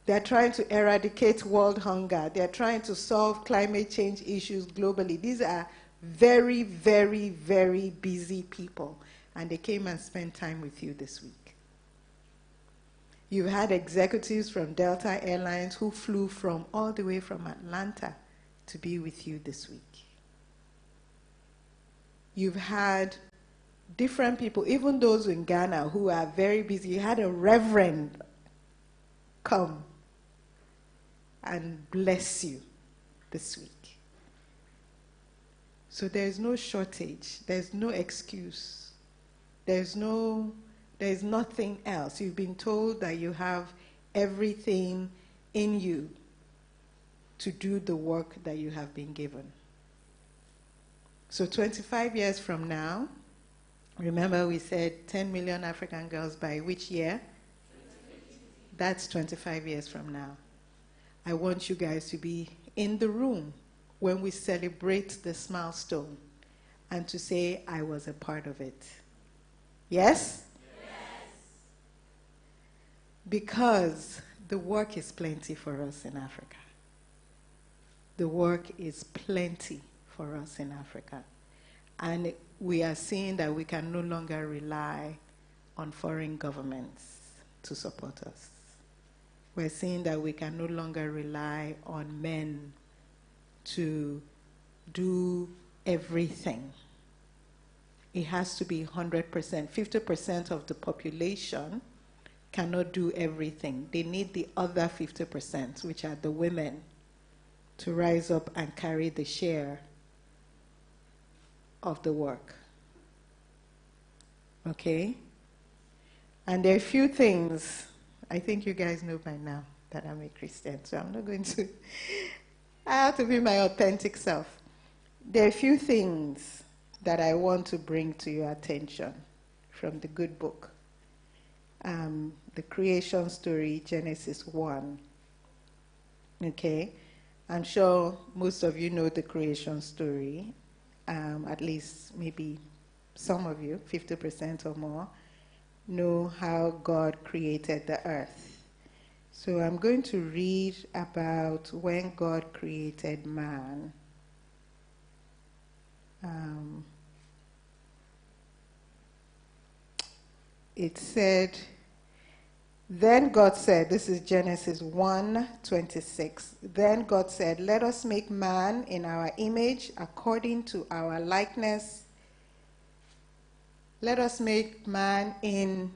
they're trying to eradicate world hunger. They're trying to solve climate change issues globally. These are very, very, very busy people. And they came and spent time with you this week. You've had executives from Delta Airlines who flew all the way from Atlanta to be with you this week. You've had different people, even those in Ghana who are very busy. You had a reverend come and bless you this week. So there's no shortage. There's no excuse. There's nothing else. You've been told that you have everything in you to do the work that you have been given. So 25 years from now, remember we said 10 million African girls by which year? That's 25 years from now. I want you guys to be in the room when we celebrate this milestone and to say, I was a part of it. Yes? Yes. Because the work is plenty for us in Africa. The work is plenty for us in Africa. And we are seeing that we can no longer rely on foreign governments to support us. We're seeing that we can no longer rely on men to do everything. It has to be 100%. 50% of the population cannot do everything. They need the other 50%, which are the women, to rise up and carry the share of the work. Okay? And there are a few things, I think you guys know by now that I'm a Christian, so I'm not going to, I have to be my authentic self. There are a few things that I want to bring to your attention from the good book. The creation story, Genesis 1. Okay? I'm sure most of you know the creation story, at least maybe some of you, 50% or more, know how God created the earth. So I'm going to read about when God created man. It said, then God said, this is Genesis 1:26. Then God said, let us make man in our image according to our likeness. Let us make man in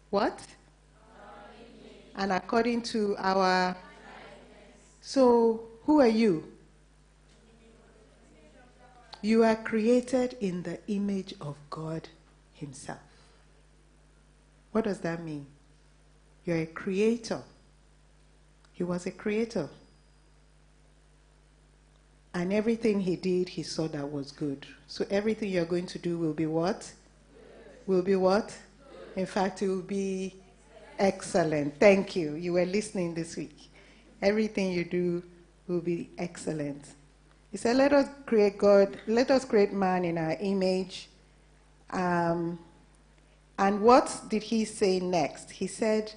what? And according to our likeness. So who are you? You are created in the image of God himself. What does that mean? You're a creator. He was a creator. And everything he did, he saw that was good. So everything you're going to do will be what? Will be what? In fact, it will be excellent. Thank you. You were listening this week. Everything you do will be excellent. He said, let us create man in our image And what did he say next? He said,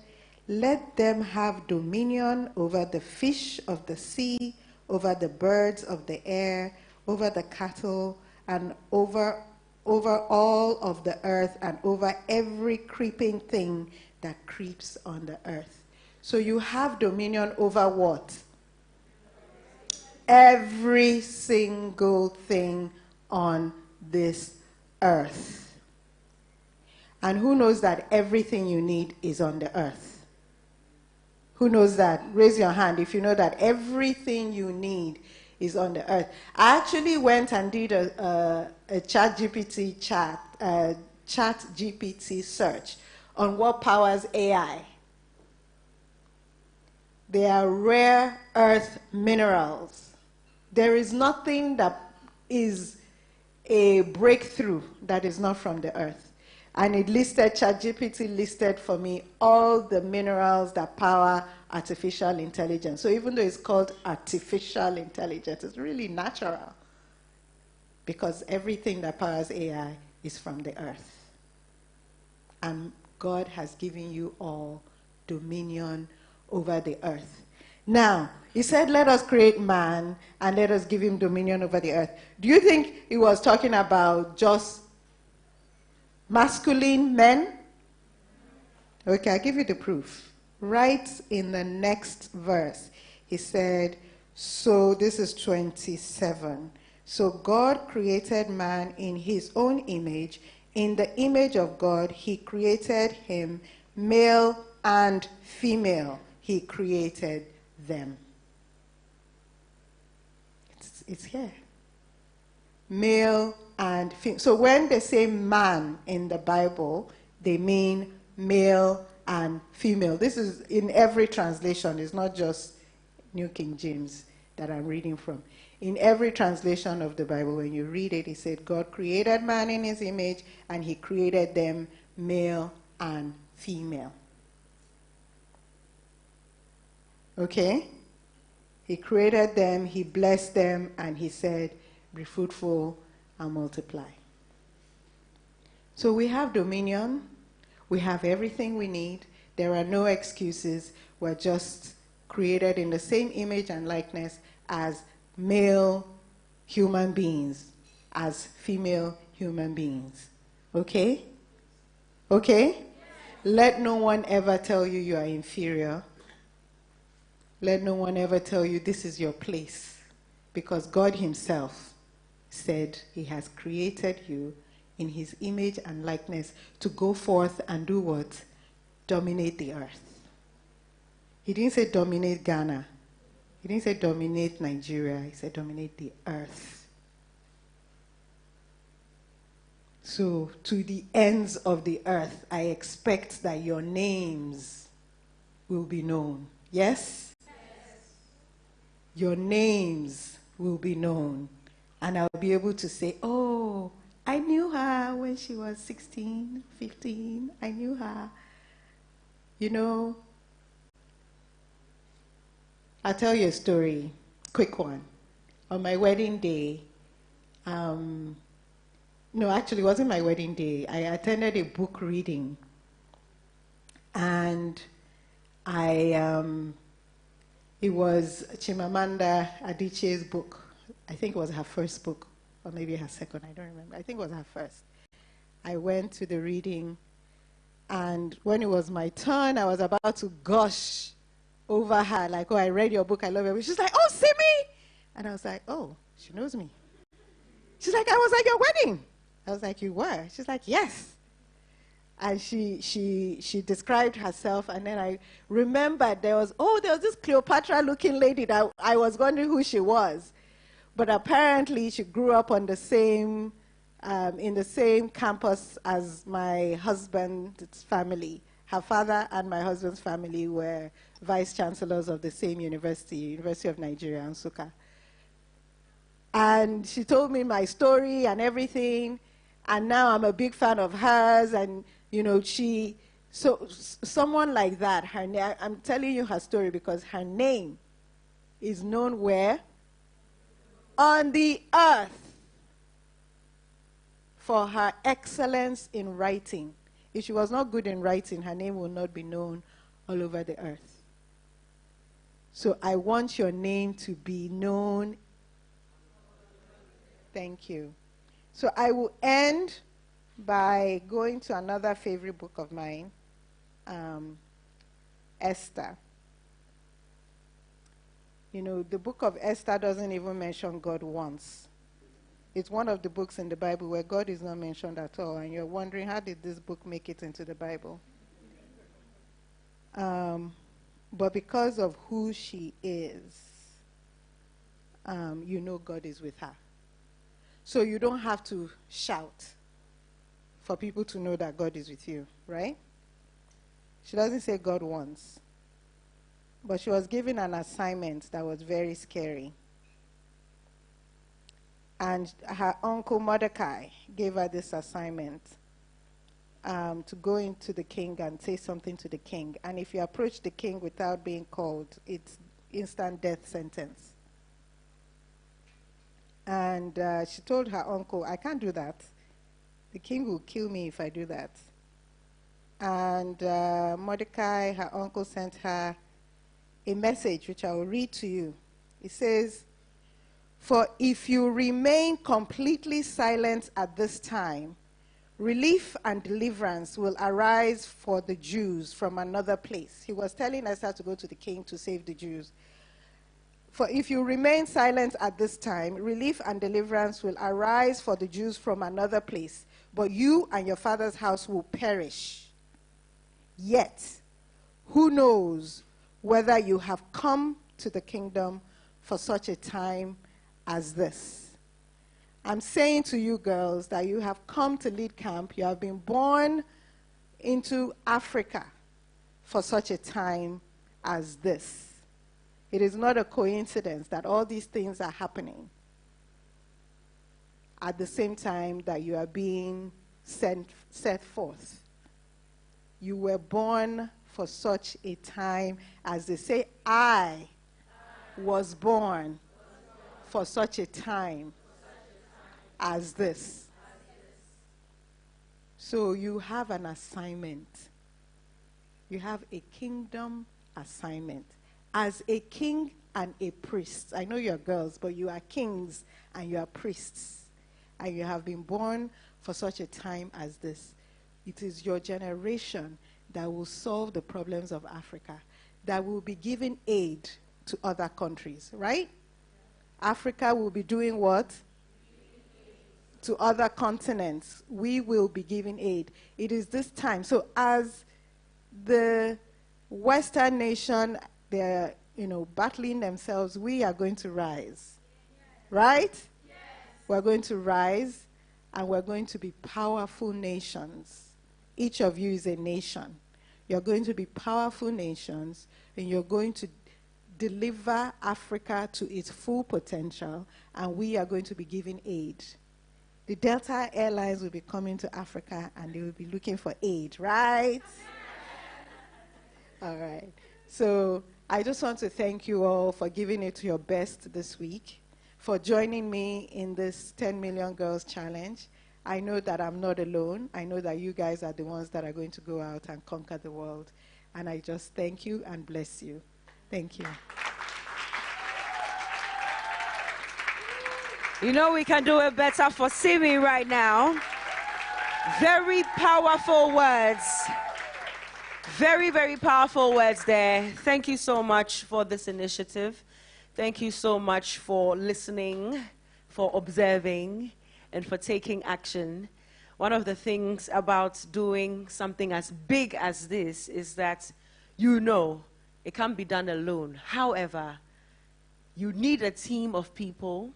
let them have dominion over the fish of the sea, over the birds of the air, over the cattle, and over all of the earth, and over every creeping thing that creeps on the earth. So you have dominion over what? Every single thing on this earth. And who knows that everything you need is on the earth? Who knows that? Raise your hand if you know that everything you need is on the earth. I actually went and did a chat GPT search on what powers AI. They are rare earth minerals. There is nothing that is a breakthrough that is not from the earth. And it listed, ChatGPT listed for me all the minerals that power artificial intelligence. So even though it's called artificial intelligence, it's really natural. Because everything that powers AI is from the earth. And God has given you all dominion over the earth. Now, he said, let us create man and let us give him dominion over the earth. Do you think he was talking about just masculine men? Okay, I'll give you the proof. Right in the next verse, he said, so this is 27. So God created man in his own image. In the image of God, he created him, male and female. He created them. It's here. Male and female. So when they say man in the Bible, they mean male and female. This is in every translation. It's not just New King James that I'm reading from. In every translation of the Bible, when you read it, it said God created man in his image and he created them male and female. Okay? He created them, he blessed them, and he said, be fruitful and multiply. So we have dominion. We have everything we need. There are no excuses. We're just created in the same image and likeness as male human beings, as female human beings. Okay? Okay? Let no one ever tell you you are inferior. Let no one ever tell you this is your place. Because God himself said he has created you in his image and likeness to go forth and do what? Dominate the earth. He didn't say dominate Ghana. He didn't say dominate Nigeria. He said dominate the earth. So to the ends of the earth, I expect that your names will be known. Yes? Your names will be known. And I'll be able to say, oh, I knew her when she was 16, 15. I knew her. You know, I'll tell you a story, quick one. On my wedding day, no, actually it wasn't my wedding day. I attended a book reading. And it was Chimamanda Adichie's book. I think it was her first book, or maybe her second, I don't remember. I think it was her first. I went to the reading, and when it was my turn, I was about to gush over her, like, oh, I read your book, I love it. She's like, oh, see me? And I was like, oh, she knows me. She's like, I was at your wedding. I was like, you were? She's like, yes. And she described herself, and then I remembered there was this Cleopatra-looking lady that I was wondering who she was. But apparently she grew up on the same, in the same campus as my husband's family. Her father and my husband's family were vice-chancellors of the same university, University of Nigeria, Nsukka. And she told me my story and everything, and now I'm a big fan of hers, and you know, someone like that, I'm telling you her story because her name is known where? On the earth. for her excellence in writing. If she was not good in writing, her name will not be known all over the earth. So I want your name to be known. Thank you. So I will end by going to another favorite book of mine, Esther. You know, the book of Esther doesn't even mention God once. It's one of the books in the Bible where God is not mentioned at all, and you're wondering, how did this book make it into the Bible? But because of who she is, you know God is with her. So you don't have to shout for people to know that God is with you, right? She doesn't say God once. But she was given an assignment that was very scary. And her uncle Mordecai gave her this assignment to go into the king and say something to the king. And if you approach the king without being called, it's instant death sentence. And she told her uncle, I can't do that. The king will kill me if I do that. And Mordecai, her uncle, sent her a message which I will read to you. It says, "For if you remain completely silent at this time, relief and deliverance will arise for the Jews from another place." He was telling Esther to go to the king to save the Jews. "For if you remain silent at this time, relief and deliverance will arise for the Jews from another place, but you and your father's house will perish. Yet, who knows whether you have come to the kingdom for such a time as this?" I'm saying to you girls that you have come to lead camp. You have been born into Africa for such a time as this. It is not a coincidence that all these things are happening at the same time that you are being set forth. You were born for such a time as they say, I was born for such a time as this. So you have an assignment. You have a kingdom assignment. As a king and a priest, I know you're girls, but you are kings and you are priests. And you have been born for such a time as this. It is your generation that will solve the problems of Africa, that will be giving aid to other countries, right? Africa will be doing what? To other continents. We will be giving aid. It is this time. So as the Western nation, they're, battling themselves, we are going to rise. Right? Yes. We're going to rise, and we're going to be powerful nations. Each of you is a nation. You're going to be powerful nations, and you're going to deliver Africa to its full potential, and we are going to be giving aid. The Delta Airlines will be coming to Africa, and they will be looking for aid, right? All right. So I just want to thank you all for giving it your best this week, for joining me in this 10 Million Girls Challenge. I know that I'm not alone. I know that you guys are the ones that are going to go out and conquer the world. And I just thank you and bless you. Thank you. You know we can do it better for Simi right now. Very powerful words. Very, very powerful words there. Thank you so much for this initiative. Thank you so much for listening, for observing, and for taking action. One of the things about doing something as big as this is that it can't be done alone. However, you need a team of people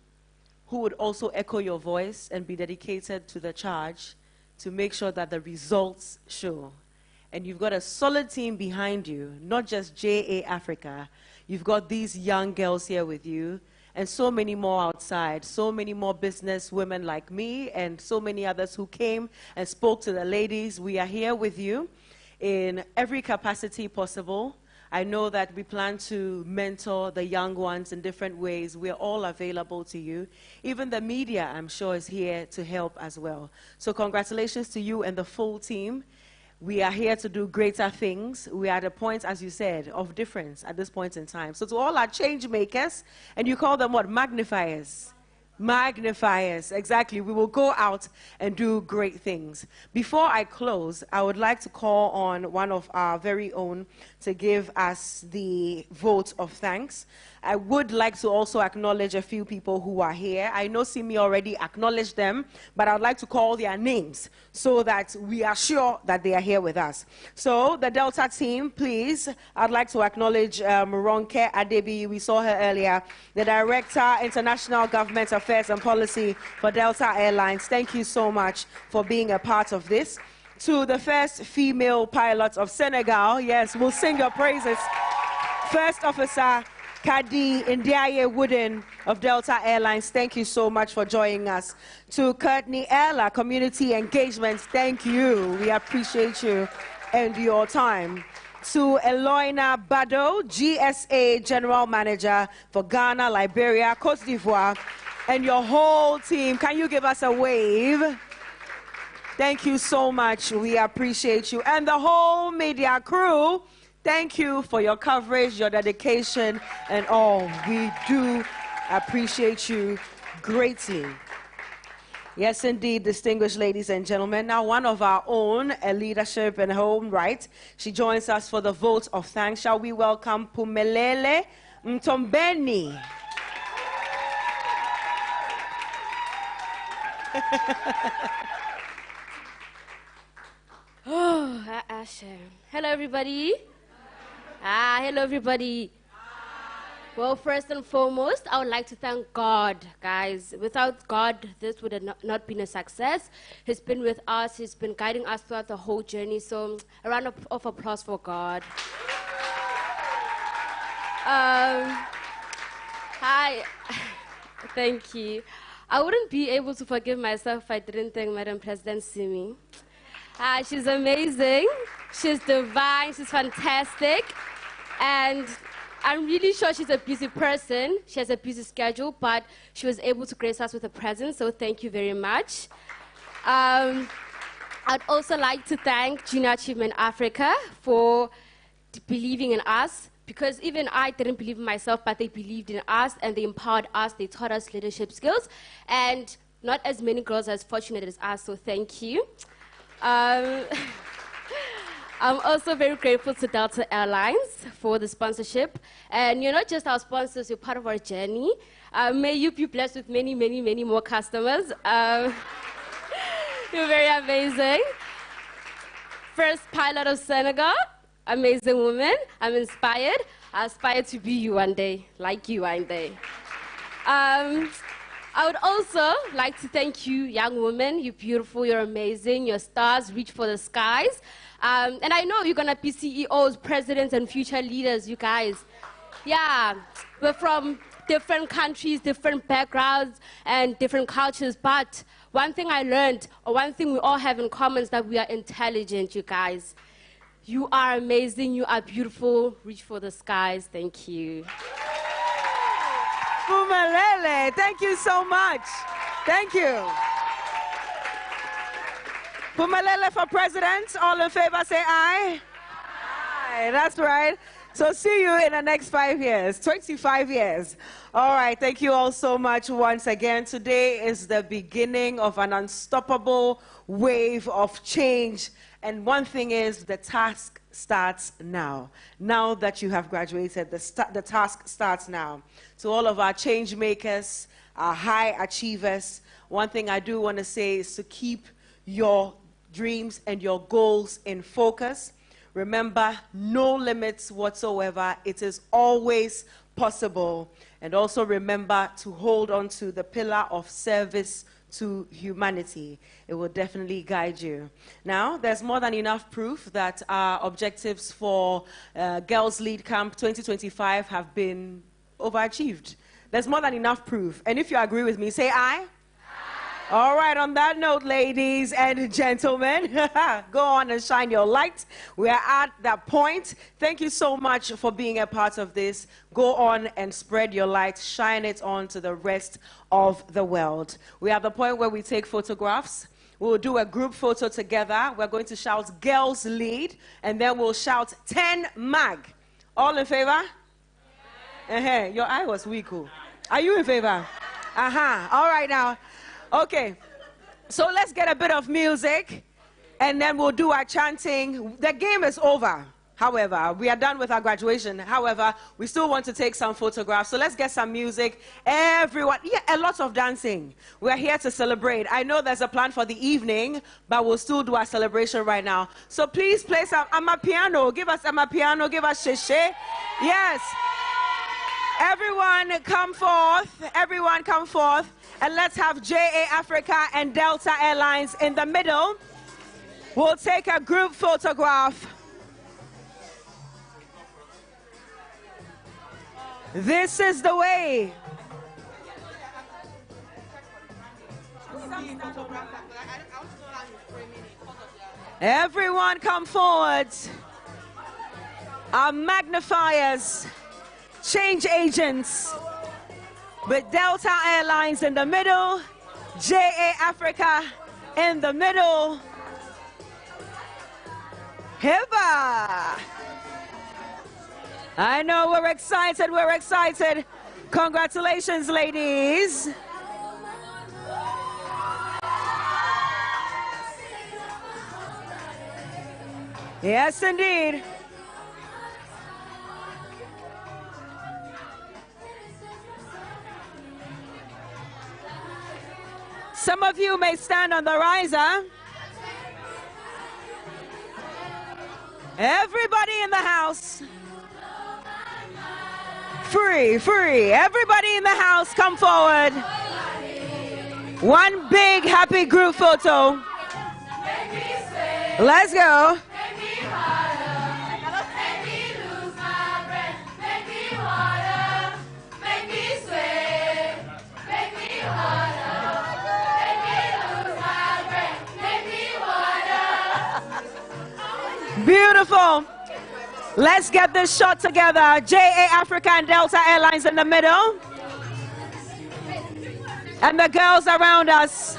who would also echo your voice and be dedicated to the charge to make sure that the results show. And you've got a solid team behind you, not just JA Africa. You've got these young girls here with you, and so many more outside, so many more business women like me, and so many others who came and spoke to the ladies. We are here with you in every capacity possible. I know that we plan to mentor the young ones in different ways. We're all available to you. Even the media, I'm sure, is here to help as well. So congratulations to you and the full team. We are here to do greater things. We are at a point, as you said, of difference at this point in time. So to all our change makers, and you call them what? Magnifiers. Magnifiers, exactly. We will go out and do great things. Before I close, I would like to call on one of our very own to give us the vote of thanks. I would like to also acknowledge a few people who are here. I know Simi already acknowledged them, but I would like to call their names so that we are sure that they are here with us. So the Delta team, please, I'd like to acknowledge Ronke Adebi. We saw her earlier, the Director, International Government Affairs and Policy for Delta Airlines. Thank you so much for being a part of this. To the first female pilot of Senegal, yes, we'll sing your praises. First Officer Kadi Ndiaye Wooden of Delta Airlines, thank you so much for joining us. To Courtney Ella, Community Engagements, thank you. We appreciate you and your time. To Eloina Bado, GSA General Manager for Ghana, Liberia, Cote d'Ivoire, and your whole team. Can you give us a wave? Thank you so much. We appreciate you. And the whole media crew, thank you for your coverage, your dedication, and all. We do appreciate you greatly. Yes, indeed, distinguished ladies and gentlemen. Now, one of our own, a leadership in her own right, she joins us for the vote of thanks. Shall we welcome Pumelele Mtombeni? Oh, hello, everybody. Hello, everybody. Well, first and foremost, I would like to thank God, guys. Without God, this would have not been a success. He's been with us. He's been guiding us throughout the whole journey. So a round of applause for God. Hi. Thank you. I wouldn't be able to forgive myself if I didn't thank Madam President Simi. She's amazing. She's divine. She's fantastic. And I'm really sure she's a busy person. She has a busy schedule, but she was able to grace us with her presence, so thank you very much. I'd also like to thank Junior Achievement Africa for believing in us, because even I didn't believe in myself, but they believed in us, and they empowered us. They taught us leadership skills, and not as many girls as fortunate as us, so thank you. I'm also very grateful to Delta Airlines for the sponsorship. And you're not just our sponsors, you're part of our journey. May you be blessed with many, many, many more customers. You're very amazing. First pilot of Senegal, amazing woman. I'm inspired. I aspire to be you one day, like you one day. I would also like to thank you, young women. You're beautiful, you're amazing, your stars reach for the skies. And I know you're gonna be CEOs, presidents, and future leaders, you guys. Yeah, we're from different countries, different backgrounds, and different cultures, but one thing I learned, or one thing we all have in common, is that we are intelligent, you guys. You are amazing, you are beautiful, reach for the skies, thank you. Pumelele, thank you so much. Thank you. Pumelele for president. All in favor say aye. Aye, that's right. So see you in the next 5 years, 25 years. All right, thank you all so much once again. Today is the beginning of an unstoppable wave of change. And one thing is, the task starts now. Now that you have graduated, the task starts now. To all of our change makers, our high achievers, one thing I do want to say is to keep your dreams and your goals in focus. Remember, no limits whatsoever. It is always possible. And also remember to hold on to the pillar of service to humanity. It will definitely guide you. Now, there's more than enough proof that our objectives for Girls Lead Camp 2025 have been overachieved. There's more than enough proof. And if you agree with me, say aye. Aye. All right, on that note, ladies and gentlemen, go on and shine your light. We are at that point. Thank you so much for being a part of this. Go on and spread your light, shine it on to the rest of the world. We are at the point where we take photographs. We'll do a group photo together. We're going to shout girls lead, and then we'll shout 10 mag. All in favor? Your eye was weak. Are you in favor? All right now. Okay, so let's get a bit of music, and then we'll do our chanting. The game is over, however. We are done with our graduation. However, we still want to take some photographs. So let's get some music. Everyone, a lot of dancing. We're here to celebrate. I know there's a plan for the evening, but we'll still do our celebration right now. So please play some amapiano. Give us amapiano. Give us sheshe. Yes. Everyone come forth. Everyone come forth. And let's have JA Africa and Delta Airlines in the middle. We'll take a group photograph. This is the way. Everyone come forward. Our magnifiers, change agents. With Delta Airlines in the middle, JA Africa in the middle. Hiba! I know we're excited, we're excited. Congratulations, ladies. Yes, indeed. Some of you may stand on the riser. Everybody in the house. Free, free. Everybody in the house, come forward. One big happy group photo. Let's go. Beautiful. Let's get this shot together. JA Africa and Delta Airlines in the middle. And the girls around us.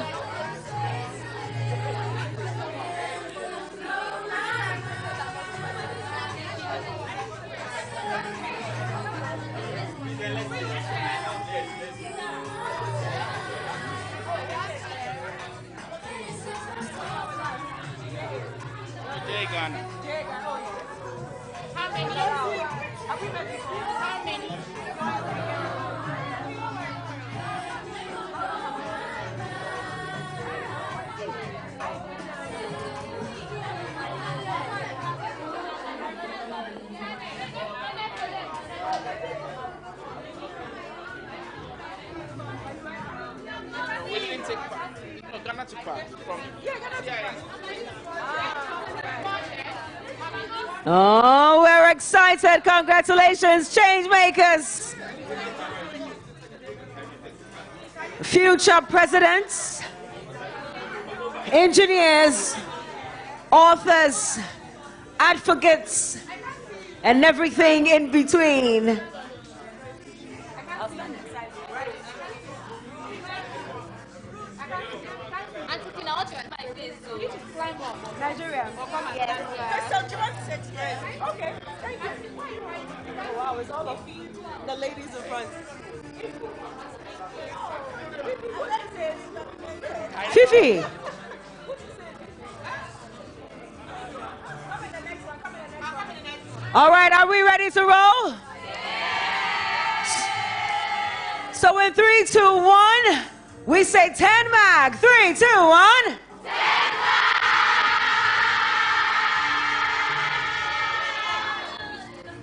Oh, we're excited. Congratulations, change makers. Future presidents, engineers, authors, advocates, and everything in between. Nigeria. Yes. So do you want to sit here? Okay, thank you. Oh, wow, it's all of the ladies in front. Fifi. All right, are we ready to roll? So in 3, 2, 1, we say 10 mag. 3, 2, 1.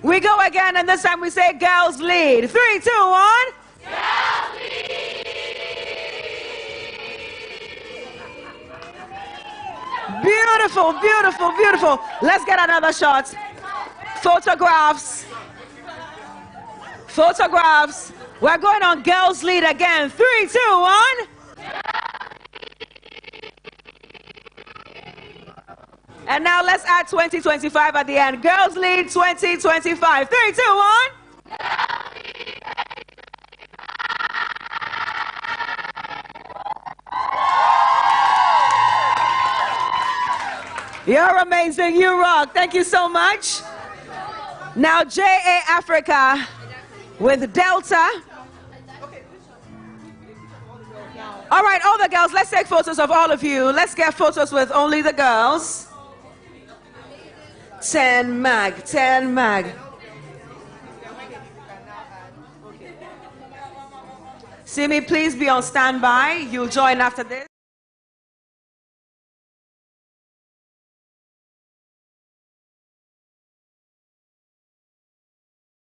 We go again, and this time we say girls lead. 3, 2, 1. Girls lead. Beautiful, beautiful, beautiful. Let's get another shot. Photographs. Photographs. We're going on girls lead again. 3, 2, 1. And now let's add 2025 at the end. Girls lead 2025. 3, 2, 1. You're amazing. You rock. Thank you so much. Now, JA Africa with Delta. All right, all the girls, let's take photos of all of you. Let's get photos with only the girls. 10 mag, 10 mag. Simi, please be on standby. You'll join after this.